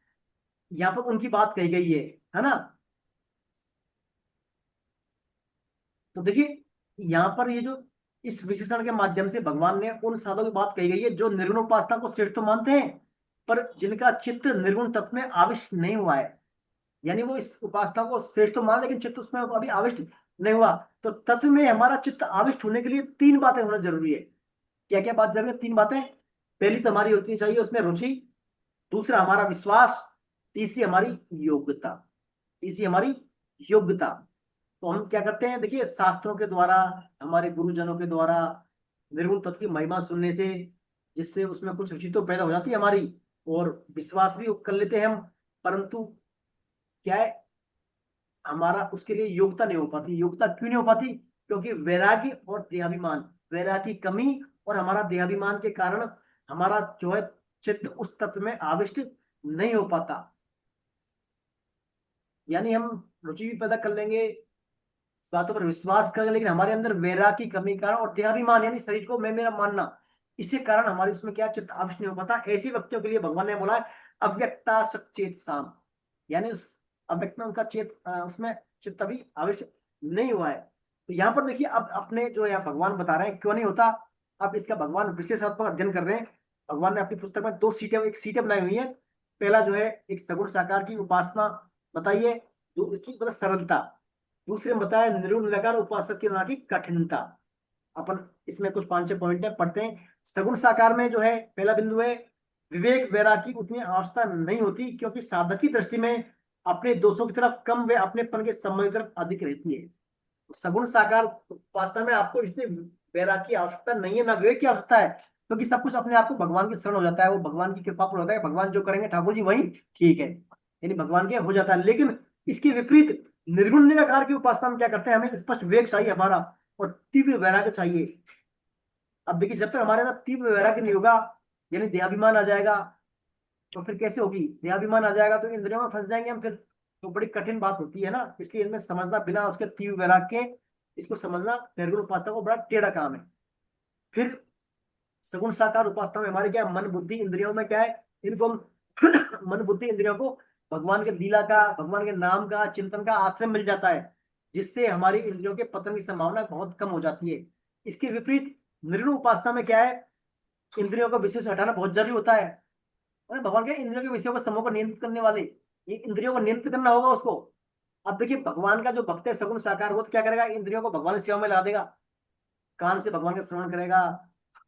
यहाँ पर उनकी बात कही गई है ना। तो देखिए यहाँ पर ये जो इस विशेषण के माध्यम से भगवान ने उन साधकों की बात कही गई है जो निर्गुण उपासना को श्रेष्ठ तो मानते हैं, पर जिनका चित्त निर्गुण तत्व में आविष्ट नहीं हुआ है, यानी वो इस उपासना को श्रेष्ठ तो मान, लेकिन चित्त उसमें अभी आविष्ट नहीं हुआ। तो तत्व में हमारा चित्त आविष्ट होने के लिए 3 बातें होना जरूरी है। क्या क्या बात जरूरी है? 3 बातें। पहली तो हमारी होती चाहिए उसमें रुचि, दूसरा हमारा विश्वास, तीसरी हमारी योग्यता, तीसरी हमारी योग्यता। तो हम क्या करते हैं, देखिए शास्त्रों के द्वारा, हमारे गुरुजनों के द्वारा निर्गुण तत्व की महिमा सुनने से, जिससे उसमें कुछ रुचि तो पैदा हो जाती है हमारी, और विश्वास भी कर लेते हैं हम परंतु क्या है, हमारा उसके लिए योग्यता नहीं हो पाती। योग्यता क्यों नहीं हो पाती? क्योंकि वैराग्य और देहाभिमान, वैराग्य की कमी और हमारा देहाभिमान के कारण हमारा जो है चित्त उस तत्व में आविष्ट नहीं हो पाता। यानी हम रुचि भी पैदा कर लेंगे, बातों पर विश्वास करेंगे, लेकिन हमारे अंदर वैराग्य की कमी के कारण और देहाभिमान यानी शरीर को मैं मेरा मानना, इसके कारण हमारे उसमें क्या चित्त आविष्ट नहीं हो पाता। ऐसे व्यक्तियों के लिए भगवान ने बोला है अव्यक्ता सचेत साम, यानी उस अव्यक्त में उनका उसमें चित्त अभी आविष्ट नहीं हुआ है। तो यहाँ पर देखिए, अब अपने जो है भगवान बता रहे हैं क्यों नहीं होता। अब इसका भगवान विश्लेषणात्मक अध्ययन कर रहे हैं। भगवान ने अपनी पुस्तक में एक सीटें बनाई हुई है। पहला जो है एक सगुण साकार की उपासना बताइए, जो इसकी मतलब सरलता। दूसरे में बताया निर्गुण निराकार उपासक की ना की कठिनता। अपन इसमें कुछ 5-6 पॉइंट है, पढ़ते हैं। सगुण साकार में जो है पहला बिंदु है विवेक वैराग्य की उतनी आवश्यकता नहीं होती, क्योंकि साधक की दृष्टि में अपने दोषों की तरफ कम व अपनेपन के संबंध की तरफ अधिक रहती है। सगुण साकार उपासना में आपको इसलिए वैराग्य की आवश्यकता नहीं है, ना विवेक की आवश्यकता है, क्योंकि सब कुछ अपने आप को भगवान की शरण हो जाता है। वो भगवान की कृपा पर होता है, भगवान जो करेंगे ठाकुर जी वही ठीक है, यानी भगवान के हो जाता है। लेकिन इसके विपरीत निर्गुण निराकार की उपासना में क्या करते हैं, हमें स्पष्ट विवेक चाहिए हमारा और तीव्र वैराग्य चाहिए। अब देखिए, जब तक हमारे अंदर तीव्र वैराग्य नहीं होगा, यानी देहाभिमान आ जाएगा, तो फिर कैसे होगी? देहाभिमान आ जाएगा तो इंद्रियों में फंस जाएंगे हम फिर, तो बड़ी कठिन बात होती है ना। इसलिए इनमें समझना, बिना उसके तीव्र वैराग्य के इसको समझना निर्गुण उपासना को बड़ा टेढ़ा काम है। फिर सगुण साकार उपासना में हमारे क्या, मन बुद्धि इंद्रियों में क्या है, इनको मन बुद्धि इंद्रियों को भगवान के लीला का, भगवान के नाम का, चिंतन का आश्रय मिल जाता है, जिससे हमारी इंद्रियों के पतन की संभावना बहुत कम हो जाती है। इसके विपरीत निर्गुण उपासना में क्या है, इंद्रियों का विषय से हटाना बहुत जरूरी होता है। भगवान के इंद्रियों के विषयों को समूह को नियंत्रित करने वाले, ये इंद्रियों को नियंत्रित करना होगा उसको। अब देखिए, भगवान का जो भक्त है सगुण साकार, वो तो क्या करेगा, इंद्रियों को भगवान की सेवा में लगा देगा। कान से भगवान का श्रवण करेगा,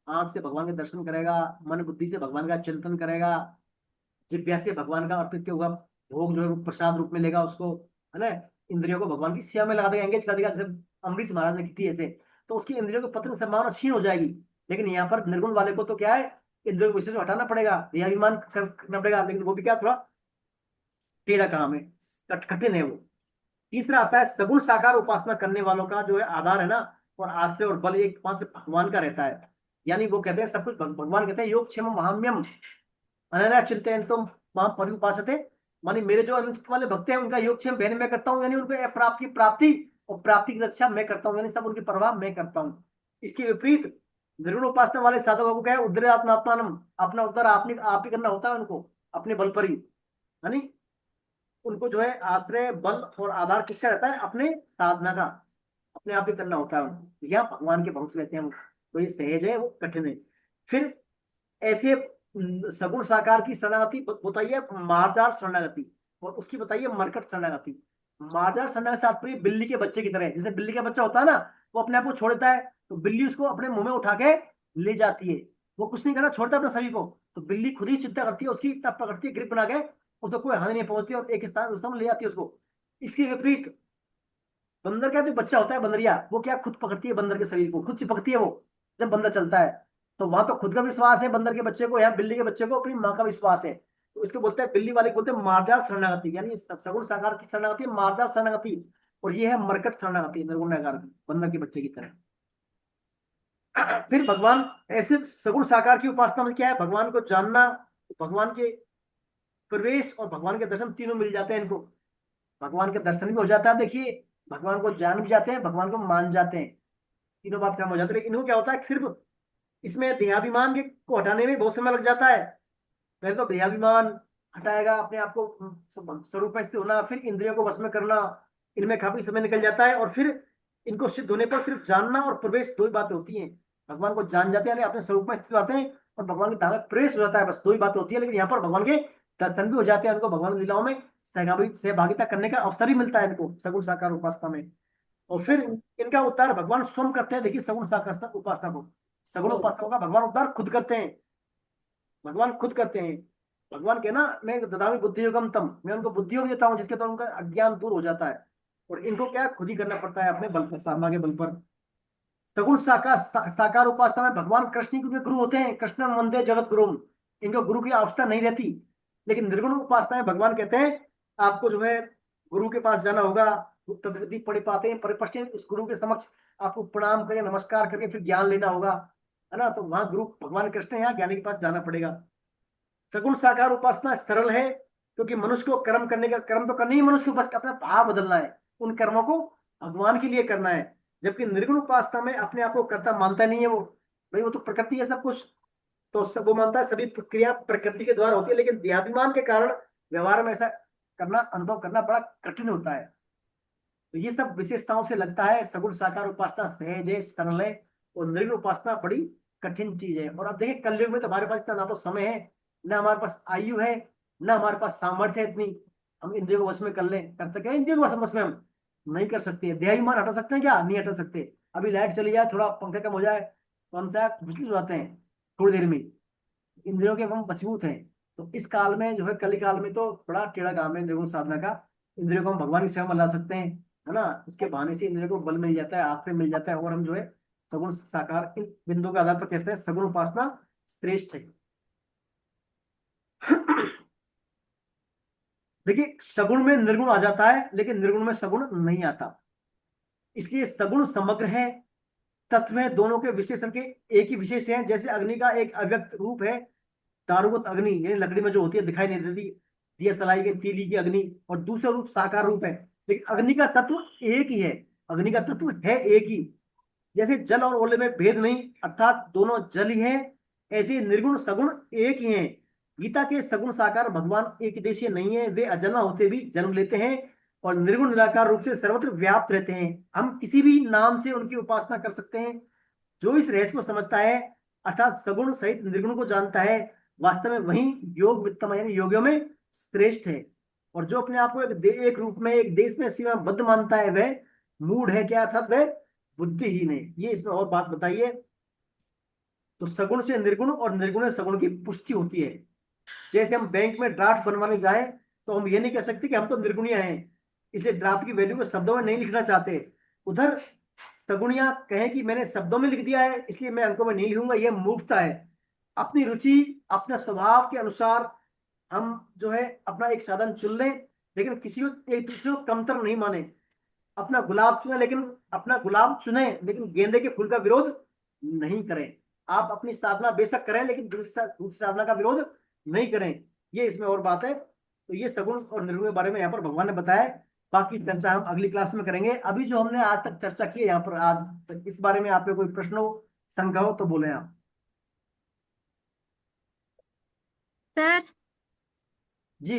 आंख से भगवान के दर्शन करेगा, मन बुद्धि से भगवान का चिंतन करेगा, जिह्वा से भगवान का अर्पित हुआ भोग जो है वो प्रसाद रूप में लेगा उसको, है ना। इंद्रियों को भगवान की सेवा में लगा देगा, एंगेज कर देगा, जैसे अम्बरीश महाराज ने की थी ऐसे। तो उसकी इंद्रियों के पतन की संभावना क्षीण हो जाएगी। लेकिन यहाँ पर निर्गुण वाले को तो क्या है, इंद्रियों को विषय से हटाना पड़ेगा, देहाभिमान करना पड़ेगा, लेकिन वो भी क्या थोड़ा टेढ़ा काम है, कठिन है वो। तीसरा आता है सगुण साकार उपासना करने वालों का जो है आधार है ना, और आश्रय और बल एक मात्र भगवान का रहता है। यानी वो कहते हैं सब कुछ भगवान कहते हैं योग क्षेम महाम्यम अनन्या चिंतन तुम वहां परिउपासते, मानी मेरे जो अनुचित वाले भक्त हैं उनका योगक्षेम बहन मैं करता हूँ, यानी उनको प्राप्ति और प्राप्ति की रक्षा मैं करता हूँ, यानी सब उनकी परवाह मैं करता हूँ। इसके विपरीत निर्गुण उपासना वाले साधकों को क्या है, उद्धरे आत्मात्मानम, अपना उद्धार आप ही करना होता है उनको, अपने बल पर ही, यानी उनको जो है आश्रय बल और आधार किसका रहता है, अपने साधना का, अपने आप ही करना होता है। यहाँ भगवान के भक्त रहते हैं, तो ये सहज है, वो कठिन है। फिर ऐसे सगुण साकार की शरणागति बताइए मार्जार शरणागति, और उसकी बताइए मरकट शरणागति। मार्जार शरणागति तात्पर्य बिल्ली के बच्चे की तरह, जैसे बिल्ली का बच्चा होता है ना, वो अपने आप को छोड़ देता है, तो बिल्ली उसको अपने मुंह में उठा के ले जाती है, वो कुछ नहीं करना, छोड़ता है अपने शरीर को, तो बिल्ली खुद ही चिंता करती है, उसकी तब पकड़ती है, ग्रिप बना के, उसको कोई हानि नहीं पहुंचती और एक स्थान दूसरे में ले जाती है उसको। इसके विपरीत बंदर का जो बच्चा होता है, बंदरिया, वो क्या खुद पकड़ती है बंदर के शरीर को, खुद चिपकती है वो जब बंदर चलता है, तो वहां तो खुद का विश्वास है बंदर के बच्चे को, यहाँ बिल्ली के बच्चे को अपनी माँ का विश्वास है। तो इसको बोलते हैं, बिल्ली वाले बोलते हैं मार्जार शरणागति, यानी सगुण साकार की शरणागति मार्जार शरणागति, और ये है मरकट शरणागति निर्गुण निराकार बंदर के बच्चे की तरह। फिर भगवान ऐसे सगुण साकार की उपासना में क्या है, भगवान को जानना, भगवान के प्रवेश और भगवान के दर्शन तीनों मिल जाते हैं इनको। भगवान के दर्शन भी हो जाता है, देखिए भगवान को जान भी जाते हैं, भगवान को मान जाते हैं, तीनों बात काम हो जाती है। लेकिन इनको क्या होता है, सिर्फ इसमें देहाभिमान को हटाने में बहुत समय लग जाता है। पहले तो देहाभिमान हटाएगा, अपने आप को स्वरूप में स्थित होना, फिर इंद्रियों को वश में करना, इनमें काफी समय निकल जाता है, और फिर इनको सिद्ध होने पर सिर्फ जानना और प्रवेश दो ही बातें होती हैं। भगवान को जान जाते हैं, अपने स्वरूप में स्थित होते हैं, और भगवान की धाम में प्रवेश हो जाता है, बस दो ही बातें होती है। लेकिन यहाँ पर भगवान के दर्शन भी हो जाते हैं, उनको भगवान की लीलाओं में सहभागिता करने का अवसर ही मिलता है इनको सगुण साकार उपासना में। और फिर इनका उद्धार भगवान स्वयं करते हैं। देखिए सगुण साकार उपासना को, सगुण उपासना का भगवान उद्धार खुद करते हैं, भगवान खुद करते हैं। भगवान के ना, मैं ददामी बुद्धि युगम तम, मैं उनको बुद्धि योग देता हूँ जिसके द्वारा उनका अज्ञान दूर हो जाता है, और इनको क्या खुद ही करना पड़ता है अपने बल पर, साधना के बल पर। सगुण साकार उपासना में भगवान कृष्ण के गुरु होते हैं, कृष्ण वंदे जगत गुरु, इनको गुरु की आवश्यकता नहीं रहती। लेकिन निर्गुण उपासना में भगवान कहते हैं आपको जो है गुरु के पास जाना होगा, तद्विधि पढ़ पाते हैं परिपश्चिम उस गुरु के समक्ष आपको प्रणाम करके नमस्कार करके फिर ज्ञान लेना होगा, है ना। तो वहां गुरु भगवान कृष्ण यहाँ ज्ञानी के पास जाना पड़ेगा। सगुण साकार उपासना सरल है, क्योंकि मनुष्य को कर्म करने का, कर्म तो करनी ही मनुष्य को, बस अपना भाव बदलना है, उन कर्मों को भगवान के लिए करना है। जबकि निर्गुण उपासना में अपने आप को कर्ता मानता नहीं है वो, भाई वो तो प्रकृति है सब कुछ, तो सब वो मानता है सभी क्रिया प्रकृति के द्वारा होती है, लेकिन देहाभिमान के कारण व्यवहार में ऐसा करना, अनुभव करना बड़ा कठिन होता है। तो ये सब विशेषताओं से लगता है सगुण साकार उपासना सहज है, सरल है, और निर्गुण उपासना बड़ी कठिन चीज है। और अब देखिए कलयुग में तो हमारे पास इतना ना तो समय है, ना हमारे पास आयु है, ना हमारे पास सामर्थ्य है इतनी हम इंद्रियों को वश में कर लें, कर सके इंद्रियों को वश में हम नहीं कर सकते। देहाभिमान हटा सकते हैं क्या? नहीं हटा सकते। अभी लाइट चली जाए, थोड़ा पंखा कम हो जाए तो हम शायद विचलित हो जाते हैं थोड़ी देर में, इंद्रियों के हम वशीभूत हैं। तो इस काल में जो है कली काल में तो बड़ा टेढ़ा काम है निर्गुण साधना का। इंद्रियों को हम भगवान की सेवा में ला सकते हैं, है ना, उसके बहाने से इंद्रियों को बल मिल जाता है, आश्रय मिल जाता है, और हम जो है सगुण साकार इन बिंदुओं के आधार पर कहते हैं सगुण उपासना श्रेष्ठ है। देखिए सगुण में निर्गुण आ जाता है, लेकिन निर्गुण में सगुण नहीं आता, इसलिए सगुण समग्र है, तत्व है, दोनों के विशेषण के एक ही विशेष है। जैसे अग्नि का एक अव्यक्त रूप है दारुवत अग्नि, यानी लकड़ी में जो होती है दिखाई नहीं देती, दिया सलाई के तीली की अग्नि, और दूसरा रूप साकार रूप है, लेकिन अग्नि का तत्व एक ही है, अग्नि का तत्व है एक ही। जैसे जल और ओले में भेद नहीं, अर्थात दोनों जल ही हैं, ऐसे निर्गुण सगुण एक ही हैं। गीता के सगुण साकार भगवान एक देशीय नहीं है, वे अजन्मा होते भी जन्म लेते हैं और निर्गुण निराकार रूप से सर्वत्र व्याप्त रहते हैं। हम किसी भी नाम से उनकी उपासना कर सकते हैं। जो इस रहस्य को समझता है, अर्थात सगुण सहित निर्गुण को जानता है, वास्तव में वही योग वित्तम यानी योगियों में श्रेष्ठ है। और जो अपने आप को एक रूप में, एक देश में सीमाबद्ध मानता है, वह मूढ़ है, क्या अर्थात वह बुद्धिहीन है। ये इसमें और बात बताइए। तो सगुण से निर्गुण और निर्गुण से सगुण की पुष्टि होती है। जैसे हम बैंक में ड्राफ्ट बनवाने जाए तो हम ये नहीं कह सकते कि हम तो निर्गुणिया हैं, इसलिए ड्राफ्ट की वैल्यू को शब्दों में नहीं लिखना चाहते। उधर सगुणिया कहें कि मैंने शब्दों में लिख दिया है इसलिए मैं अंकों में नहीं लिखूंगा, यह मूर्खता है। अपनी रुचि अपने स्वभाव के अनुसार हम जो है अपना एक साधन चुन लें, लेकिन किसी को एक दूसरे को कमतर नहीं माने। अपना गुलाब चुने, लेकिन अपना गुलाब चुने लेकिन गेंदे के फूल का विरोध नहीं करें। आप अपनी साधना बेशक करें, लेकिन दूसरी साधना का विरोध नहीं करें। ये इसमें और बात है। तो ये सगुण और निर्गुण के बारे में यहाँ पर भगवान ने बताया। बाकी चर्चा हम अगली क्लास में करेंगे। अभी जो हमने आज तक चर्चा की है यहाँ पर, आज तक इस बारे में आप पे कोई प्रश्न हो, शंका हो तो बोले आप। सर जी,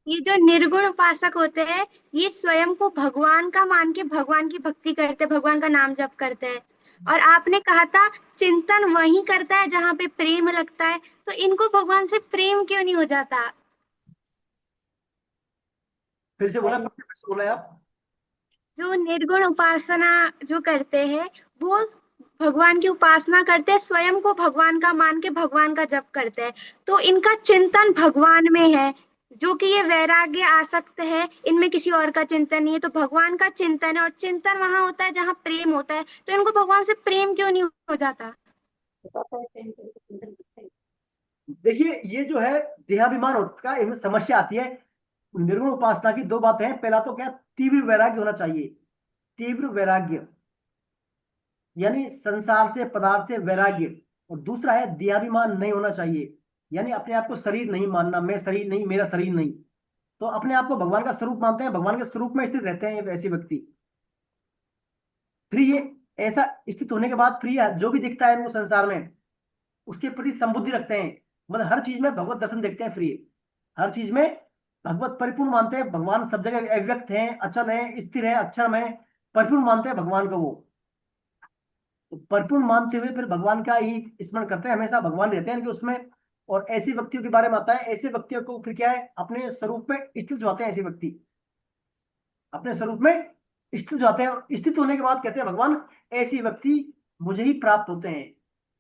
ये जो निर्गुण उपासक होते हैं, ये स्वयं को भगवान का मान के भगवान की भक्ति करते हैं, भगवान का नाम जप करते हैं। और आपने कहा था चिंतन वही करता है जहाँ पे प्रेम लगता है, तो इनको भगवान से प्रेम क्यों नहीं हो जाता? फिर से बोला आप। जो निर्गुण उपासना जो करते हैं, वो भगवान की उपासना करते हैं, स्वयं को भगवान का मान के भगवान का जप करते हैं, तो इनका चिंतन भगवान में है, जो कि ये वैराग्य आसक्त है, इनमें किसी और का चिंतन नहीं है। तो भगवान का चिंतन है, और चिंतन वहां होता है जहाँ प्रेम होता है, तो इनको भगवान से प्रेम क्यों नहीं हो जाता? देखिए ये जो है देहाभिमान का इनमें समस्या आती है। निर्गुण उपासना की दो बातें हैं। पहला तो क्या, तीव्र वैराग्य होना चाहिए। तीव्र वैराग्य यानी संसार से, पदार्थ से वैराग्य। और दूसरा है देहाभिमान नहीं होना चाहिए, यानी अपने आप को शरीर नहीं मानना, मैं शरीर नहीं, मेरा शरीर नहीं। तो अपने आप को भगवान का स्वरूप मानते हैं, भगवान के स्वरूप में स्थित रहते हैं ऐसे व्यक्ति। फिर ये ऐसा स्थित होने के बाद फिर जो भी दिखता है इनको संसार में, उसके प्रति संबुद्धि रखते हैं, मतलब हर चीज में भगवत दर्शन देखते हैं। फिर हर चीज में भगवत परिपूर्ण मानते हैं। भगवान सब जगह अव्यक्त है, अचल है, स्थिर है, अक्षर है, परिपूर्ण मानते हैं भगवान को। वो तो परिपूर्ण मानते हुए फिर भगवान का ही स्मरण करते हैं, हमेशा भगवान रहते हैं इनके उसमें। और ऐसे व्यक्तियों के बारे में आता है, ऐसे व्यक्तियों को फिर क्या है, अपने स्वरूप में स्थित होते हैं। ऐसे व्यक्ति अपने स्वरूप में स्थित जाते हैं, और स्थित होने के बाद कहते हैं भगवान ऐसे व्यक्ति मुझे ही प्राप्त होते हैं,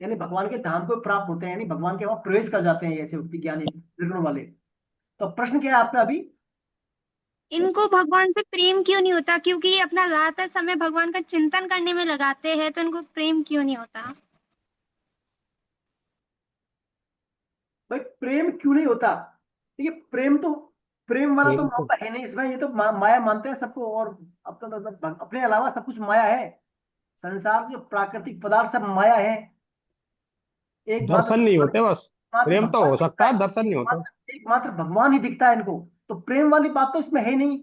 यानी भगवान के धाम को प्राप्त होते हैं, यानी भगवान के वहां प्रवेश कर जाते हैं ऐसे व्यक्ति, ज्ञानी निर्गुण वाले। तो प्रश्न क्या है आपका अभी? इनको भगवान से प्रेम क्यों नहीं होता? क्योंकि ये अपना ज्यादातर समय भगवान का चिंतन करने में लगाते हैं, तो इनको प्रेम क्यों नहीं होता? भाई प्रेम क्यों नहीं होता? देखिए प्रेम वाला तो प्रेम तो मामला है नहीं इसमें, ये तो माया मानते हैं सबको, और अब तो अपने अलावा सब कुछ माया है। संसार जो प्राकृतिक पदार्थ सब माया है। एकमात्र दर्शन नहीं होते बस। एकमात्र प्रेम तो भगवान हो दिखता सकता है, है, दर्शन नहीं होते। एकमात्र भगवान ही दिखता है इनको। तो प्रेम वाली बात तो इसमें है नहीं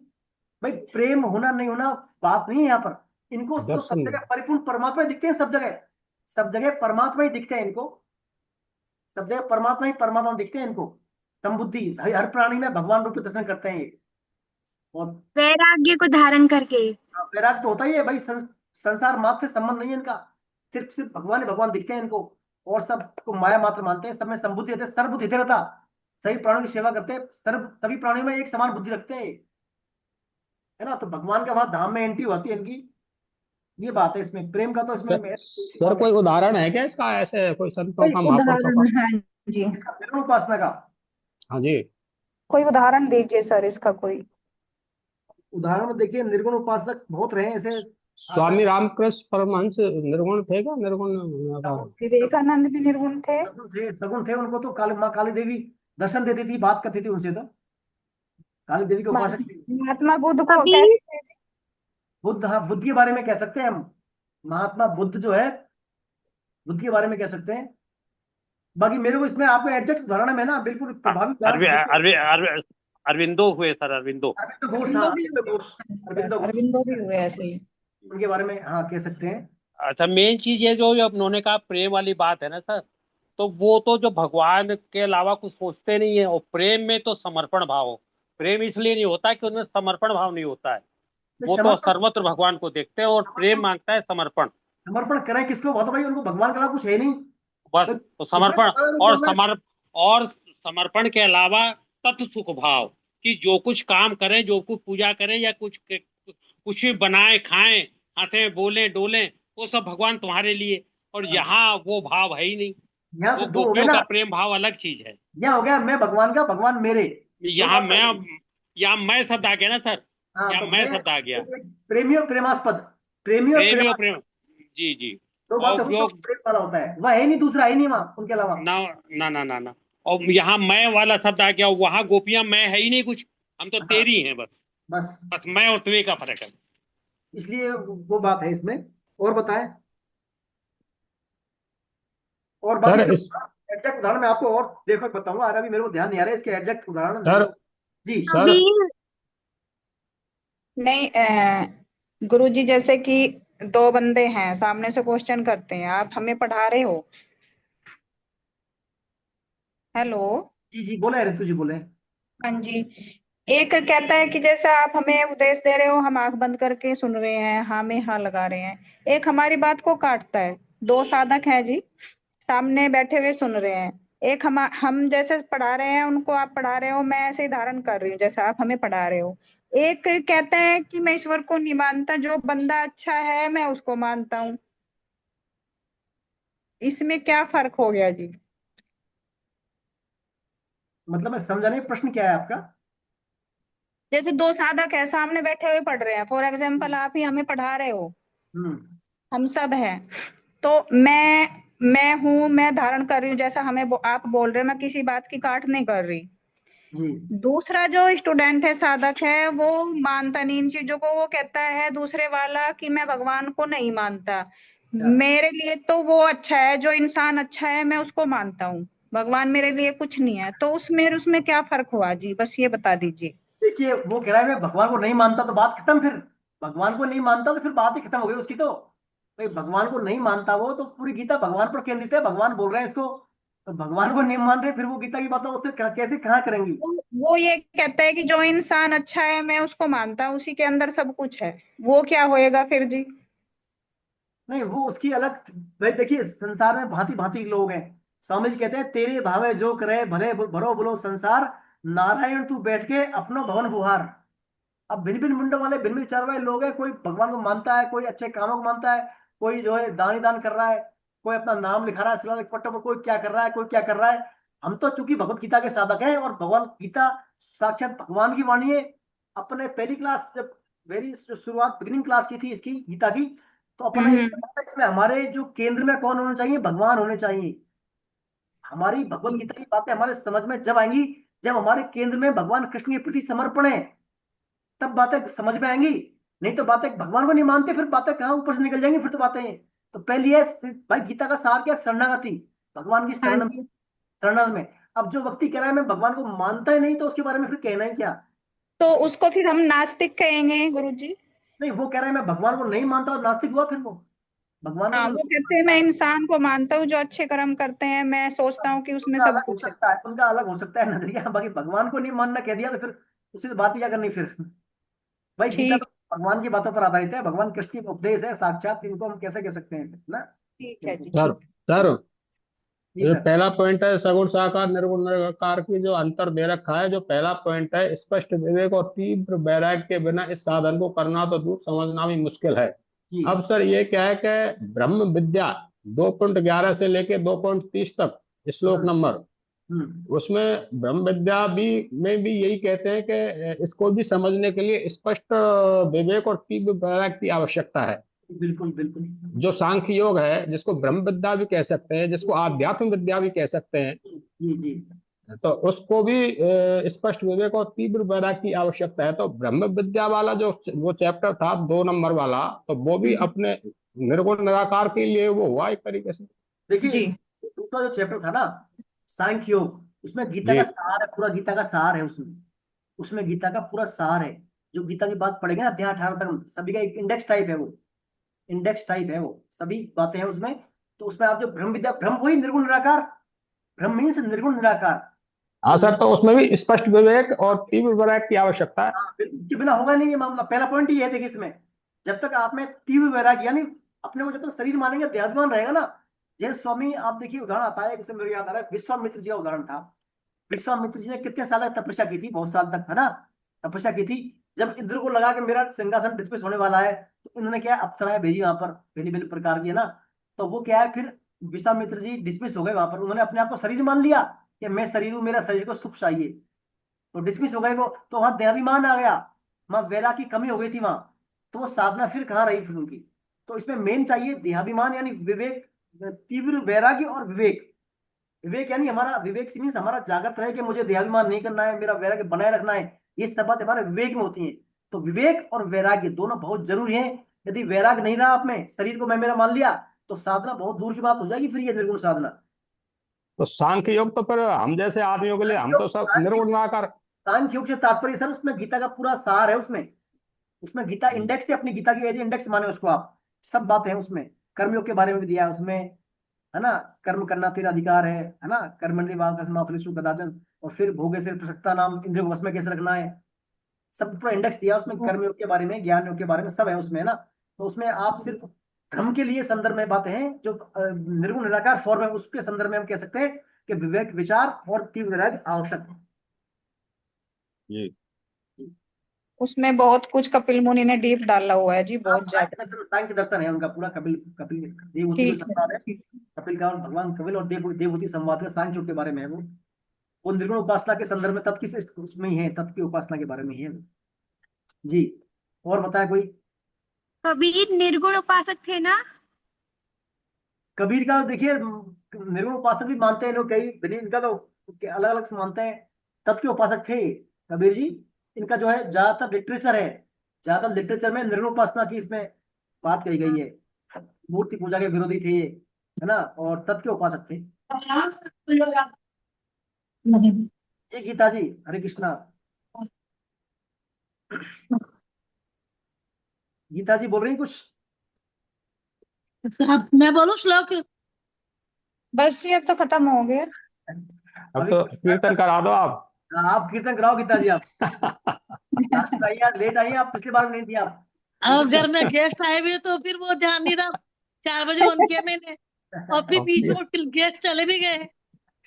भाई, प्रेम होना नहीं होना बात नहीं है यहाँ पर। इनको तो दर्शन सब नहीं। जगह परिपूर्ण परमात्मा ही दिखते हैं, सब जगह परमात्मा ही दिखते हैं इनको, सब जगह परमात्मा ही परमात्मा दिखते हैं इनको। संबुद्धि हर प्राणी में भगवान रूप में दर्शन करते हैं ये। और वैराग्य को धारण करके। वैराग तो होता ही है भाई, संसार मात्र से संबंध नहीं है इनका, सिर्फ सिर्फ भगवान ही भगवान दिखते हैं इनको। और सबको माया मात्र मानते हैं, सब में संबुद्धि रहते हैं, सर्वबुद्धि रहता, सभी प्राणियों की सेवा करते हैं, सर्व सभी प्राणियों में एक समान बुद्धि रखते हैं, है ना। तो भगवान का वहां धाम में एंट्री होती है इनकी, ये बात है इसमें। प्रेम का तो इसमें सर कोई उदाहरण है क्या इसका, ऐसे कोई संतों कोई का, महापुरुषों का? उदाहरण? हाँ जी, निर्गुण उपासना का हाँ जी। कोई उदाहरण दीजिए सर इसका कोई। उदाहरण में देखिए, निर्गुण उपासक बहुत रहे हैं ऐसे। स्वामी रामकृष्ण परमहंस निर्गुण थे क्या? निर्गुण विवेकानंद भी निर्गुण थे। सगुण थे, उनको तो माँ काली देवी दर्शन देती थी, बात करती थी उनसे, तो काली देवी के उपासक थे। महात्मा बुद्ध को अभी कैसे थे जी? बुद्ध, हाँ बुद्ध के बारे में कह सकते हैं हम। महात्मा बुद्ध जो है, बुद्ध के बारे में कह सकते हैं। बाकी मेरे को इसमें आपको एग्जैक्ट उदाहरण में ना बिल्कुल प्रभावी अरविंदो हुए सर, अरविंदो घोष, हाँ अरविंदो भी हुए ऐसे ही। उनके बारे में हाँ कह सकते हैं। अच्छा, मेन चीज ये जो उन्होंने कहा प्रेम वाली बात है ना सर, तो वो तो जो भगवान के अलावा कुछ सोचते नहीं है। और प्रेम में तो समर्पण भाव हो, प्रेम इसलिए नहीं होता कि उनमें समर्पण भाव नहीं होता है, वो तो सर्वत्र भगवान को देखते हैं और प्रेम मांगता है समर्पण। समर्पण करें किसको, बहुत भाई उनको भगवान के अलावा कुछ है नहीं बस। तो समर्पण और समर्पण के अलावा तत्व सुख भाव, कि जो कुछ काम करें, जो कुछ पूजा करें या कुछ भी बनाए खाएं, हंसे बोले डोले, वो सब भगवान तुम्हारे लिए। और यहाँ वो भाव है ही नहीं। यहाँ वो तो दो हो गए गोपियों ना, का प्रेम भाव अलग चीज है। यहाँ हो गया मैं भगवान का, भगवान मेरे। यहाँ मैं शब्द आ गया ना सर, यहाँ तो मैं शब्द आ गया। प्रेमी और प्रेमास्पद, प्रेमी और प्रेम, जी जी। तो बात और जो प्रेम वाला होता है वह है नहीं, दूसरा है नहीं वहाँ उनके अलावा। ना ना ना ना ना। और यहाँ मैं वाला शब्द आ गया, वहां गोपियां मैं है ही नहीं कुछ, हम तो तेरी हैं बस। बस मैं और तुम्हें का फर्क है, इसलिए वो बात है इसमें। और बताएं, और बाकी एग्जैक्ट उदाहरण मैं आपको और देखो बताऊंगा, अभी मेरे को ध्यान नहीं आ रहा है इसके एग्जैक्ट उदाहरण। सर जी सर नहीं, गुरुजी जैसे कि दो बंदे हैं सामने से क्वेश्चन करते हैं, आप हमें पढ़ा रहे हो। हेलो। जी जी बोले ऋतु जी बोले। हाँ जी। एक कहता है कि जैसे आप हमें उपदेश दे रहे हो, हम आंख बंद करके सुन रहे हैं, हाँ में हाँ लगा रहे हैं। एक हमारी बात को काटता है। दो साधक हैं जी, सामने बैठे हुए सुन रहे हैं। एक हम जैसे पढ़ा रहे हैं उनको, आप पढ़ा रहे हो, मैं ऐसे ही धारण कर रही हूँ जैसे आप हमें पढ़ा रहे हो। एक कहता है कि मैं ईश्वर को नहीं मानता, जो बंदा अच्छा है मैं उसको मानता हूँ। इसमें क्या फर्क हो गया जी? मतलब मैं समझा नहीं, प्रश्न क्या है आपका? जैसे दो साधक है सामने बैठे हुए पढ़ रहे हैं, फॉर एग्जाम्पल आप ही हमें पढ़ा रहे हो, हम सब हैं, तो मैं हूँ, मैं धारण कर रही हूँ जैसा हमें आप बोल रहे हो, मैं किसी बात की काट नहीं कर रही। दूसरा जो स्टूडेंट है, साधक है, वो मानता नहीं इन चीजों को। वो कहता है दूसरे वाला कि मैं भगवान को नहीं मानता, मेरे लिए तो वो अच्छा है, जो इंसान अच्छा है मैं उसको मानता हूँ, भगवान मेरे लिए कुछ नहीं है। तो उसमें क्या फर्क हुआ जी, बस ये बता दीजिए। देखिए वो कह रहा है मैं भगवान को नहीं मानता, तो बात खत्म। फिर भगवान को नहीं मानता तो फिर बात ही खत्म हो गई उसकी। तो भाई भगवान को नहीं मानता वो, तो पूरी गीता भगवान पर केंद्रित है, भगवान बोल रहे हैं इसको, तो भगवान को नहीं मान रहे, फिर वो गीता की बातें उससे कैसे कहाँ करेंगी? वो ये कहता है कि जो इंसान अच्छा है मैं उसको मानता हूँ, उसी के अंदर सब कुछ है, वो क्या होएगा फिर जी? नहीं वो उसकी अलग। भाई देखिए संसार में भांति भांति के लोग हैं। स्वामी जी कहते हैं तेरे भावे जो करे भले भरो बोलो संसार, नारायण तू बैठ के अपनो भवन बुहार। अब भिन्न भिन्न मुंडों वाले, भिन्न विचार वाले लोग हैं। कोई भगवान को मानता है, कोई अच्छे कामों को मानता है, कोई जो है दान ही दान कर रहा है, कोई अपना नाम लिखा रहा है शिलालेख पट्टों पर, कोई क्या कर रहा है, कोई क्या कर रहा है। हम तो चूंकि भगवत गीता के साधक हैं, और भगवान गीता साक्षात भगवान की वाणी है। अपने पहली क्लास जब मेरी शुरुआत बिगिनिंग क्लास की थी इसकी गीता की, तो अपने इसमें हमारे जो केंद्र में कौन होने चाहिए? भगवान होने चाहिए। हमारी भगवत गीता की बातें हमारे समझ में जब आएंगी, जब हमारे केंद्र में भगवान कृष्ण के प्रति समर्पण है तब बातें समझ में आएंगी, नहीं तो बातें भगवान को नहीं मानते फिर बातें कहाँ ऊपर से निकल जाएंगी फिर तो बातें। तो पहली है भाई गीता का सार क्या, शरणागति, भगवान की हाँ शरण जी। शरण में। अब जो व्यक्ति कह रहा है मैं भगवान को मानता ही नहीं तो उसके बारे में फिर कहना ही क्या। तो उसको फिर हम नास्तिक कहेंगे गुरुजी? नहीं, वो कह रहा है मैं भगवान को नहीं मानता और नास्तिक हुआ फिर वो भगवान को हाँ, तो वो कहते हैं मैं इंसान को मानता हूँ जो अच्छे कर्म करते हैं, मैं सोचता हूँ कि उसमें उनका सब अलग हो कुछ है। सकता है, उनका अलग हो सकता है नजरिया, बाकी भगवान को नहीं मानना कह दिया तो फिर उसी से बात ही क्या करनी फिर। भाई गीता ठीक। तो भगवान की बातों पर आधारित है, भगवान कृष्ण की उपदेश है साक्षात, इनको हम कैसे कह सकते हैं ना। ठीक है जी, सर ठीक। सर जी ये सर। पहला पॉइंट है सगुण साकार निर्गुण निराकार की जो अंतर दे रखा है। जो पहला पॉइंट है स्पष्ट विवेक और तीव्र वैराग्य के बिना इस साधन को करना तो दूर समझना भी मुश्किल है। जी अब सर ये क्या है कि ब्रह्म विद्या 2.11 से लेके 2.30 तक श्लोक नंबर, उसमें ब्रह्म विद्या भी में भी यही कहते हैं कि इसको भी समझने के लिए स्पष्ट विवेक और तीव्र वैराग्य की आवश्यकता है। बिल्कुल बिल्कुल। जो सांख्य योग है जिसको ब्रह्म विद्या भी कह सकते हैं, जिसको आध्यात्म विद्या भी कह सकते हैं, जी जी। तो उसको भी स्पष्ट विवेक और तीव्र वैराग्य की आवश्यकता है। तो ब्रह्म विद्या वाला जो वो चैप्टर था 2 नंबर वाला, तो वो भी अपने निर्गुण निराकार के लिए वो हुआ एक तरीके से। देखिए दूसरा जो चैप्टर था ना सांख्य योग, उसमें गीता जी का सार है, पूरा गीता का सार है उसमें। उसमें गीता का पूरा सार है। जो गीता की बात पढ़ेंगे ना अध्याय 18 तक सभी का एक इंडेक्स टाइप है वो, इंडेक्स टाइप है वो, सभी बातें हैं उसमें। तो उसमें आप जो ब्रह्म विद्या, ब्रह्म वही निर्गुण निराकार, ब्रह्म मीन्स निर्गुण निराकार। हाँ सर, तो उसमें भी स्पष्ट विवेक और तीव्र वैराग्य की आवश्यकता है। इसके बिना होगा नहीं ये मामला। पहला पॉइंट ही है देखिए इसमें, जब तक आप में तीव्र वैराग्य यानी अपने को जब तक शरीर मानेंगे देहाभिमान रहेगा ना। जैसे स्वामी आप देखिए उदाहरण आता है, जैसे मेरे याद आ रहा है विश्वामित्र जी का उदाहरण था। विश्वामित्र जी ने कितने साल तक तपस्या की थी, बहुत साल तक है ना तपस्या की थी। जब इंद्र को लगा कि मेरा सिंहासन डिस्मिस होने वाला है तो उन्होंने क्या अप्सराएं भेजी वहां पर, भिन्न भिन्न प्रकार की है ना। तो वो क्या है फिर विश्वामित्र जी डिस्मिस हो गए वहां पर, उन्होंने अपने आप को शरीर मान लिया कि मैं शरीर हूँ, मेरा शरीर को सुख चाहिए, तो डिसमिस हो गए वो। तो वहां देहाभिमान आ गया, वहां वैराग की कमी हो गई थी वहां। तो वो साधना फिर कहाँ रही फिर उनकी। तो इसमें मेन चाहिए देहाभिमान यानी विवेक, तीव्र वैराग्य और विवेक। विवेक यानी हमारा विवेक मीन्स हमारा जागृत रहे कि मुझे देहाभिमान नहीं करना है, मेरा वैराग्य बनाए रखना है। ये सब बातें हमारे विवेक में होती हैं। तो विवेक और वैराग्य दोनों बहुत जरूरी हैं। यदि वैराग्य नहीं रहा आप में, शरीर को मैं मेरा मान लिया, तो साधना बहुत दूर की बात हो जाएगी फिर ये निर्गुण साधना। तो सांख्य योग तो फिर हम जैसे आदमियों के लिए, हम तो सब निर्गुण निराकार। सांख्य योग से तात्पर्य सर उसमें गीता का पूरा सार है उसमें। उसमें गीता इंडेक्स है, अपनी गीता की एज इंडेक्स माने उसको आप, सब बातें हैं उसमें। कर्मयोग के बारे में भी दिया है उसमें, है ना। कर्म करना तेरा अधिकार है ना। कर्मण्येवाधिकारस्ते मा फलेषु कदाचन। और फिर भोगे से प्रसक्ता नाम, इंद्रिय को वश में कैसे रखना है, सब पूरा इंडेक्स दिया उसमें। कर्मयोग के बारे में, ज्ञान योग के बारे में सब है उसमें, है ना। तो उसमें आप सिर्फ धर्म के लिए संदर्भ में बातें हैं जो निर्गुण निराकार फॉर्म है, उसके संदर्भ में हम कह सकते हैं कि विवेक विचार और तीव्र वैराग्य आवश्यक है। जी उसमें बहुत कुछ कपिल मुनि ने डीप डाला हुआ है जी, बहुत ज्यादा। सांख्य दर्शन है उनका पूरा, कपिल कपिल देवहूति को ठीक है, संवाद है। ठीक। कपिल का और भगवान कपिल और देवहूति संवाद का सांख्य योग के बारे में है वो निर्गुण उपासना के संदर्भ में तत्व की उसमें ही है, तत्व की उपासना के बारे में ही है जी। और बताए कोई। कबीर निर्गुण उपासक थे ना? कबीर का देखिए निर्गुण उपासक भी मानते हैं लोग, कई इनका तो अलग अलग मानते हैं। तत्व के उपासक थे कबीर जी। इनका जो है ज्यादातर लिटरेचर है, ज्यादातर लिटरेचर में निर्गुण उपासना की इसमें बात कही गई है। मूर्ति पूजा के विरोधी थे ये, है ना, और तत्व के उपासक थे। जी गीता जी, हरे कृष्णा। गीता जी बोल रही हैं कुछ? मैं बोलूं श्लोक? बस ये अब तो खत्म हो गया। अब तो कीर्तन करा दो आप कीर्तन कराओ गीता जी। आप लास्ट आइए, आज लेट आइए, आप पिछली बार नहीं थी आप। और घर में गेस्ट आए हुए तो फिर वो ध्यान नहीं रहा, 4 बजे ऑन किया मैंने और फिर बीच में फिर गेस्ट चले भी गए।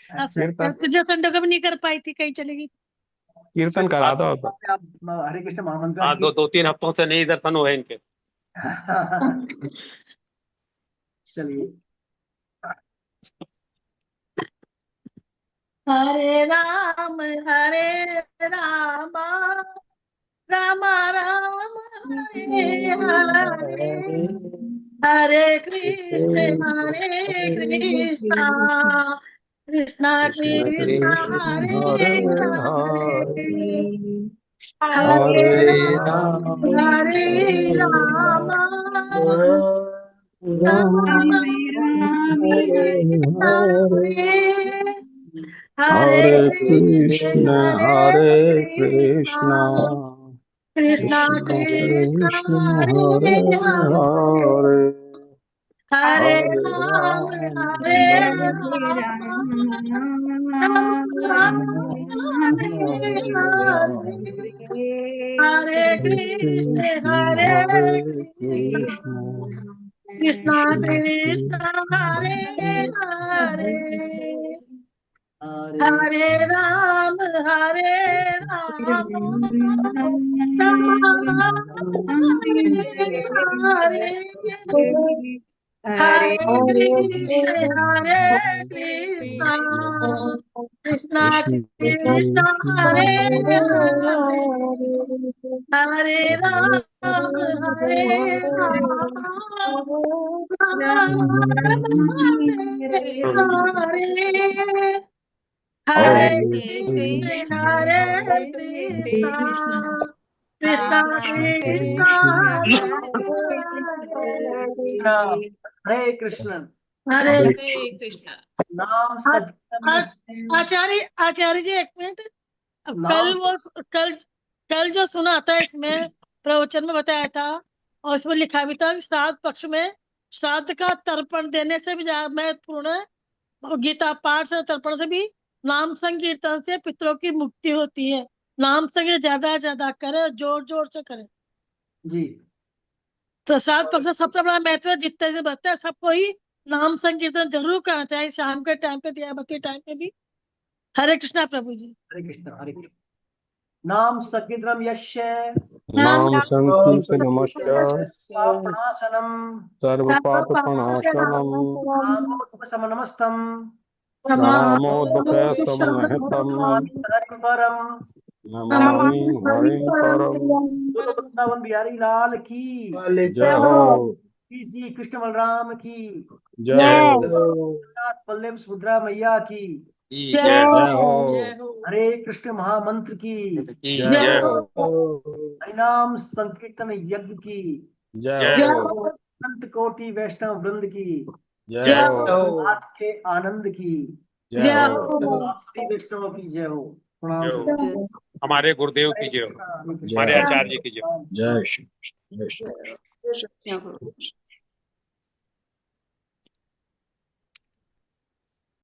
पिछले संडे को भी नहीं कर पाई थी, कहीं चली गई। कीर्तन करा दो आप हरे कृष्ण महामंत्र। हाँ, 2-3 हफ्तों से नहीं दर्शन हुए इनके। चलिए। हरे राम राम राम हरे हरे, हरे कृष्ण कृष्णा कृष्ण कृष्णा कृष्ण हरे हरे हरे हरे हरे राम राम हरे राम राम राम हरे हरे हरे कृष्ण कृष्ण हरे हरे कृष्ण कृष्ण कृष्णा कृष्ण कृष्ण कृष्ण हरे हरे हरे हरे हरे हरे राम राम हरे हरे राम राम राम हरे हरे हरे हरे कृष्ण कृष्ण हरे हरे कृष्ण कृष्ण कृष्णा कृष्ण कृष्ण हरे हरे हरे राम राम हरे हरे हरे कृष्ण कृष्णा कृष्ण हरे हरे हरे राम राम हरे हरे कृष्ण कृष्णा कृष्ण हरे हरे कृष्ण। हरे हरे कृष्ण। नाम संकीर्तन में आचार्य जी एक मिनट। अब नाम कल कल जो सुना था इसमें प्रवचन में बताया था और इसमें लिखा भी था श्राद्ध पक्ष में श्राद्ध का तर्पण देने से भी ज्यादा महत्वपूर्ण है और गीता पाठ से तर्पण से भी नाम संकीर्तन से पितरों की मुक्ति होती है। नाम संकीर्तन ज्यादा से ज्यादा करे, जोर जोर से करे। जी तो श्राद्ध पक्ष का सबसे बड़ा महत्व है, जितने से बचता है सबको ही नाम संकीर्तन जरूर करना चाहिए, शाम के टाइम पे दिया बत्ती टाइम पे भी। हरे कृष्णा प्रभु जी। हरे कृष्ण हरे कृष्ण। नाम संकीर्तनम यस्य नाम संकीर्तनमस्य पापनाशनम सर्व पाप प्रणाशनम नामोपशमनमस्तम प्रणामो दुःखसमनहितम् हरिं परम। नमामि हरिं परम। बोलो वृंदावन बिहारी लाल की जय हो श्री कृष्ण बलराम की जय हो जगन्नाथ बलदेव सुभद्रा मैया की जय हो जय हो जय हो। हरे कृष्ण महामंत्र की जय जय हो हरिनाम संकीर्तन यज्ञ की जय जय हो हो संत कोटि वैष्णव वृंद की जय हो आज के आनंद की जय हो आप सभी वैष्णवों की जय हो। प्रणाम जय सभी। हो हमारे गुरुदेव की हरे जय हो कृष्णा हरे जय हमारे कृष्णा। हो आचार्य जी की जय हो। जय श्री कृष्ण जय श्री कृष्ण। जय हो।